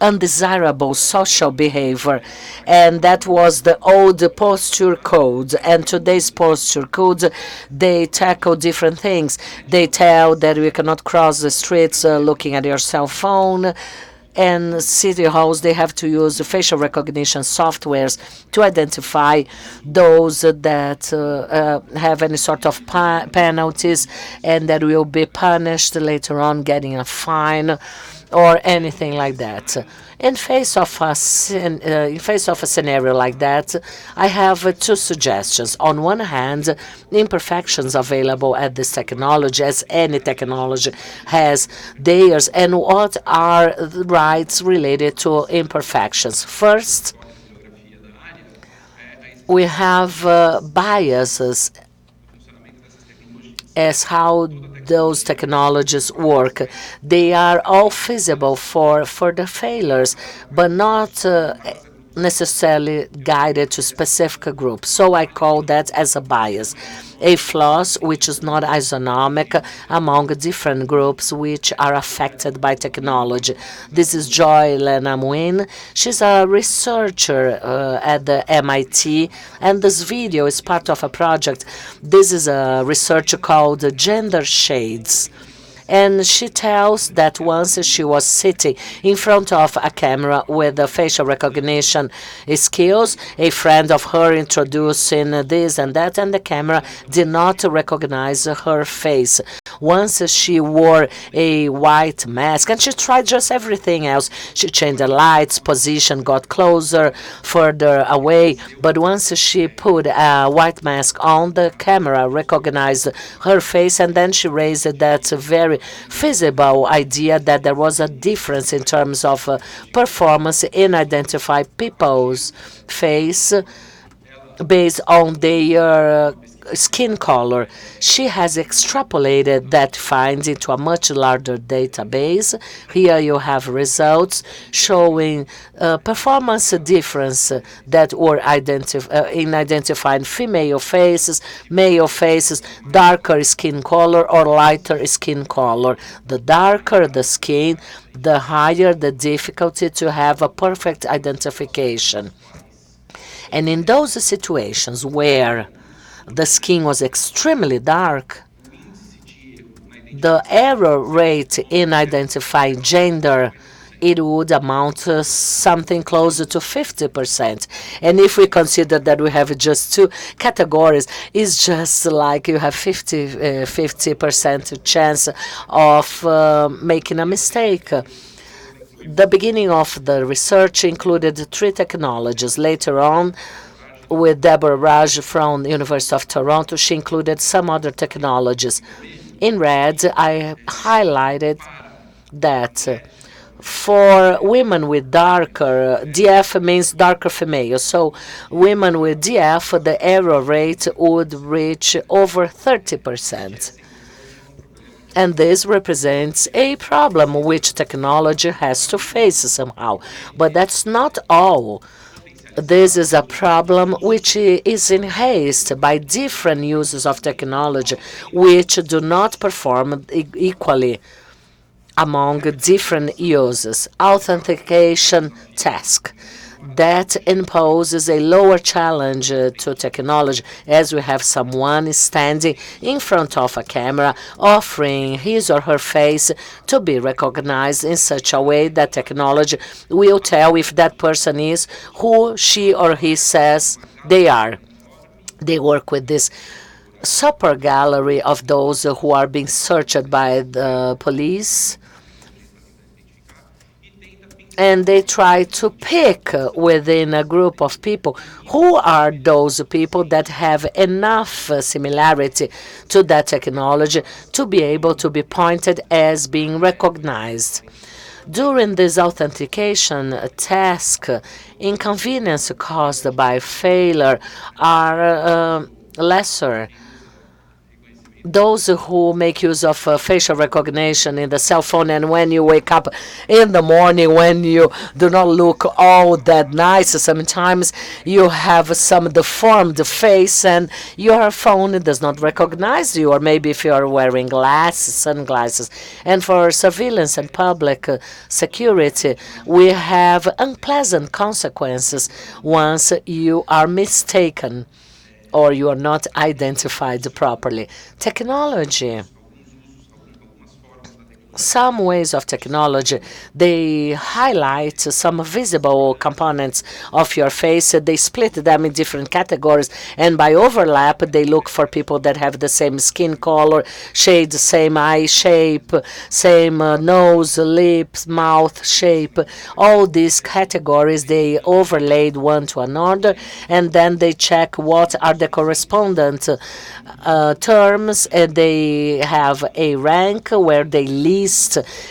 undesirable social behavior. And that was the old posture code. And today's posture code, they tackle different things. They tell that we cannot cross the streets looking at your cell phone. And city halls, they have to use facial recognition softwares to identify those that have any sort of penalties and that will be punished later on, getting a fine or anything like that. In face of a scenario like that, I have two suggestions. On one hand, imperfections available at this technology, as any technology has theirs, and what are the rights related to imperfections. First, we have biases as how those technologies work. They are all feasible for the failures, but not necessarily guided to specific groups. So I call that as a bias, a flaws which is not isonomic among different groups which are affected by technology. This is Joy Lena Nguyen. She's a researcher at the MIT, and this video is part of a project. This is a research called Gender Shades. And she tells that once she was sitting in front of a camera with the facial recognition skills, a friend of her introducing this and that, and the camera did not recognize her face. Once she wore a white mask, and she tried just everything else. She changed the lights, position, got closer, further away, but once she put a white mask on, the camera recognized her face, and then she raised that very feasible idea that there was a difference in terms of performance in identify people's face based on their skin color. She has extrapolated that finding to a much larger database. Here you have results showing performance difference that were in identifying female faces, male faces, darker skin color or lighter skin color. The darker the skin, the higher the difficulty to have a perfect identification. And in those situations where the skin was extremely dark, the error rate in identifying gender, it would amount to something closer to 50%. And if we consider that we have just two categories, it's just like you have 50% chance of making a mistake. The beginning of the research included 3 technologies. Later on, with Deborah Raj from the University of Toronto, she included some other technologies. In red, I highlighted that for women with darker, DF means darker female. So women with DF, the error rate would reach over 30%. And this represents a problem which technology has to face somehow. But that's not all. This is a problem which is enhanced by different uses of technology which do not perform equally among different users. Authentication task that imposes a lower challenge to technology, as we have someone standing in front of a camera offering his or her face to be recognized in such a way that technology will tell if that person is who she or he says they are. They work with this super gallery of those who are being searched by the police, and they try to pick within a group of people who are those people that have enough similarity to that technology to be able to be pointed as being recognized. During this authentication task, inconvenience caused by failure are lesser. Those who make use of facial recognition in the cell phone, and when you wake up in the morning, when you do not look all that nice, sometimes you have some deformed face and your phone does not recognize you, or maybe if you are wearing glasses, sunglasses. And for surveillance and public security, we have unpleasant consequences once you are mistaken or you are not identified properly. Technology. Some ways of technology, they highlight some visible components of your face. They split them in different categories, and by overlap, they look for people that have the same skin color, shade, same eye shape, same nose, lips, mouth shape. All these categories, they overlaid one to another, and then they check what are the correspondent terms, and they have a rank where they list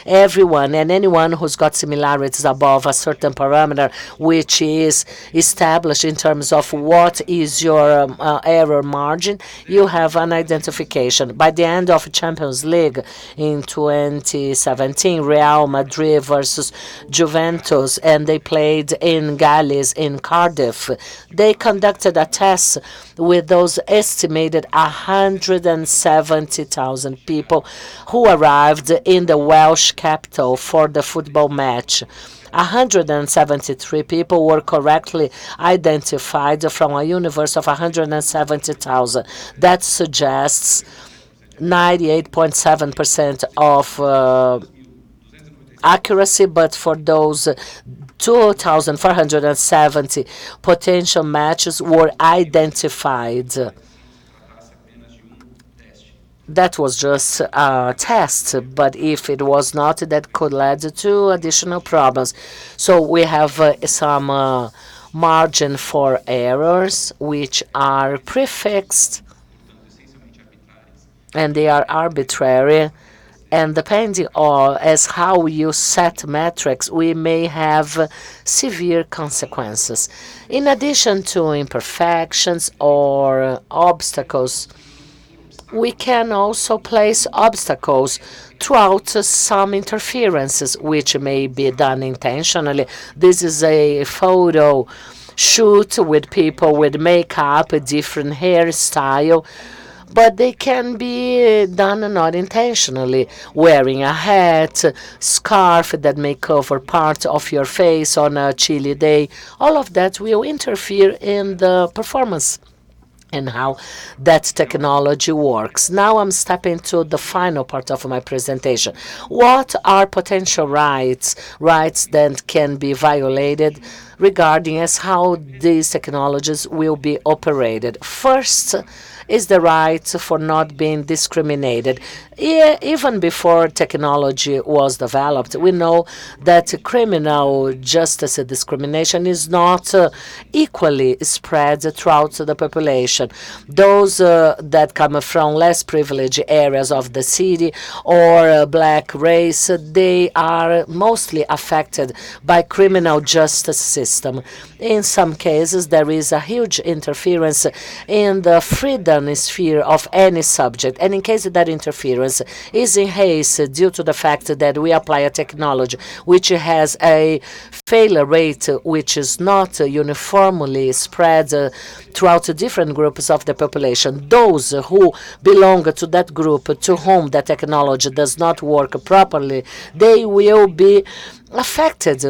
everyone and anyone who's got similarities above a certain parameter, which is established in terms of what is your error margin. You have an identification. By the end of Champions League in 2017, Real Madrid versus Juventus, and they played in Gales in Cardiff, they conducted a test with those estimated 170,000 people who arrived in the Welsh capital for the football match. 173 people were correctly identified from a universe of 170,000. That suggests 98.7% of accuracy, but for those 2,470 potential matches were identified. That was just a test, but if it was not, that could lead to additional problems. So we have some margin for errors, which are prefixed, and they are arbitrary. And depending on as how you set metrics, we may have severe consequences. In addition to imperfections or obstacles, we can also place obstacles throughout some interferences, which may be done intentionally. This is a photo shoot with people with makeup, a different hairstyle, but they can be done not intentionally. Wearing a hat, scarf that may cover part of your face on a chilly day, all of that will interfere in the performance and how that technology works. Now I'm stepping to the final part of my presentation. What are potential rights that can be violated regarding as how these technologies will be operated? First is the right for not being discriminated. Even before technology was developed, we know that criminal justice discrimination is not equally spread throughout the population. Those that come from less privileged areas of the city or black race, they are mostly affected by criminal justice system. In some cases, there is a huge interference in the freedom sphere of any subject, and in case that interference is in haste due to the fact that we apply a technology which has a failure rate which is not uniformly spread throughout different groups of the population, those who belong to that group to whom the technology does not work properly, they will be affected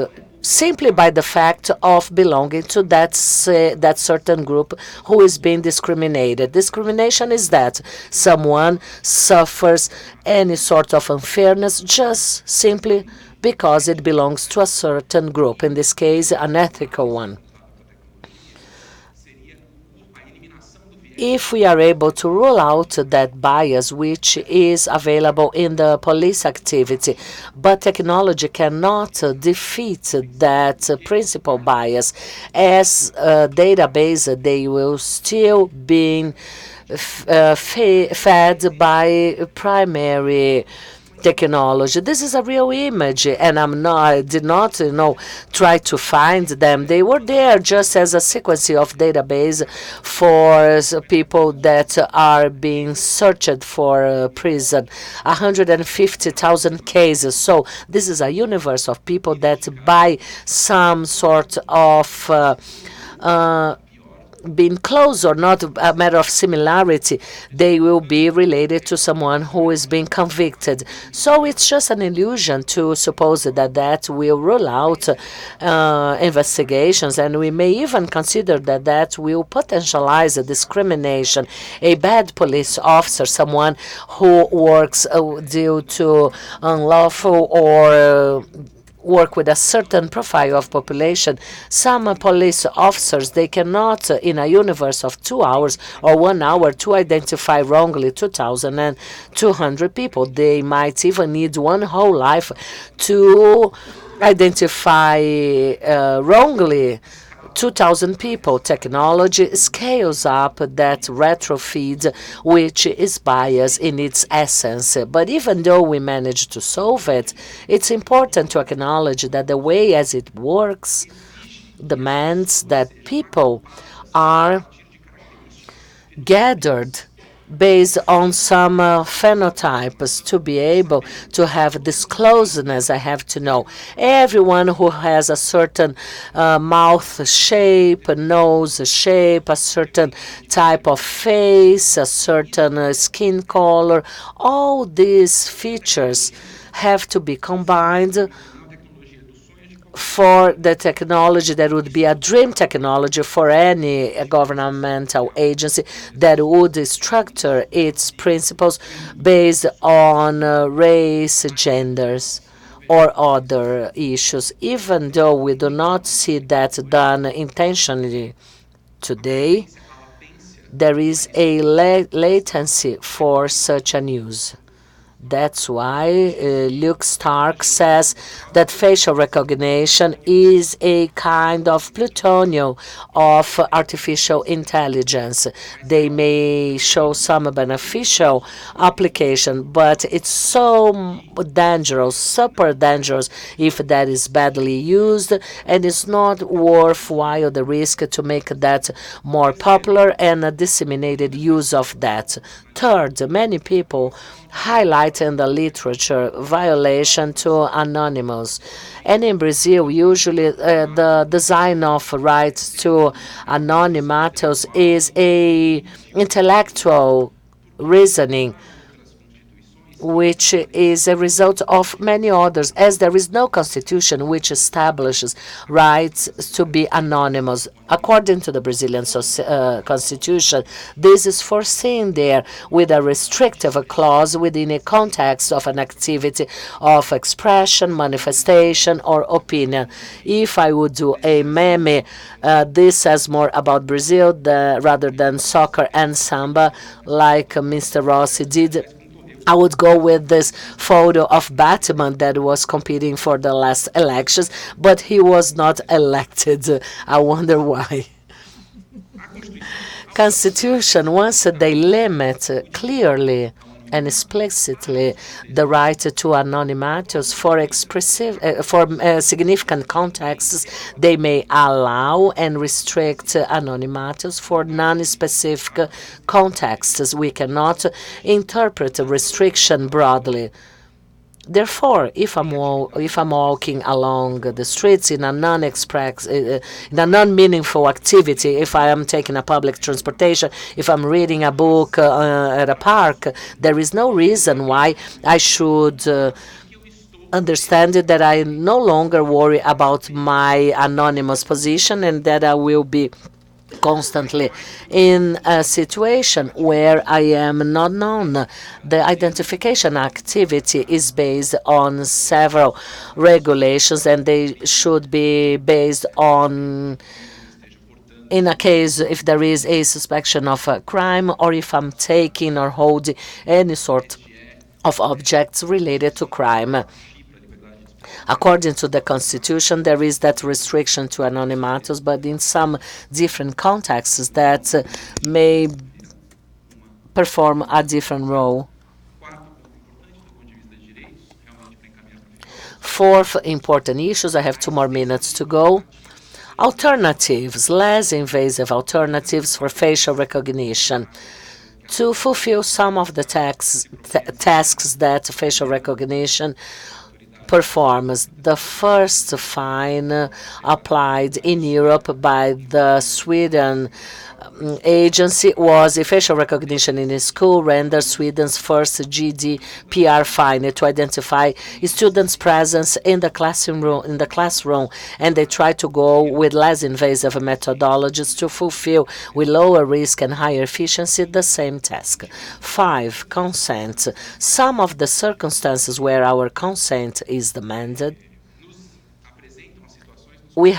simply by the fact of belonging to that certain group who is being discriminated. Discrimination is that someone suffers any sort of unfairness just simply because it belongs to a certain group, in this case, an ethical one. If we are able to rule out that bias which is available in the police activity, but technology cannot defeat that principal bias, as a database, they will still be fed by primary technology. This is a real image, and I did not, try to find them. They were there just as a sequence of database for people that are being searched for prison. 150,000 cases. So this is a universe of people that by some sort of being close or not, a matter of similarity, they will be related to someone who is being convicted. So it's just an illusion to suppose that that will rule out investigations, and we may even consider that that will potentialize a discrimination. A bad police officer, someone who works due to unlawful or work with a certain profile of population. Some police officers, they cannot, in a universe of 2 hours or 1 hour, to identify wrongly 2,200 people. They might even need one whole life to identify wrongly 2,000 people. Technology scales up that retrofeed, which is bias in its essence. But even though we manage to solve it, it's important to acknowledge that the way as it works demands that people are gathered based on some phenotypes to be able to have this closeness. I have to know everyone who has a certain mouth shape, nose shape, a certain type of face, a certain skin color. All these features have to be combined for the technology that would be a dream technology for any governmental agency that would structure its principles based on race, genders, or other issues. Even though we do not see that done intentionally today, there is a latency for such an use. That's why Luke Stark says that facial recognition is a kind of plutonium of artificial intelligence. They may show some beneficial application, but it's so dangerous, super dangerous if that is badly used, and it's not worthwhile the risk to make that more popular and a disseminated use of that. Third, many people highlight in the literature violation to anonymous. And in Brazil, usually the design of rights to anonymous is a intellectual reasoning, which is a result of many others, as there is no constitution which establishes rights to be anonymous. According to the Brazilian constitution, this is foreseen there with a restrictive clause within a context of an activity of expression, manifestation, or opinion. If I would do a meme, this says more about Brazil rather than soccer and samba, like Mr. Rossi did. I would go with this photo of Batman that was competing for the last elections, but he was not elected. I wonder why. Constitution, once they limit clearly and explicitly the right to anonymous for significant contexts, they may allow and restrict anonymous for non-specific contexts. We cannot interpret a restriction broadly. Therefore, if I'm walking along the streets in a non-meaningful activity, if I am taking a public transportation, if I'm reading a book at a park, there is no reason why I should understand that I no longer worry about my anonymous position and that I will be constantly in a situation where I am not known. The identification activity is based on several regulations, and they should be based on, in a case if there is a suspicion of a crime, or if I'm taking or holding any sort of objects related to crime. According to the Constitution, there is that restriction to anonymous, but in some different contexts that may perform a different role. Fourth important issues, I have 2 more minutes to go. Alternatives, less invasive alternatives for facial recognition. To fulfill some of the tasks that facial recognition performs. The first fine applied in Europe by the Sweden agency was a facial recognition in a school renders Sweden's first GDPR fine to identify students' presence in the classroom, and they try to go with less invasive methodologies to fulfill with lower risk and higher efficiency the same task. 5. Consent. Some of the circumstances where our consent is demanded, we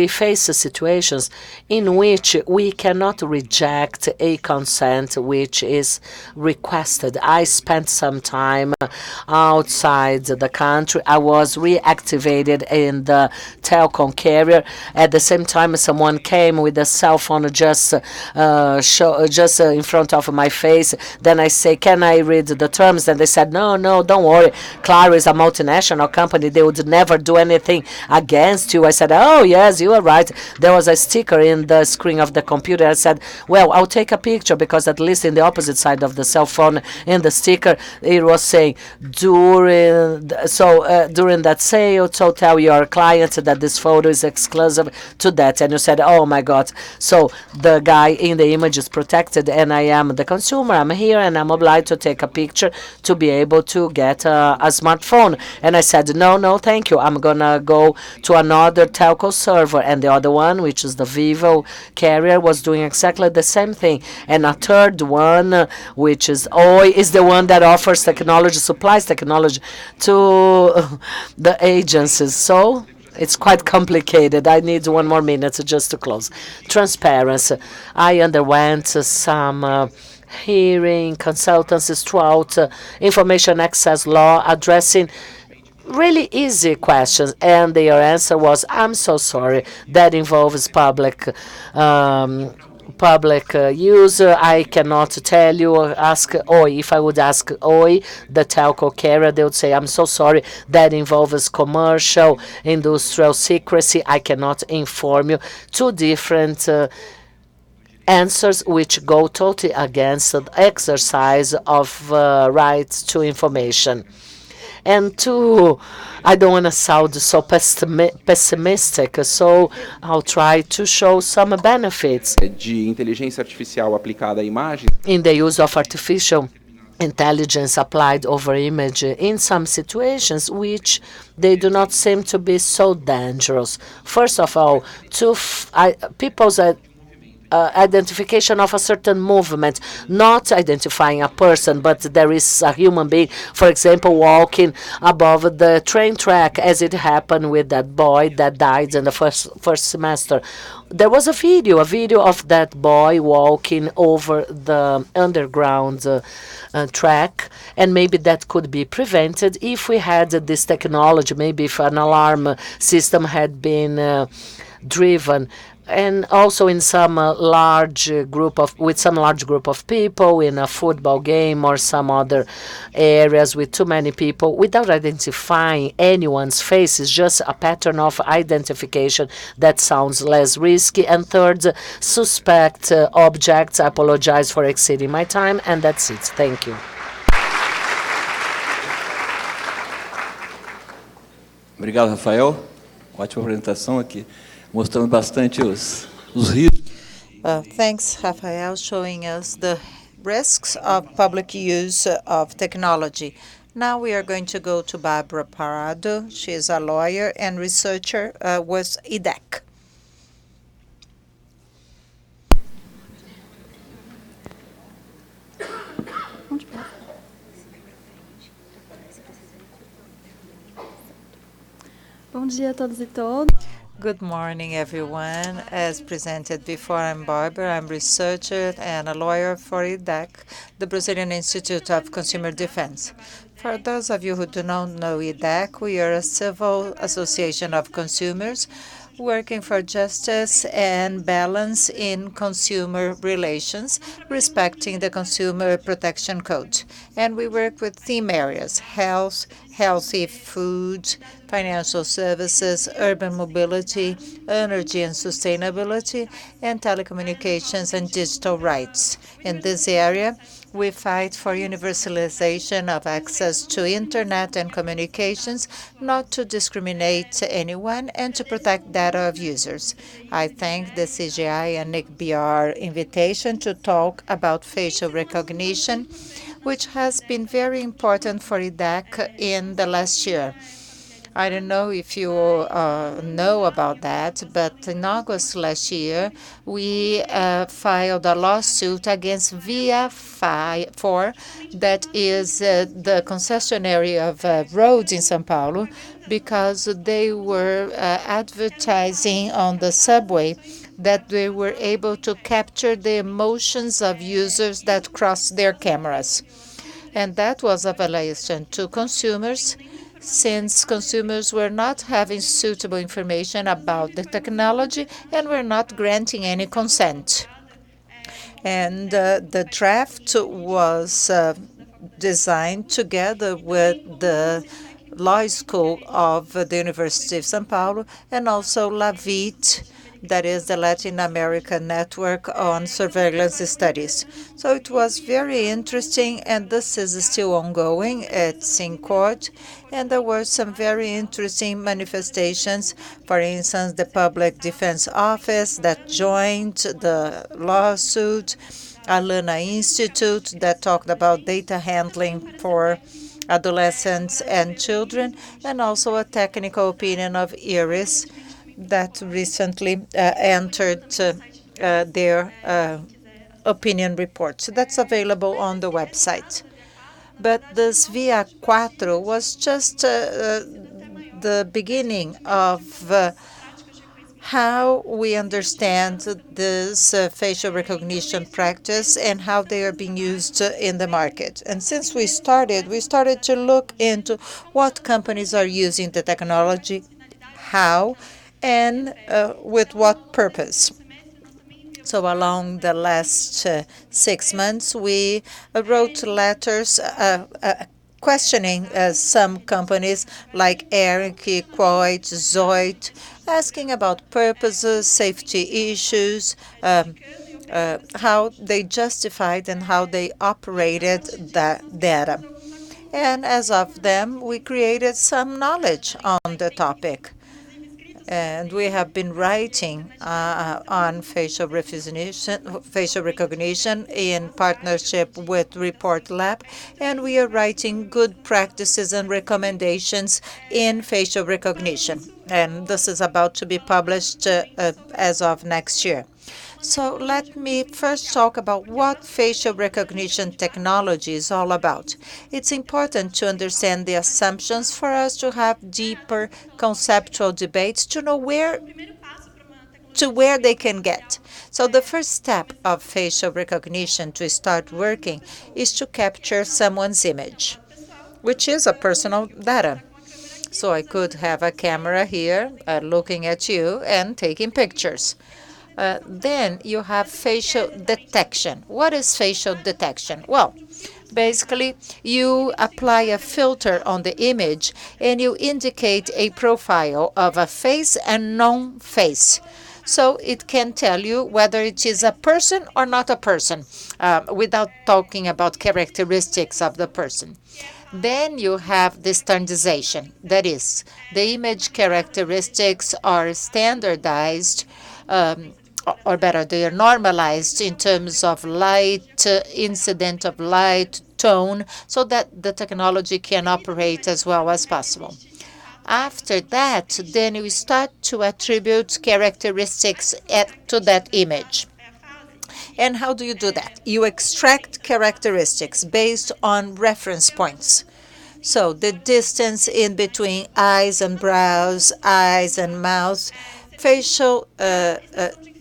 face situations in which we cannot reject a consent which is requested. I spent some time outside the country. I was reactivated in the telecom carrier. At the same time, someone came with a cell phone just in front of my face. Then I say, "Can I read the terms?" And they said, "No, don't worry. Claro is a multinational company. They would never do anything against you." I said, "Oh, yes, you are right." There was a sticker in the screen of the computer. I said, "Well, I'll take a picture," because at least in the opposite side of the cell phone in the sticker, it was saying, during that sale, so tell your client that this photo is exclusive to that. And you said, "Oh, my God." So the guy in the image is protected, and I am the consumer. I'm here, and I'm obliged to take a picture to be able to get a smartphone. And I said, no, thank you. I'm going to go to another telco server. And the other one, which is the Vivo carrier, was doing exactly the same thing. And a third one, which is Oi, is the one that offers technology, supplies technology to the agencies. So it's quite complicated. I need 1 more minute just to close. Transparency. I underwent some hearing consultancies throughout information access law addressing really easy questions, and their answer was, "I'm so sorry, that involves public user. I cannot tell you." Ask Oi. If I would ask Oi, the telco carrier, they would say, "I'm so sorry, that involves commercial, industrial secrecy. I cannot inform you." 2 different answers which go totally against the exercise of rights to information. And I don't want to sound so pessimistic, so I'll try to show some benefits de inteligência artificial aplicada à imagem in the use of artificial intelligence applied over image in some situations which they do not seem to be so dangerous. First of all, people's identification of a certain movement, not identifying a person, but there is a human being, for example, walking above the train track, as it happened with that boy that died in the first semester. There was a video of that boy walking over the underground track, and maybe that could be prevented if we had this technology, maybe if an alarm system had been driven. And also in some large group of people in a football game or some other areas with too many people, without identifying anyone's face, is just a pattern of identification that sounds less risky. And third, suspect objects. I apologize for exceeding my time, and that's it. Thank you. Obrigado, Rafael. Ótima apresentação aqui, mostrando bastante os riscos. Thanks, Rafael, showing us the risks of public use of technology. Now we are going to go to Barbara Parado. She is a lawyer and researcher with IDEC. Bom dia a todos e todas. Good morning, everyone. As presented before, I'm Barbara. I'm a researcher and a lawyer for IDEC, the Brazilian Institute of Consumer Defense. For those of you who do not know IDEC, we are a civil association of consumers working for justice and balance in consumer relations, respecting the Consumer Protection Code. And we work with theme areas: health, healthy food, financial services, urban mobility, energy and sustainability, and telecommunications and digital rights. In this area, we fight for universalization of access to internet and communications, not to discriminate anyone, and to protect data of users. I thank the CGI and NIC.br invitation to talk about facial recognition, which has been very important for IDEC in the last year. I don't know if you know about that, but in August last year, we filed a lawsuit against Via4, that is the concessionary of roads in São Paulo, because they were advertising on the subway that they were able to capture the emotions of users that crossed their cameras. And that was a violation to consumers, since consumers were not having suitable information about the technology and were not granting any consent. And the draft was designed together with the law school of the University of São Paulo and also LAVIT, that is the Latin American Network on Surveillance Studies. So it was very interesting, and this is still ongoing. It's in court, and there were some very interesting manifestations. For instance, the Public Defense Office that joined the lawsuit, Alana Institute that talked about data handling for adolescents and children, and also a technical opinion of IRIS that recently entered their opinion report. So that's available on the website. But this Via 4 was just the beginning of how we understand this facial recognition practice and how they are being used in the market. And since we started to look into what companies are using the technology, how, and with what purpose. So along the last 6 months, we wrote letters questioning some companies like Eric, Quoit, Zoid, asking about purposes, safety issues, how they justified and how they operated that data. And as of them, we created some knowledge on the topic. And we have been writing on facial recognition in partnership with Report Lab, and we are writing good practices and recommendations in facial recognition. And this is about to be published as of next year. So let me first talk about what facial recognition technology is all about. It's important to understand the assumptions for us to have deeper conceptual debates to know where they can get. So the first step of facial recognition to start working is to capture someone's image, which is a personal data. So I could have a camera here looking at you and taking pictures. Then you have facial detection. What is facial detection? Well, basically, you apply a filter on the image and you indicate a profile of a face and non-face. So it can tell you whether it is a person or not a person, without talking about characteristics of the person. Then you have the standardization. That is, the image characteristics are standardized, or better, they are normalized in terms of light, incident of light, tone, so that the technology can operate as well as possible. After that, then you start to attribute characteristics to that image. And how do you do that? You extract characteristics based on reference points. So the distance in between eyes and brows, eyes and mouth, facial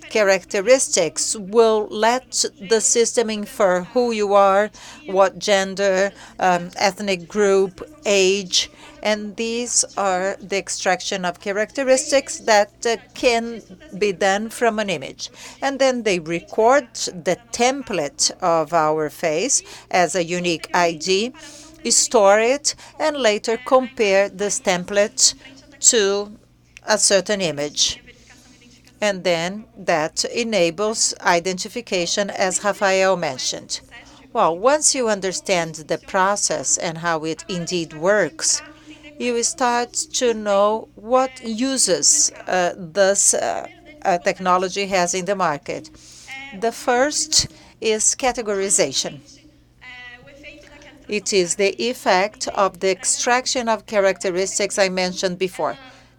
characteristics will let the system infer who you are, what gender, ethnic group, age, and these are the extraction of characteristics that can be done from an image. And then they record the template of our face as a unique ID, store it, and later compare this template to a certain image. And then that enables identification, as Rafael mentioned. Well, once you understand the process and how it indeed works, you start to know what uses this technology has in the market. The first is categorization. It is the effect of the extraction of characteristics I mentioned before.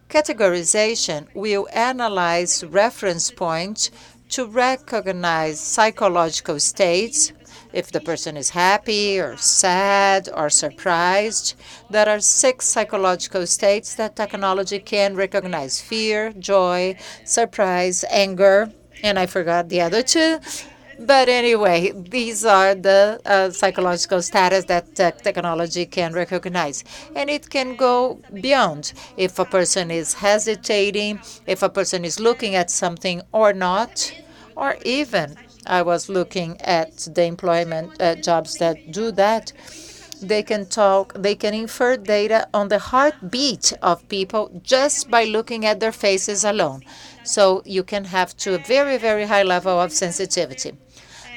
Categorization will analyze reference points to recognize psychological states, if the person is happy or sad or surprised. There are 6 psychological states that technology can recognize: fear, joy, surprise, anger, and I forgot the other 2. But anyway, these are the psychological status that technology can recognize. And it can go beyond. If a person is hesitating, if a person is looking at something or not, or even I was looking at the employment jobs that do that, they can infer data on the heartbeat of people just by looking at their faces alone. So you can have to a very, very high level of sensitivity.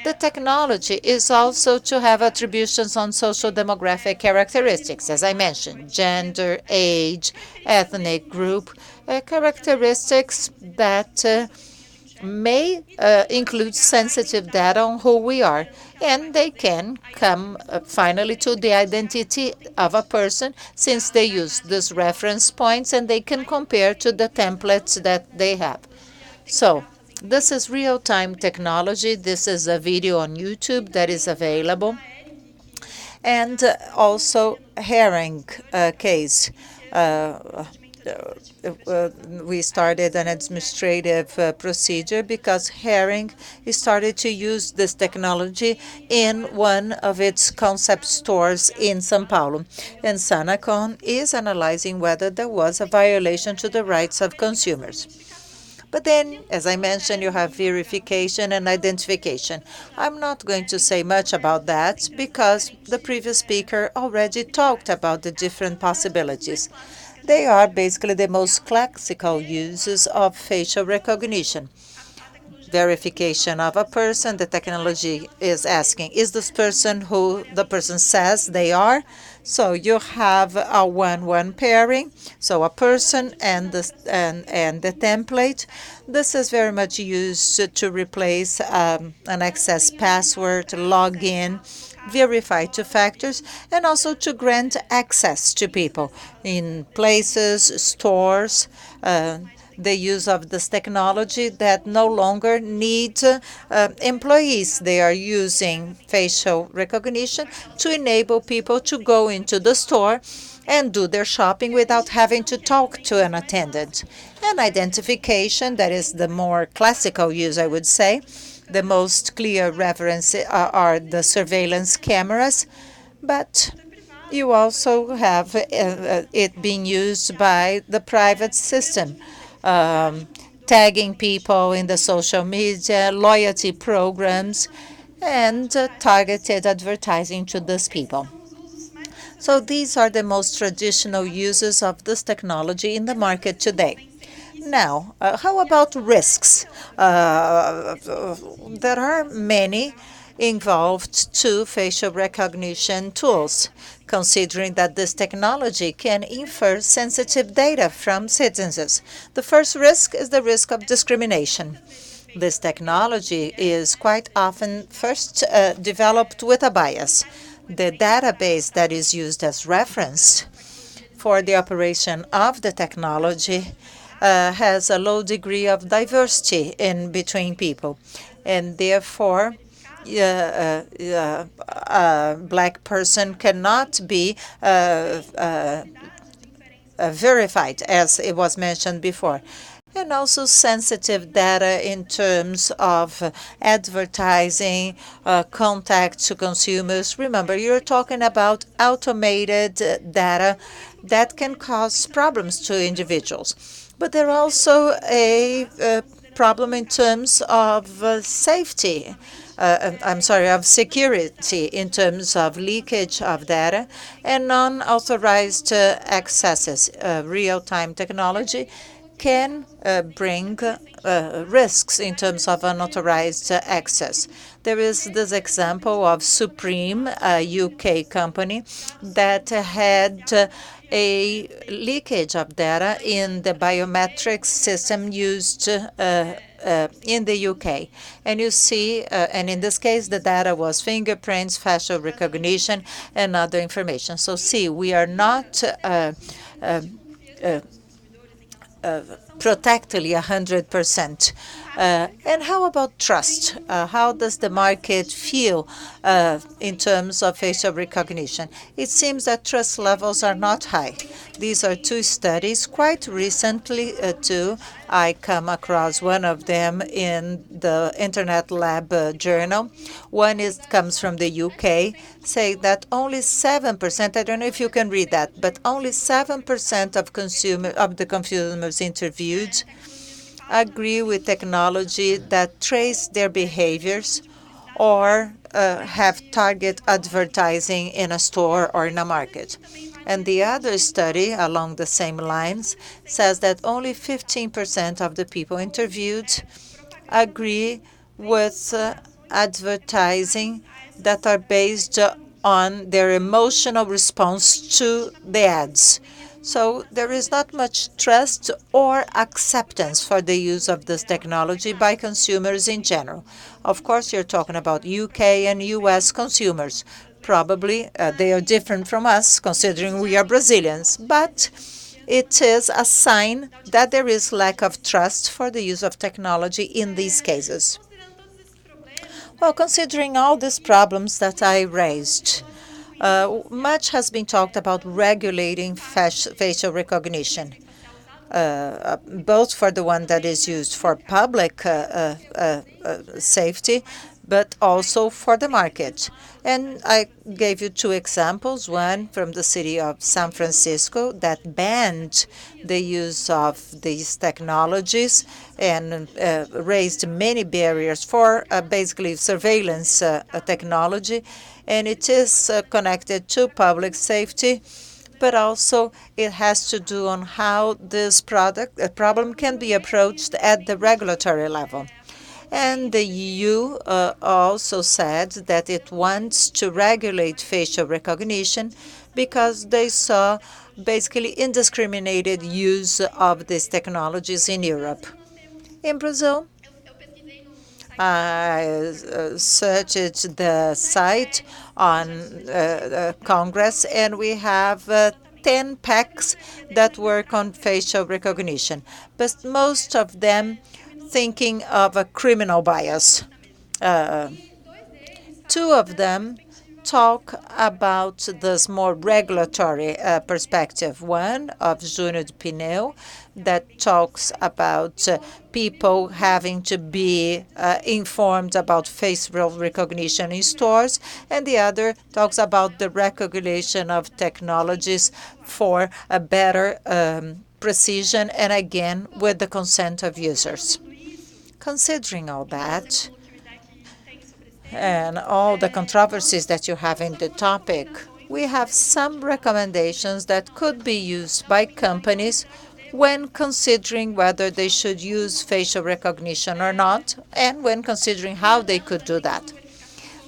The technology is also to have attributions on social demographic characteristics, as I mentioned, gender, age, ethnic group, characteristics that may include sensitive data on who we are. And they can come finally to the identity of a person, since they use these reference points and they can compare to the templates that they have. So this is real-time technology. This is a video on YouTube that is available. And also Herring case. We started an administrative procedure because Herring started to use this technology in one of its concept stores in São Paulo. And Sanacon is analyzing whether there was a violation to the rights of consumers. But then, as I mentioned, you have verification and identification. I'm not going to say much about that because the previous speaker already talked about the different possibilities. They are basically the most classical uses of facial recognition. verification of a person. The technology is asking, is this person who the person says they are? So you have a 1-1 pairing, so a person and the template. This is very much used to replace an access password, login, verify two factors, and also to grant access to people in places, stores, the use of this technology that no longer need employees. They are using facial recognition to enable people to go into the store and do their shopping without having to talk to an attendant. And identification, that is the more classical use, I would say. The most clear reference are the surveillance cameras, but you also have it being used by the private system. Tagging people in the social media, loyalty programs, and targeted advertising to these people. So these are the most traditional uses of this technology in the market today. Now, how about risks? There are many involved to facial recognition tools, considering that this technology can infer sensitive data from citizens. The first risk is the risk of discrimination. This technology is quite often first developed with a bias. The database that is used as reference for the operation of the technology has a low degree of diversity in between people, and therefore a black person cannot be verified, as it was mentioned before. And also sensitive data in terms of advertising, contact to consumers. Remember, you're talking about automated data that can cause problems to individuals. But there are also a problem in terms of safety. Of security in terms of leakage of data and unauthorized accesses. Real-time technology can bring risks in terms of unauthorized access. There is this example of Supreme, a UK company, that had a leakage of data in the biometrics system used in the UK. And you see, and in this case, the data was fingerprints, facial recognition, and other information. So see, we are not protectively 100%. And how about trust? How does the market feel in terms of facial recognition? It seems that trust levels are not high. These are two studies. Quite recently, too, I come across one of them in the Internet Lab journal. One comes from the UK, say that only 7%, I don't know if you can read that, but only 7% of the consumers interviewed agree with technology that trace their behaviors or have target advertising in a store or in a market. And the other study along the same lines says that only 15% of the people interviewed agree with advertising that are based on their emotional response to the ads. So there is not much trust or acceptance for the use of this technology by consumers in general. Of course, you're talking about UK and US consumers. Probably they are different from us, considering we are Brazilians. But it is a sign that there is lack of trust for the use of technology in these cases. Well, considering all these problems that I raised, much has been talked about regulating facial recognition, both for the one that is used for public safety, but also for the market. And I gave you two examples, one from the city of San Francisco that banned the use of these technologies and raised many barriers for basically surveillance technology. And it is connected to public safety, but also it has to do on how this problem can be approached at the regulatory level. And the EU also said that it wants to regulate facial recognition because they saw basically indiscriminated use of these technologies in Europe. In Brazil, I searched the site on Congress, and we have 10 packs that work on facial recognition, but most of them thinking of a criminal bias. Two of them talk about this more regulatory perspective. One of Júnior de Pneu that talks about people having to be informed about facial recognition in stores, and the other talks about the recognition of technologies for a better precision and again with the consent of users. Considering all that, and all the controversies that you have in the topic, we have some recommendations that could be used by companies when considering whether they should use facial recognition or not, and when considering how they could do that.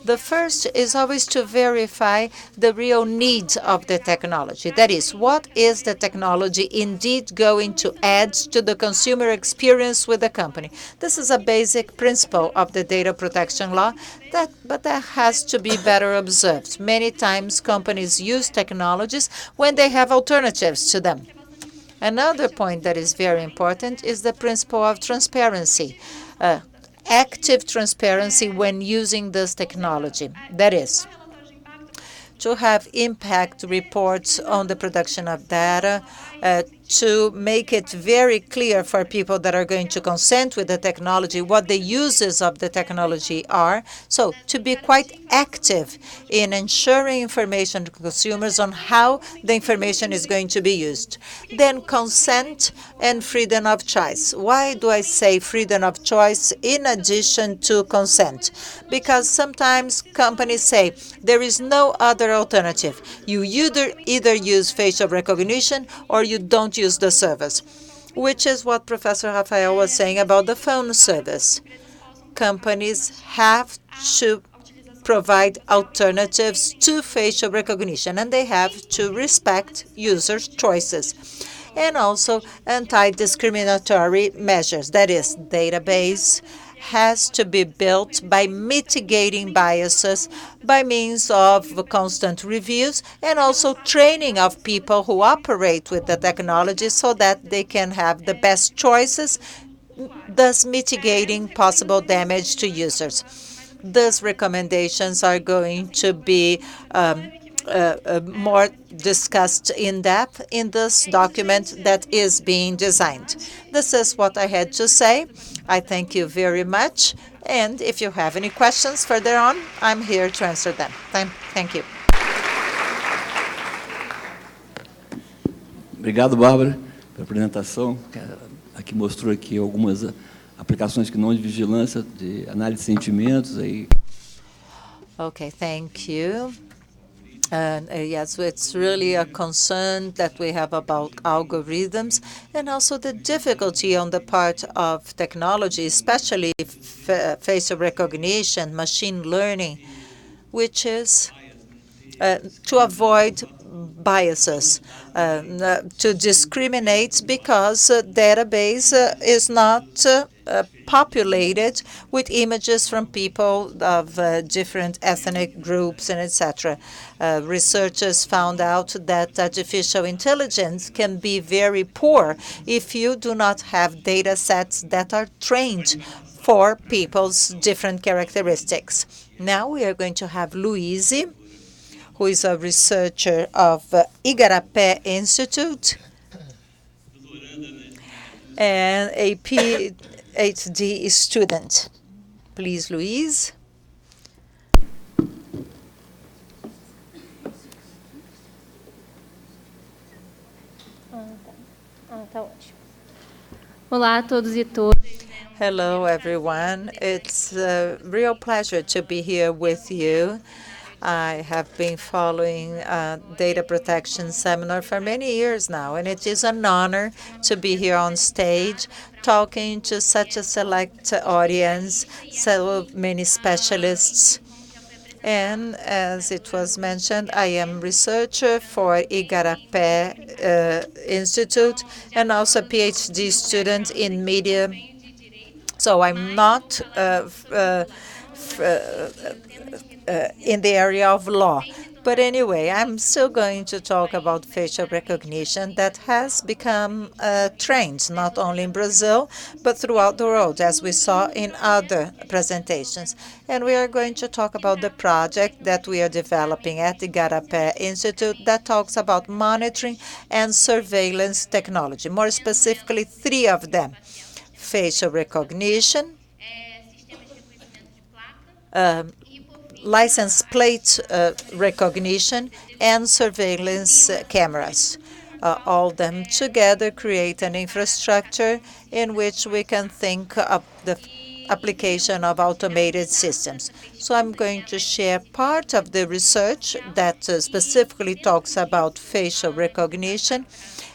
The first is always to verify the real needs of the technology. That is, what is the technology indeed going to add to the consumer experience with the company? This is a basic principle of the data protection law, but that has to be better observed. Many times companies use technologies when they have alternatives to them. Another point that is very important is the principle of transparency. Active transparency when using this technology. That is, to have impact reports on the production of data, to make it very clear for people that are going to consent with the technology what the uses of the technology are. So to be quite active in ensuring information to consumers on how the information is going to be used. Then consent and freedom of choice. Why do I say freedom of choice in addition to consent? Because sometimes companies say there is no other alternative. You either use facial recognition or you don't use the service, which is what Professor Rafael was saying about the phone service. Companies have to provide alternatives to facial recognition, and they have to respect users' choices. And also anti-discriminatory measures. That is, database has to be built by mitigating biases by means of constant reviews and also training of people who operate with the technology so that they can have the best choices, thus mitigating possible damage to users. These recommendations are going to be more discussed in depth in this document that is being designed. This is what I had to say. I thank you very much. And if you have any questions further on, I'm here to answer them. Thank you. Obrigado, Bárbara, pela apresentação. Aqui mostrou aqui algumas aplicações que não de vigilância, de análise de sentimentos. Aí. Okay, thank you. Yes, it's really a concern that we have about algorithms and also the difficulty on the part of technology, especially facial recognition, machine learning, which is to avoid biases, to discriminate because database is not populated with images from people of different ethnic groups and etc. Researchers found out that artificial intelligence can be very poor if you do not have data sets that are trained for people's different characteristics. Now we are going to have Luiz, who is a researcher of Igarapé Institute and a PhD student. Please, Luiz. Olá a todos e todas. Hello, everyone. It's a real pleasure to be here with you. I have been following data protection seminar for many years now, and it is an honor to be here on stage talking to such a select audience, so many specialists. And as it was mentioned, I am researcher for Igarapé Institute and also a PhD student in media. So I'm not in the area of law. But anyway, I'm still going to talk about facial recognition that has become a trend, not only in Brazil, but throughout the world, as we saw in other presentations. And we are going to talk about the project that we are developing at the Igarapé Institute that talks about monitoring and surveillance technology, more specifically 3 of them: facial recognition, license plate recognition, and surveillance cameras. All of them together create an infrastructure in which we can think of the application of automated systems. So I'm going to share part of the research that specifically talks about facial recognition.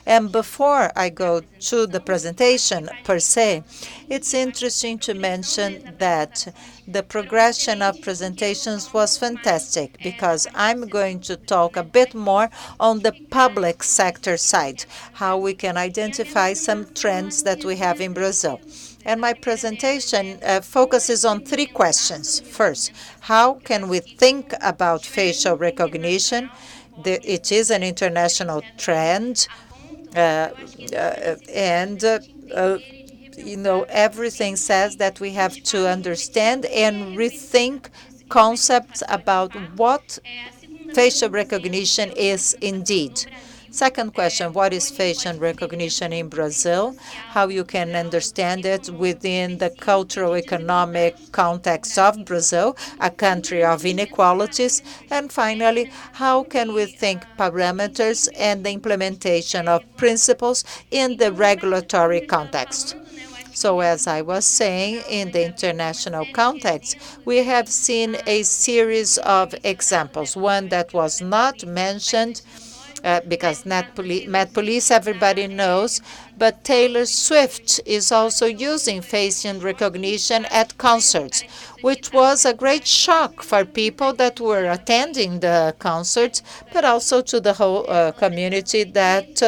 And before I go to the presentation per se, it's interesting to mention that the progression of presentations was fantastic, because I'm going to talk a bit more on the public sector side, how we can identify some trends that we have in Brazil. And my presentation focuses on 3 questions. First, how can we think about facial recognition? It is an international trend. Everything says that we have to understand and rethink concepts about what facial recognition is indeed. Second question, what is facial recognition in Brazil? How you can understand it within the cultural economic context of Brazil, a country of inequalities. And finally, how can we think parameters and the implementation of principles in the regulatory context? So as I was saying, in the international context, we have seen a series of examples. One that was not mentioned because Met Police everybody knows, but Taylor Swift is also using facial recognition at concerts, which was a great shock for people that were attending the concerts, but also to the whole community that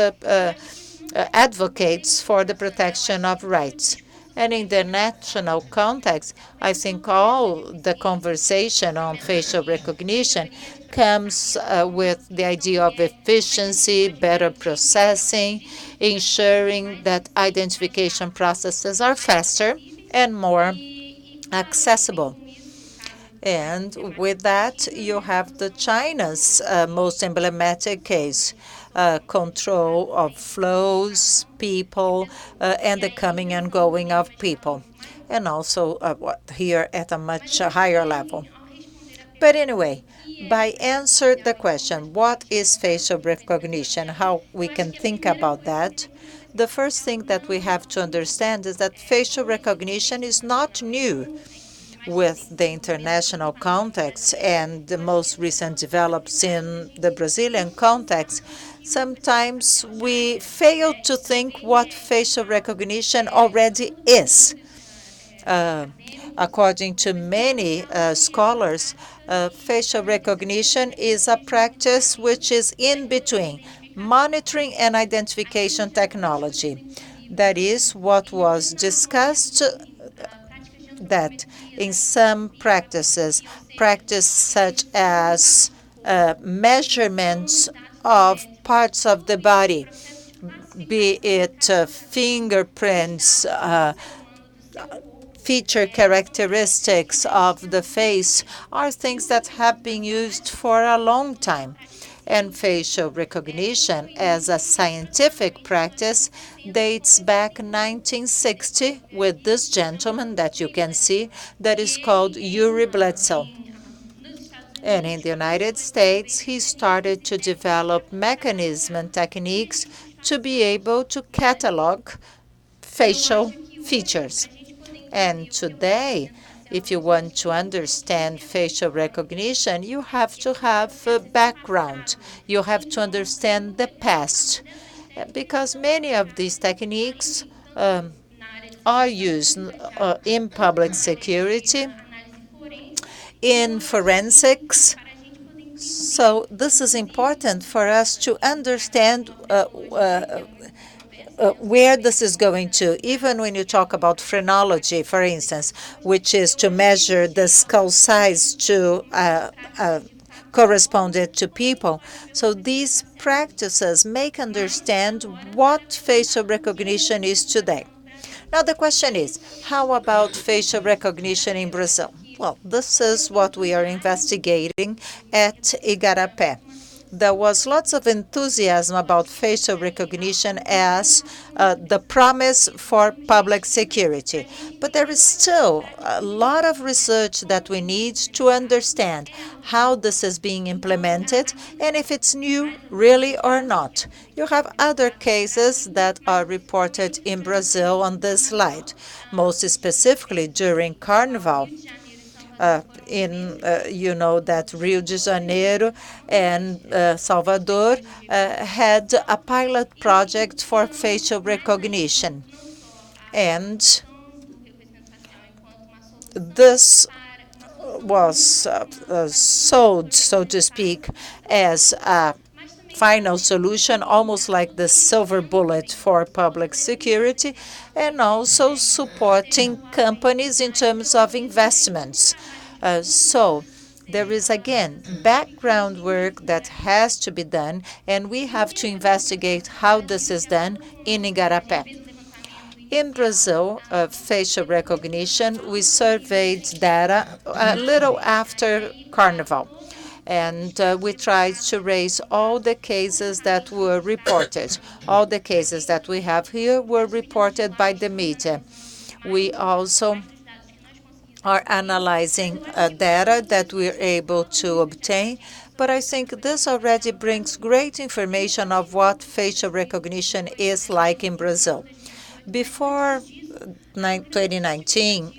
advocates for the protection of rights. And in the national context, I think all the conversation on facial recognition comes with the idea of efficiency, better processing, ensuring that identification processes are faster and more accessible. And with that, you have the China's most emblematic case, control of flows, people, and the coming and going of people, and also here at a much higher level. But anyway, by answer the question, what is facial recognition, how we can think about that, the first thing that we have to understand is that facial recognition is not new. With the international context and the most recent develops in the Brazilian context, sometimes we fail to think what facial recognition already is. According to many scholars, facial recognition is a practice which is in between monitoring and identification technology. That is what was discussed, that in some practices such as measurements of parts of the body, be it fingerprints, feature characteristics of the face, are things that have been used for a long time. And facial recognition as a scientific practice dates back 1960 with this gentleman that you can see that is called Yuri Bledsoe. And in the United States, he started to develop mechanisms and techniques to be able to catalog facial features. And today, If you want to understand facial recognition, you have to have a background. You have to understand the past, because many of these techniques are used in public security, in forensics. So this is important for us to understand where this is going to. Even when you talk about phrenology, for instance, which is to measure the skull size to corresponded to people. So these practices make understand what facial recognition is today. Now the question is, how about facial recognition in Brazil? Well, this is what we are investigating at Igarapé. There was lots of enthusiasm about facial recognition as the promise for public security. But there is still a lot of research that we need to understand how this is being implemented and if it's new really or not. You have other cases that are reported in Brazil on this slide, most specifically during Carnival. You know that Rio de Janeiro and Salvador had a pilot project for facial recognition. And this was sold, so to speak, as a final solution, almost like the silver bullet for public security, and also supporting companies in terms of investments. So there is, again, background work that has to be done, and we have to investigate how this is done in Igarapé. In Brazil, facial recognition, we surveyed data a little after Carnival. And we tried to raise all the cases that were reported. All the cases that we have here were reported by the media. We also are analyzing data that we're able to obtain, but I think this already brings great information of what facial recognition is like in Brazil. Before 2019,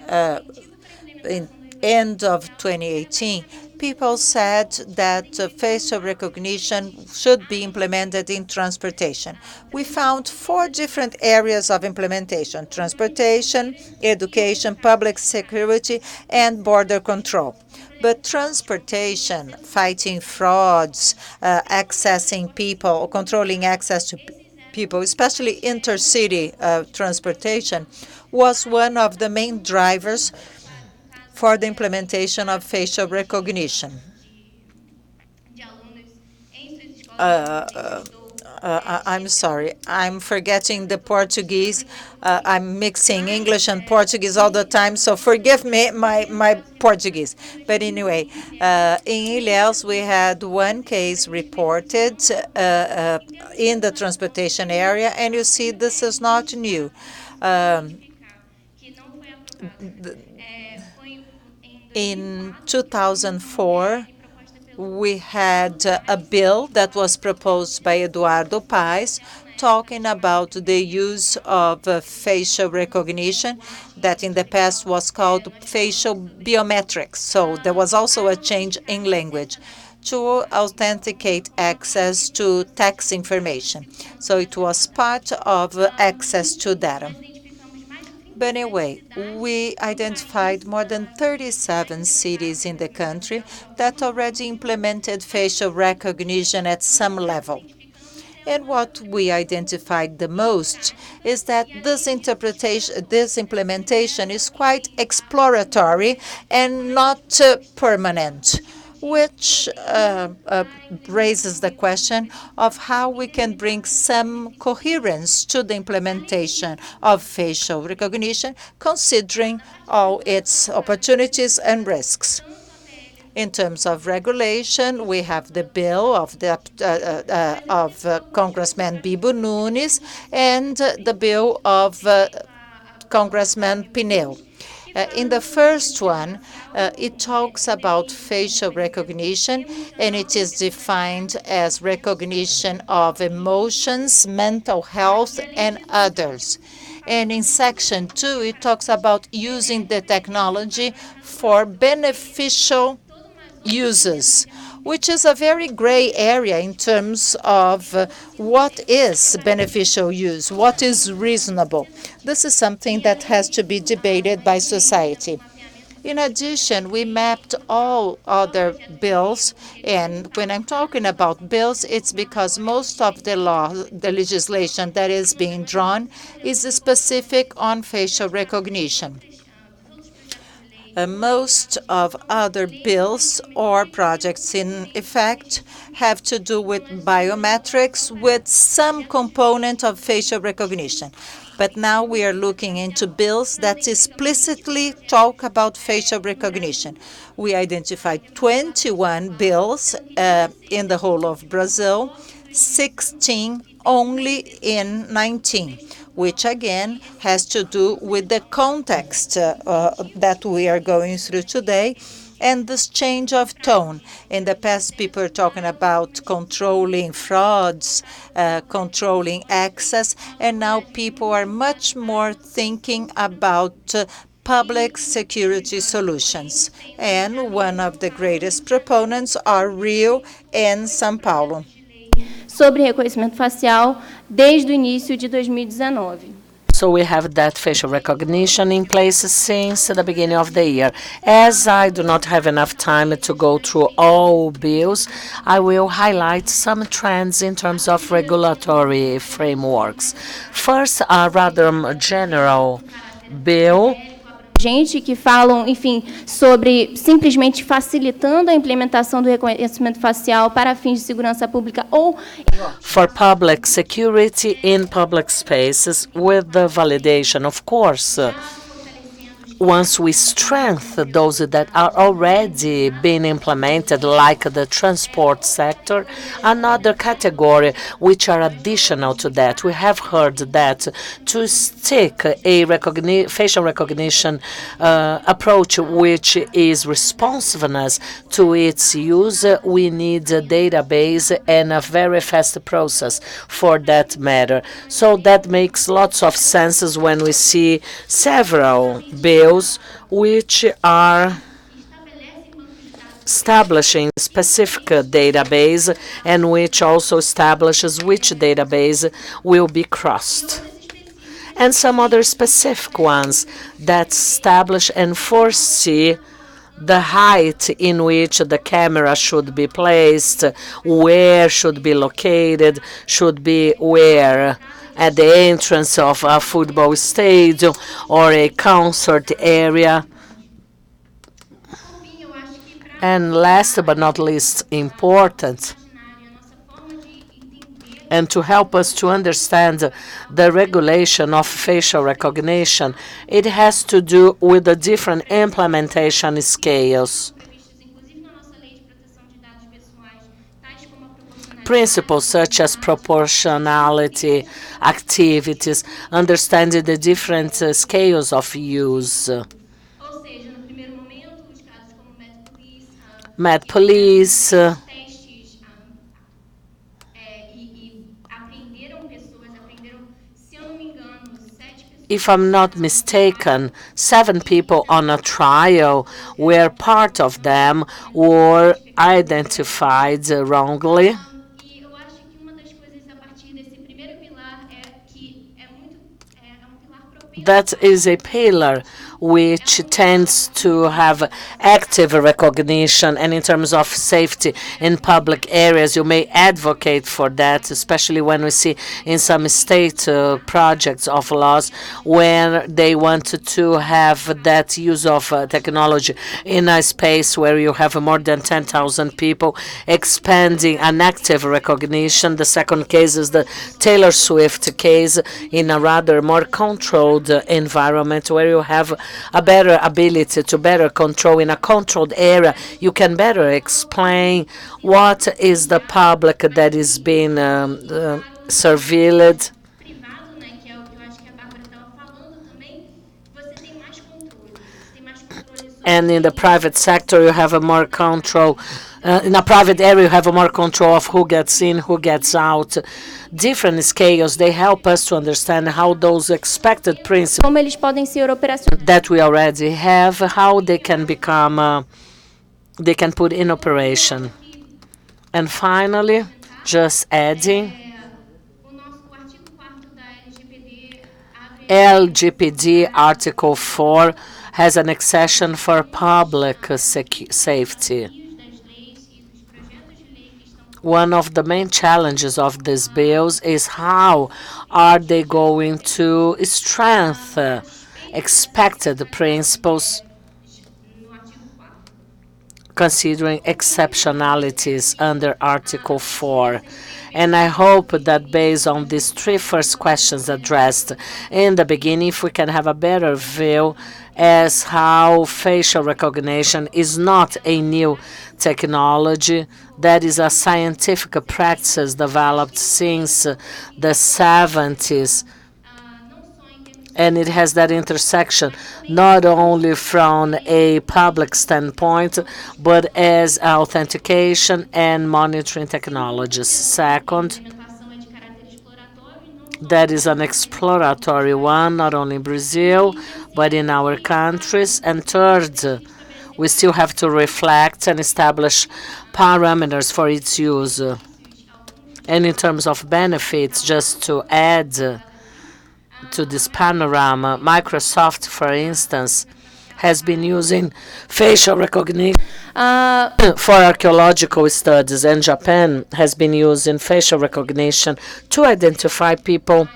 in end of 2018, people said that facial recognition should be implemented in transportation. We found 4 different areas of implementation: transportation, education, public security, and border control. But transportation, fighting frauds, accessing people, controlling access to people, especially intercity transportation, was one of the main drivers for the implementation of facial recognition. I'm sorry, I'm forgetting the Portuguese. I'm mixing English and Portuguese all the time, so forgive me my Portuguese. But anyway, in Ilhéus, we had one case reported in the transportation area, and you see this is not new. In 2004, we had a bill that was proposed by Eduardo Paes talking about the use of facial recognition that in the past was called facial biometrics. So there was also a change in language to authenticate access to tax information. So it was part of access to data. But anyway, we identified more than 37 cities in the country that already implemented facial recognition at some level. And what we identified the most is that this implementation is quite exploratory and not permanent, which raises the question of how we can bring some coherence to the implementation of facial recognition, considering all its opportunities and risks. In terms of regulation, we have the bill of Congressman Bibo Nunes and the bill of Congressman Pinel. In the first one, it talks about facial recognition, and it is defined as recognition of emotions, mental health, and others. And in section 2, it talks about using the technology for beneficial uses, which is a very gray area in terms of what is beneficial use, what is reasonable. This is something that has to be debated by society. In addition, we mapped all other bills, and when I'm talking about bills, it's because most of the legislation that is being drawn is specific on facial recognition. Most of other bills or projects in effect have to do with biometrics with some component of facial recognition. But now we are looking into bills that explicitly talk about facial recognition. We identified 21 bills in the whole of Brazil, 16 only in 19, which again has to do with the context that we are going through today and this change of tone. In the past, people were talking about controlling frauds, controlling access, and now people are much more thinking about public security solutions. And one of the greatest proponents are Rio and São Paulo. Sobre reconhecimento facial desde o início de 2019. So we have that facial recognition in place since the beginning of the year. As I do not have enough time to go through all bills, I will highlight some trends in terms of regulatory frameworks. First, a rather general bill Gente que falam, enfim, sobre simplesmente facilitando a implementação do reconhecimento facial para fins de segurança pública ou for public security in public spaces with the validation, of course. Once we strengthen those that are already being implemented, like the transport sector, another category which are additional to that. We have heard that to stick a facial recognition approach which is responsiveness to its use, we need a database and a very fast process for that matter. So that makes lots of sense when we see several bills which are establishing specific database and which also establishes which database will be crossed. And some other specific ones that establish and foresee the height in which the camera should be placed, where should be located, should be where at the entrance of a football stadium or a concert area. And last but not least important, and to help us to understand the regulation of facial recognition, it has to do with the different implementation scales. Principles such as proportionality, activities, understanding the different scales of use. Med police, if I'm not mistaken, 7 people on a trial where part of them were identified wrongly. That is a pillar which tends to have active recognition, and in terms of safety in public areas, you may advocate for that, especially when we see in some state projects of laws when they want to have that use of technology in a space where you have more than 10,000 people expanding an active recognition. The second case is the Taylor Swift case in a rather more controlled environment where you have a better ability to better control. In a controlled area, you can better explain what is the public that is being surveilled. And in the private sector, you have a more control in a private area, you have more control of who gets in, who gets out. Different scales, they help us to understand how those expected principles Como eles podem ser operacionais. that we already have, how they can become, they can put in operation. And finally, just adding, LGPD Article 4 has an exception for public safety. One of the main challenges of these bills is how are they going to strengthen expected principles considering exceptionalities under Article 4. And I hope that based on these three first questions addressed in the beginning, if we can have a better view as how facial recognition is not a new technology, that is a scientific practice developed since the 70s. And it has that intersection not only from a public standpoint, but as authentication and monitoring technologies. Second, that is an exploratory one, not only in Brazil, but in our countries. And third, we still have to reflect and establish parameters for its use. And in terms of benefits, just to add to this panorama, Microsoft, for instance, has been using facial recognition for archaeological studies, and Japan has been using facial recognition to identify people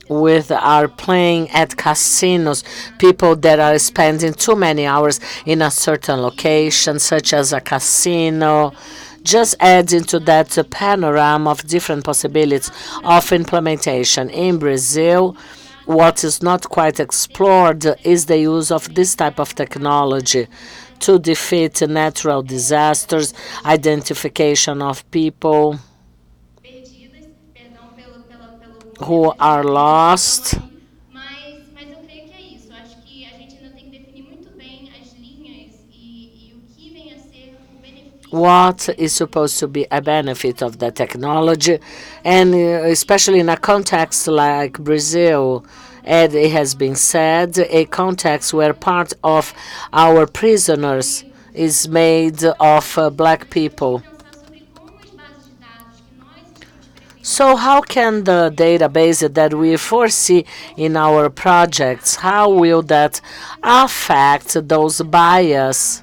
with are playing at casinos, people that are spending too many hours in a certain location, such as a casino. Just adding to that panorama of different possibilities of implementation. In Brazil, what is not quite explored is the use of this type of technology to defeat natural disasters, identification of people who are lost. What is supposed to be a benefit of the technology, and especially in a context like Brazil, and it has been said, a context where part of our prisoners is made of black people. So how can the database that we foresee in our projects, how will that affect those bias?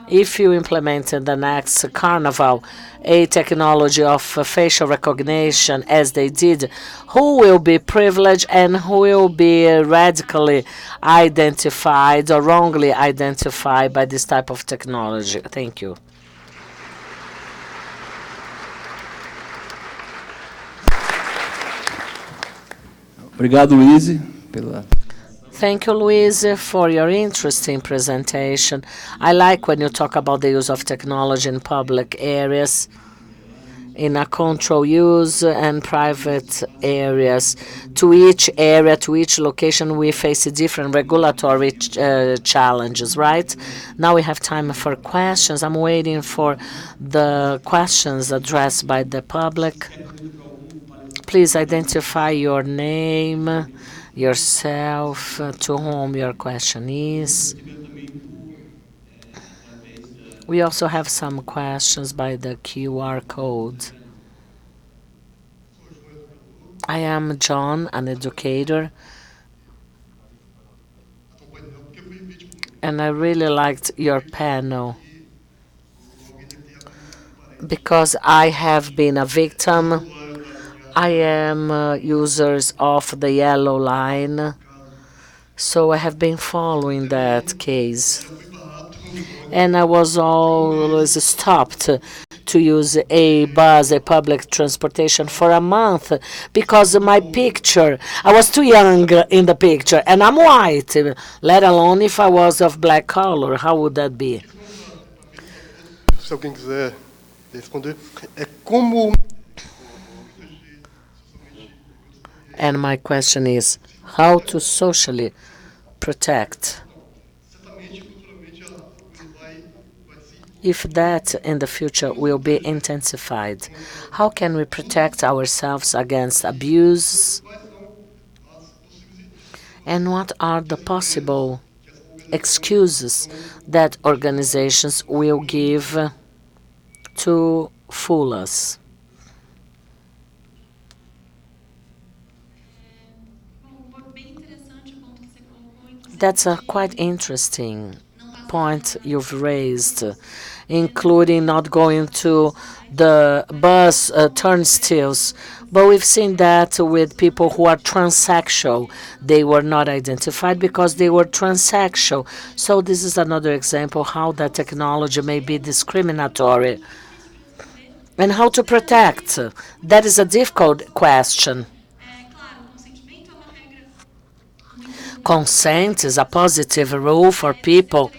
If you implement in the next carnival a technology of facial recognition as they did, who will be privileged and who will be radically identified or wrongly identified by this type of technology? Thank you. Obrigado, Luiz, pela... Thank you, Luiz, for your interesting presentation. I like when you talk about the use of technology in public areas, in a control use and private areas. To each area, to each location, we face different regulatory challenges, right? Now we have time for questions. I'm waiting for the questions addressed by the public. Please identify your name, yourself, to whom your question is. We also have some questions by the QR code. I am John, an educator, and I really liked your panel because I have been a victim. I am users of the yellow line, so I have been following that case. And I was always stopped to use a bus, a public transportation for a month because my picture, I was too young in the picture, and I'm white, let alone if I was of black color. How would that be? Se alguém quiser responder, é como... And my question is, how to socially protect if that in the future will be intensified? How can we protect ourselves against abuse? And what are the possible excuses that organizations will give to fool us? That's a quite interesting point you've raised, including not going to the bus turnstiles. But we've seen that with people who are transsexual. They were not identified because they were transsexual. So this is another example how that technology may be discriminatory. And how to protect? That is a difficult question. Consent is a positive rule for people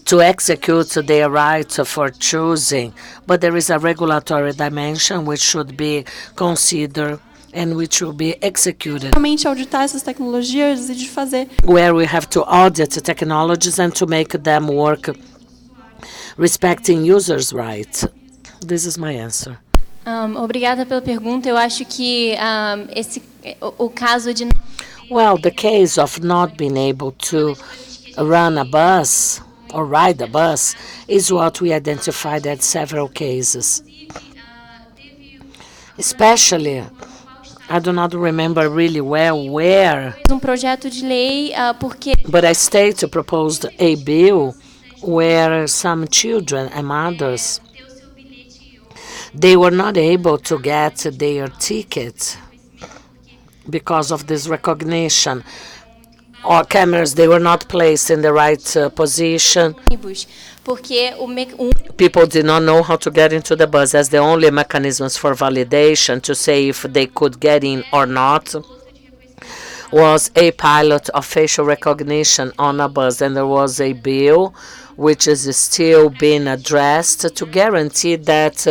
to execute their right for choosing, but there is a regulatory dimension which should be considered and which will be executed, Realmente auditar essas tecnologias e de fazer where we have to audit the technologies and to make them work respecting users' rights. This is my answer. Obrigada pela pergunta. Eu acho que o caso de Well, the case of not being able to run a bus or ride a bus is what we identified at several cases. Especially, I do not remember really well where, projeto de lei porque but a state proposed a bill where some children and mothers, they were not able to get their ticket because of this recognition, or cameras, they were not placed in the right position. porque People did not know how to get into the bus, as the only mechanisms for validation to say if they could get in or not was a pilot of facial recognition on a bus. And there was a bill which is still being addressed to guarantee that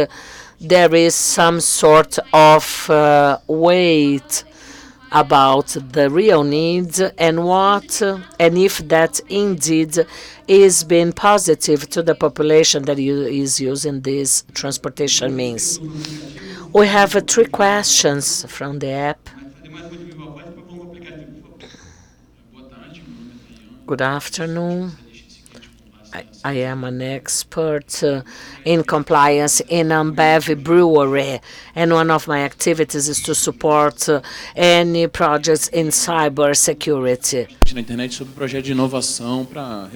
there is some sort of weight about the real needs and if that indeed is being positive to the population that is using these transportation means. We have 3 questions from the app. Good afternoon. I am an expert in compliance in Ambev Brewery, and one of my activities is to support any projects in cyber security. Na internet sobre projeto de inovação para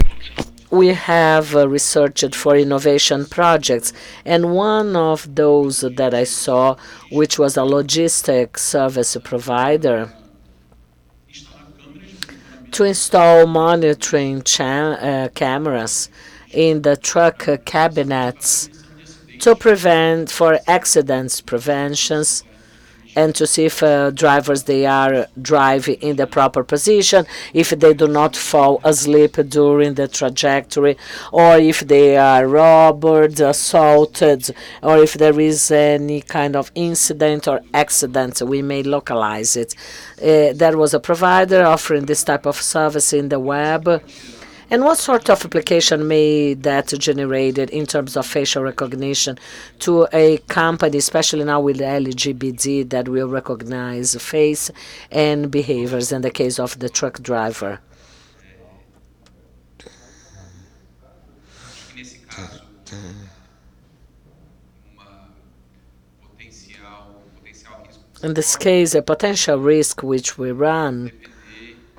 We have researched for innovation projects, and one of those that I saw, which was a logistics service provider, to install monitoring cameras in the truck cabinets to prevent for accidents preventions and to see if drivers they are driving in the proper position, if they do not fall asleep during the trajectory, or if they are robbed, assaulted, or if there is any kind of incident or accident, we may localize it. There was a provider offering this type of service in the web. And what sort of application may that generated in terms of facial recognition to a company, especially now with LGBT, that will recognize face and behaviors in the case of the truck driver? In this case, a potential risk which we run,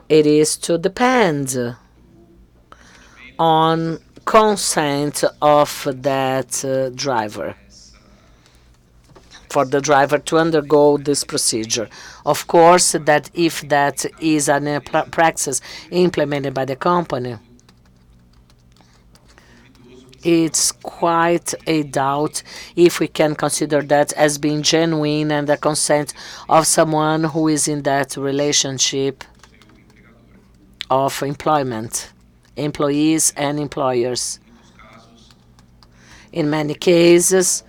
it is to depend on consent of that driver, for the driver to undergo this procedure. Of course, that if that is a practice implemented by the company, it's quite a doubt if we can consider that as being genuine and the consent of someone who is in that relationship of employment. Employees and employers. In many cases,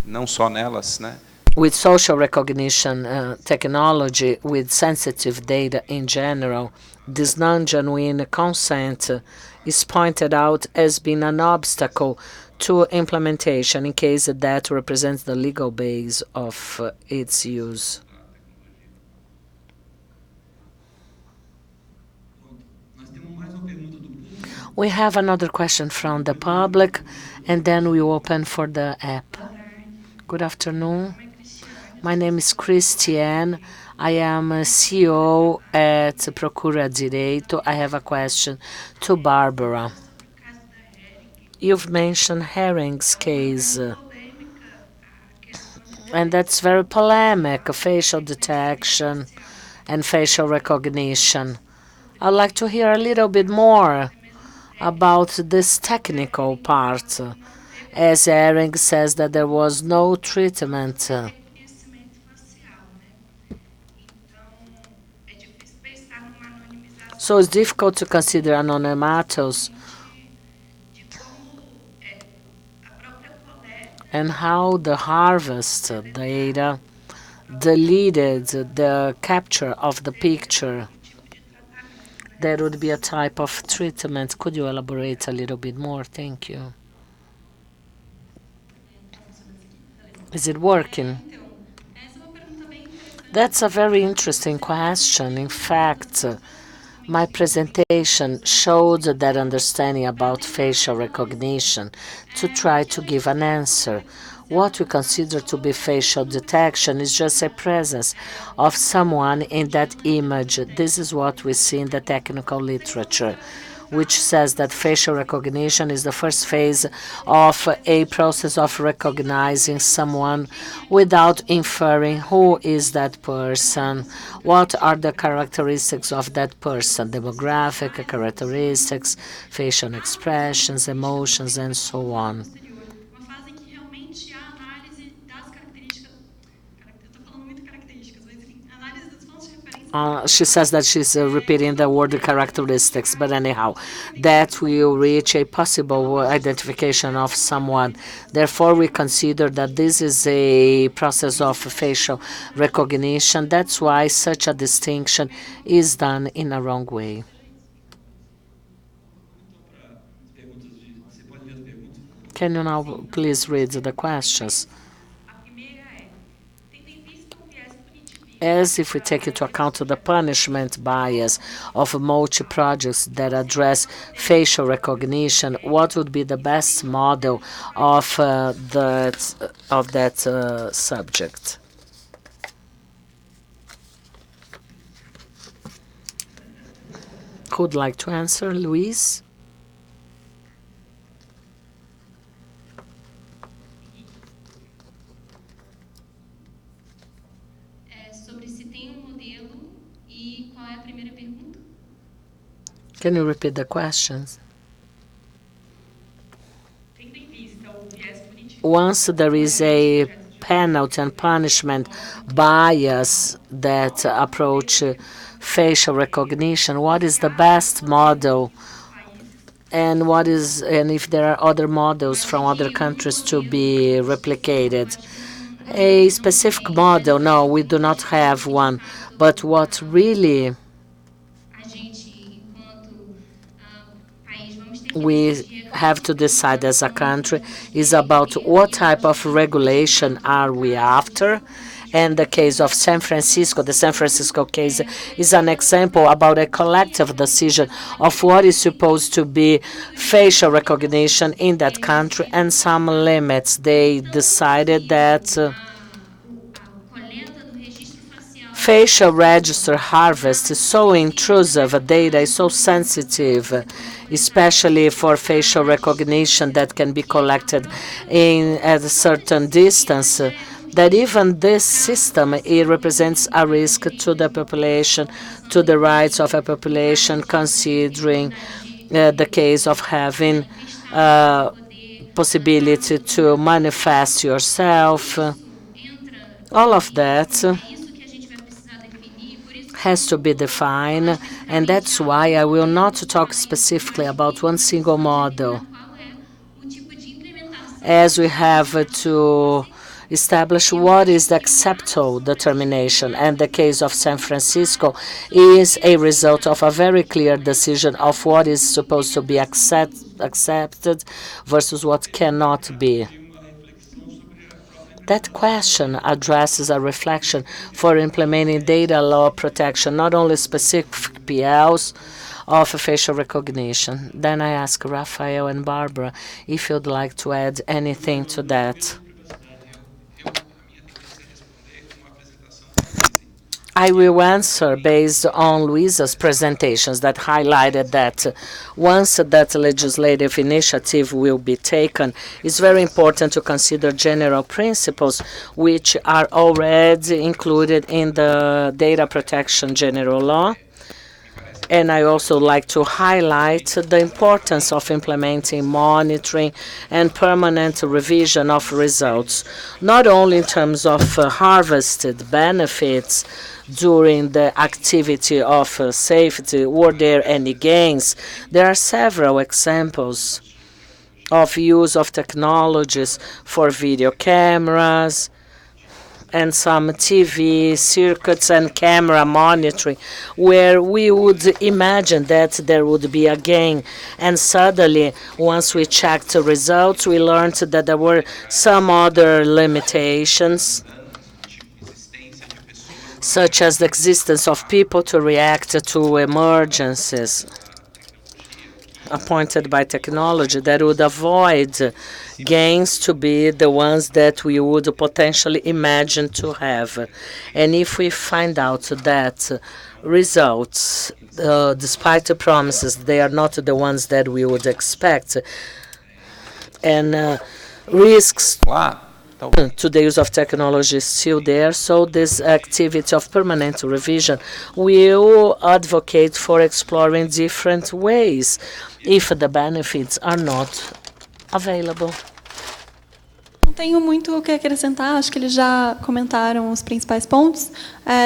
não só nelas, né? With social recognition technology, with sensitive data in general, this non-genuine consent is pointed out as being an obstacle to implementation in case that represents the legal base of its use. We have another question from the public, and then we open for the app. Good afternoon. My name is Christiane. I am a CEO at Procura Direito. I have a question to Barbara. You've mentioned Herring's case, and that's very polemic, facial detection and facial recognition. I'd like to hear a little bit more about this technical part, as Herring says that there was no treatment. So it's difficult to consider anonymous and how the harvest data deleted the capture of the picture. That would be a type of treatment. Could you elaborate a little bit more? Thank you. Is it working? That's a very interesting question. In fact, my presentation showed that understanding about facial recognition to try to give an answer. What we consider to be facial detection is just a presence of someone in that image. This is what we see in the technical literature, which says that facial recognition is the first phase of a process of recognizing someone without inferring who is that person, what are the characteristics of that person, demographic characteristics, facial expressions, emotions, and so on. She says that she's repeating the word characteristics, but anyhow, that will reach a possible identification of someone. Therefore, we consider that this is a process of facial recognition. That's why such a distinction is done in a wrong way. Can you now please read the questions? As if we take into account the punishment bias of multi-projects that address facial recognition, what would be the best model of that subject? Who'd like to answer, Luis? Can you repeat the questions? Once there is a penalty and punishment bias that approach facial recognition, what is the best model, and if there are other models from other countries to be replicated? A specific model, no, we do not have one, but what really we have to decide as a country is about what type of regulation are we after. And the case of San Francisco, the San Francisco case, is an example about a collective decision of what is supposed to be facial recognition in that country and some limits. They decided that facial register harvest is so intrusive, data is so sensitive, especially for facial recognition that can be collected at a certain distance, that even this system, it represents a risk to the population, to the rights of a population, considering the case of having possibility to manifest yourself. All of that has to be defined, and that's why I will not talk specifically about one single model, as we have to establish what is the acceptable determination, and the case of San Francisco is a result of a very clear decision of what is supposed to be accepted versus what cannot be. That question addresses a reflection for implementing data law protection, not only specific PLs of facial recognition. Then I ask Rafael and Barbara if you'd like to add anything to that. I will answer based on Luisa's presentations that highlighted that once that legislative initiative will be taken, it's very important to consider general principles which are already included in the data protection general law. And I also like to highlight the importance of implementing monitoring and permanent revision of results, not only in terms of harvested benefits during the activity of safety. Were there any gains? There are several examples of use of technologies for video cameras, and some TV circuits and camera monitoring, where we would imagine that there would be a gain. And suddenly, once we checked the results, we learned that there were some other limitations, such as the existence of people to react to emergencies appointed by technology that would avoid gains to be the ones that we would potentially imagine to have. And if we find out that results, despite the promises, they are not the ones that we would expect, and risks to the use of technology is still there, so this activity of permanent revision will advocate for exploring different ways if the benefits are not available. Não tenho muito o que acrescentar, acho que eles já comentaram os principais pontos.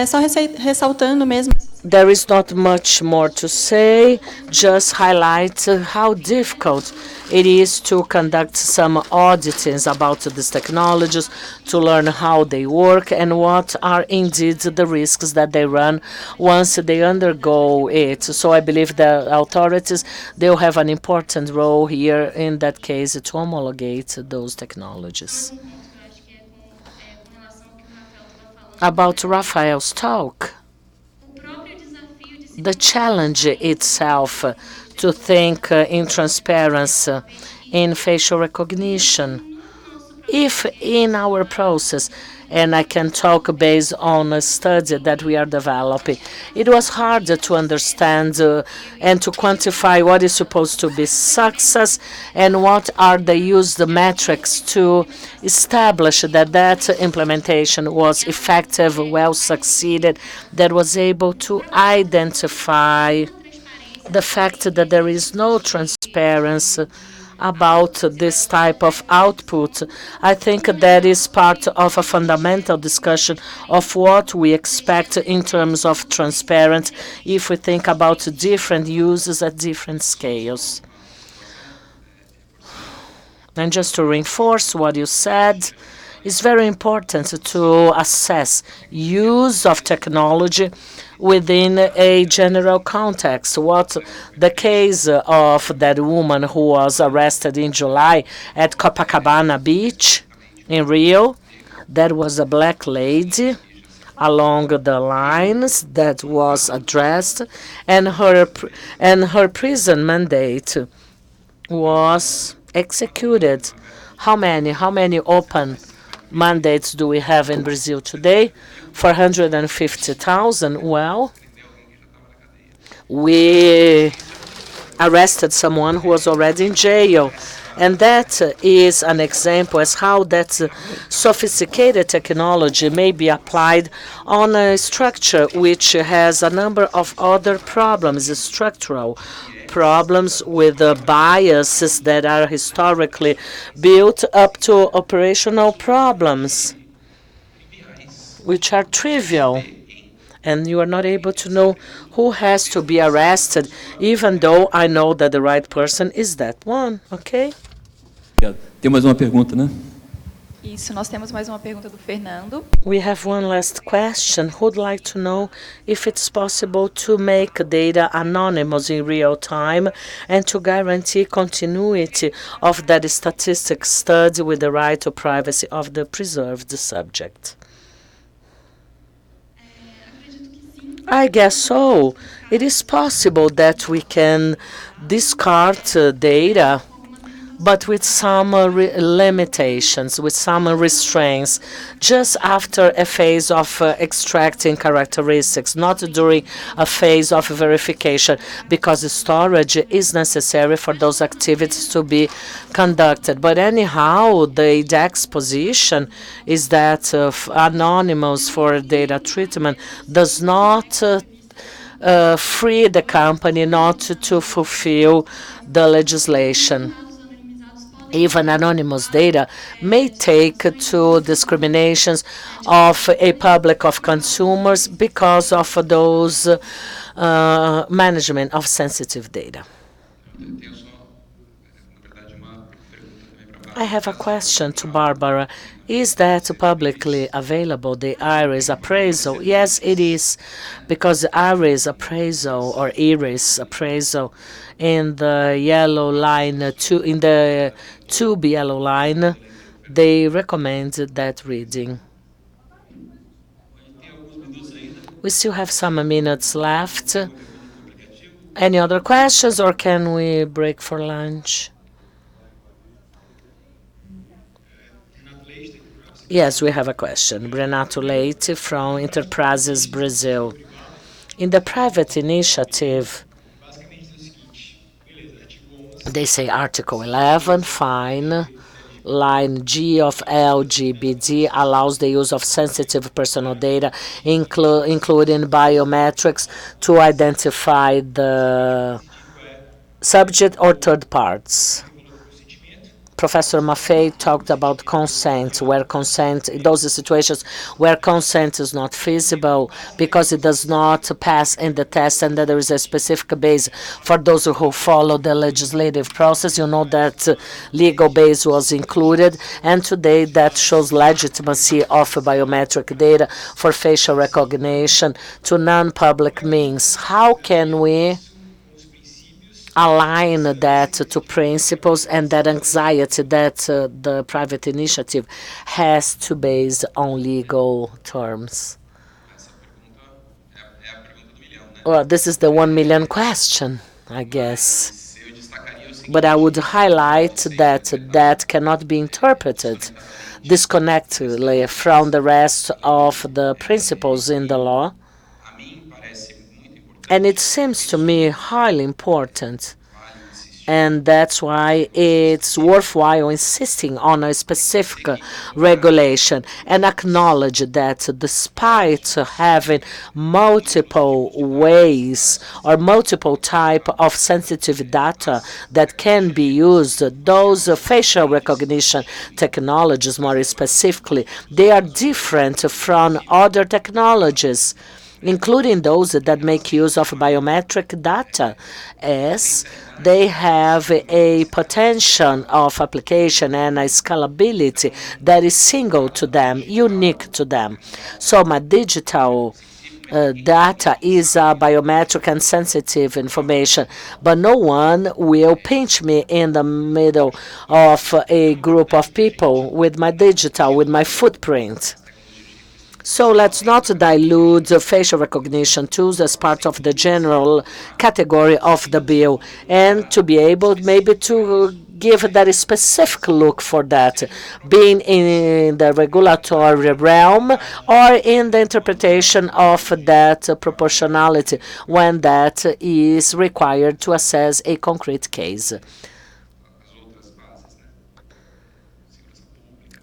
Só ressaltando mesmo. There is not much more to say, just highlight how difficult it is to conduct some auditings about these technologies, to learn how they work and what are indeed the risks that they run once they undergo it. So I believe the authorities, they'll have an important role here in that case to homologate those technologies. About Rafael's talk, the challenge itself to think in transparency in facial recognition. If in our process, and I can talk based on a study that we are developing, it was harder to understand and to quantify what is supposed to be success and what are the used metrics to establish that that implementation was effective, well succeeded, that was able to identify the fact that there is no transparency about this type of output. I think that is part of a fundamental discussion of what we expect in terms of transparency if we think about different uses at different scales. And just to reinforce what you said, it's very important to assess use of technology within a general context. What the case of that woman who was arrested in July at Copacabana Beach in Rio, that was a black lady along the lines that was addressed, and her prison mandate was executed. How many open mandates do we have in Brazil today? 450,000. Well, we arrested someone who was already in jail. And that is an example as how that sophisticated technology may be applied on a structure which has a number of other problems, structural problems with biases that are historically built up to operational problems, which are trivial. And you are not able to know who has to be arrested, even though I know that the right person is that one, okay? Tem mais uma pergunta, né? Isso, nós temos mais uma pergunta do Fernando. We have one last question. Who would like to know if it's possible to make data anonymous in real time and to guarantee continuity of that statistics study with the right to privacy of the preserved subject? I guess so. It is possible that we can discard data, but with some limitations, with some restraints, just after a phase of extracting characteristics, not during a phase of verification, because storage is necessary for those activities to be conducted. But anyhow, the IDEX position is that anonymous for data treatment does not free the company not to fulfill the legislation. Even anonymous data may take to discriminations of a public of consumers because of those management of sensitive data. I have a question to Barbara. Is that publicly available, the IRIS appraisal? Yes, it is, because the IRIS appraisal or IRIS appraisal in the yellow line, in the tube yellow line, they recommend that reading. We still have some minutes left. Any other questions, or can we break for lunch? Yes, we have a question. Renato Leite from Enterprises Brazil. In the private initiative, they say Article 11, fine. Line G of LGBD allows the use of sensitive personal data, including biometrics, to identify the subject or third parts. Professor Maffei talked about consent, where consent, in those situations where consent is not feasible because it does not pass in the test, and that there is a specific base for those who follow the legislative process. You know that legal base was included, and today that shows legitimacy of biometric data for facial recognition to non-public means. How can we align that to principles and that anxiety that the private initiative has to base on legal terms? Well, this is the 1 million question, I guess. But I would highlight that that cannot be interpreted disconnectedly from the rest of the principles in the law. And it seems to me highly important, and that's why it's worthwhile insisting on a specific regulation and acknowledge that despite having multiple ways or multiple type of sensitive data that can be used, those facial recognition technologies, more specifically, they are different from other technologies, including those that make use of biometric data, as they have a potential of application and a scalability that is single to them, unique to them. So my digital data is biometric and sensitive information, but no one will pinch me in the middle of a group of people with my digital, with my footprint. So let's not dilute facial recognition tools as part of the general category of the bill, and to be able maybe to give that specific look for that, being in the regulatory realm or in the interpretation of that proportionality when that is required to assess a concrete case.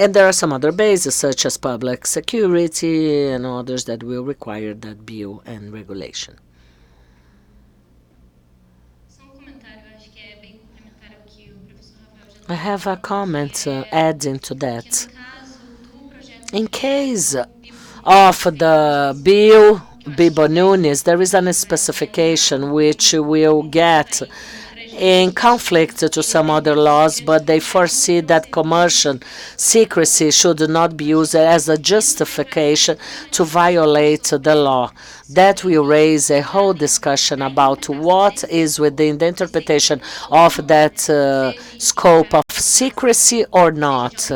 And there are some other bases, such as public security and others that will require that bill and regulation. I have a comment adding to that. In case of the bill Bibo Nunes, there is a specification which will get in conflict to some other laws, but they foresee that commercial secrecy should not be used as a justification to violate the law. That will raise a whole discussion about what is within the interpretation of that scope of secrecy or not,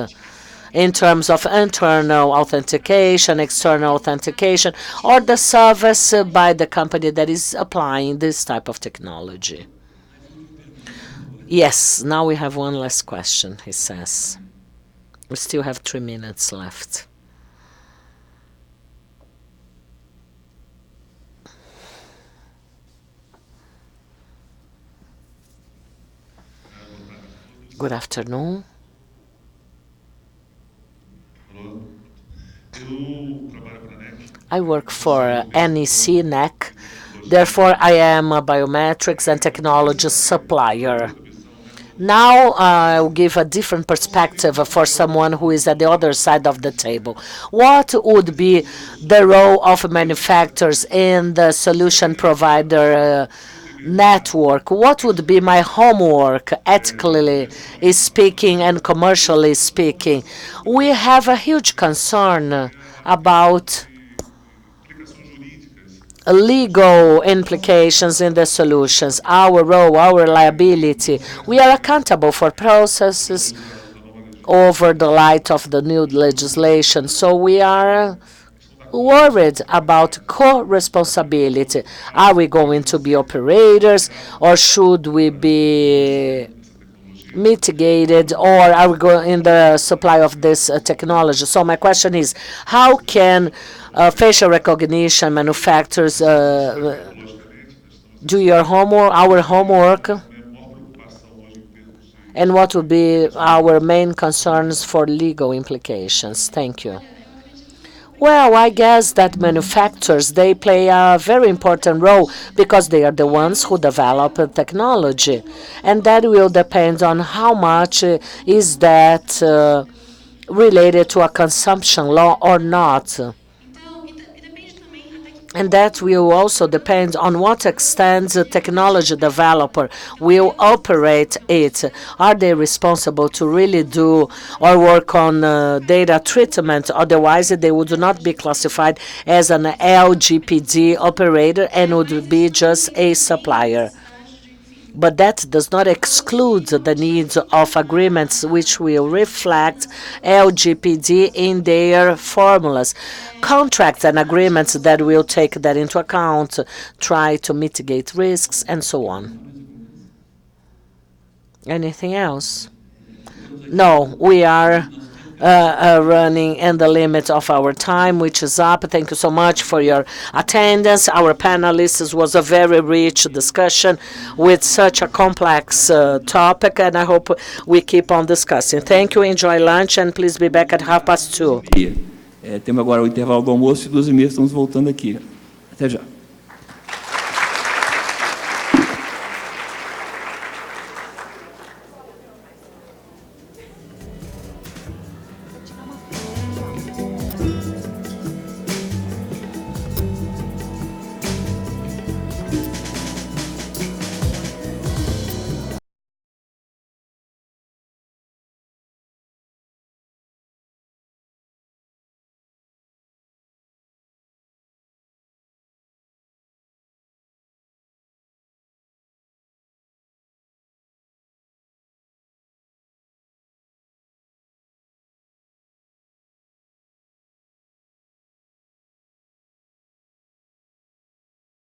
in terms of internal authentication, external authentication, or the service by the company that is applying this type of technology. Yes, now we have one last question, he says. We still have 3 minutes left. Good afternoon. I work for NIC. Therefore, I am a biometrics and technology supplier. Now, I'll give a different perspective for someone who is at the other side of the table. What would be the role of manufacturers in the solution provider network? What would be my homework, ethically speaking and commercially speaking? We have a huge concern about legal implications in the solutions, our role, our liability. We are accountable for processes over the light of the new legislation, so we are worried about co-responsibility. Are we going to be operators, or should we be mitigated, or are we going in the supply of this technology? So my question is, how can facial recognition manufacturers do your homework, our homework, and what would be our main concerns for legal implications? Thank you. Well, I guess that manufacturers, they play a very important role because they are the ones who develop technology. And that will depend on how much is that related to a consumption law or not. And that will also depend on what extent the technology developer will operate it. Are they responsible to really do or work on data treatment? Otherwise, they would not be classified as an LGPD operator and would be just a supplier. But that does not exclude the needs of agreements which will reflect LGPD in their formulas. Contracts and agreements that will take that into account, try to mitigate risks, and so on. Anything else? No, we are running in the limit of our time, which is up. Thank you so much for your attendance. Our panelists was a very rich discussion with such a complex topic, and I hope we keep on discussing. Thank you. Enjoy lunch, and please be back at 2:30. Temos agora o intervalo do almoço e 2:30 estamos voltando aqui. Até já.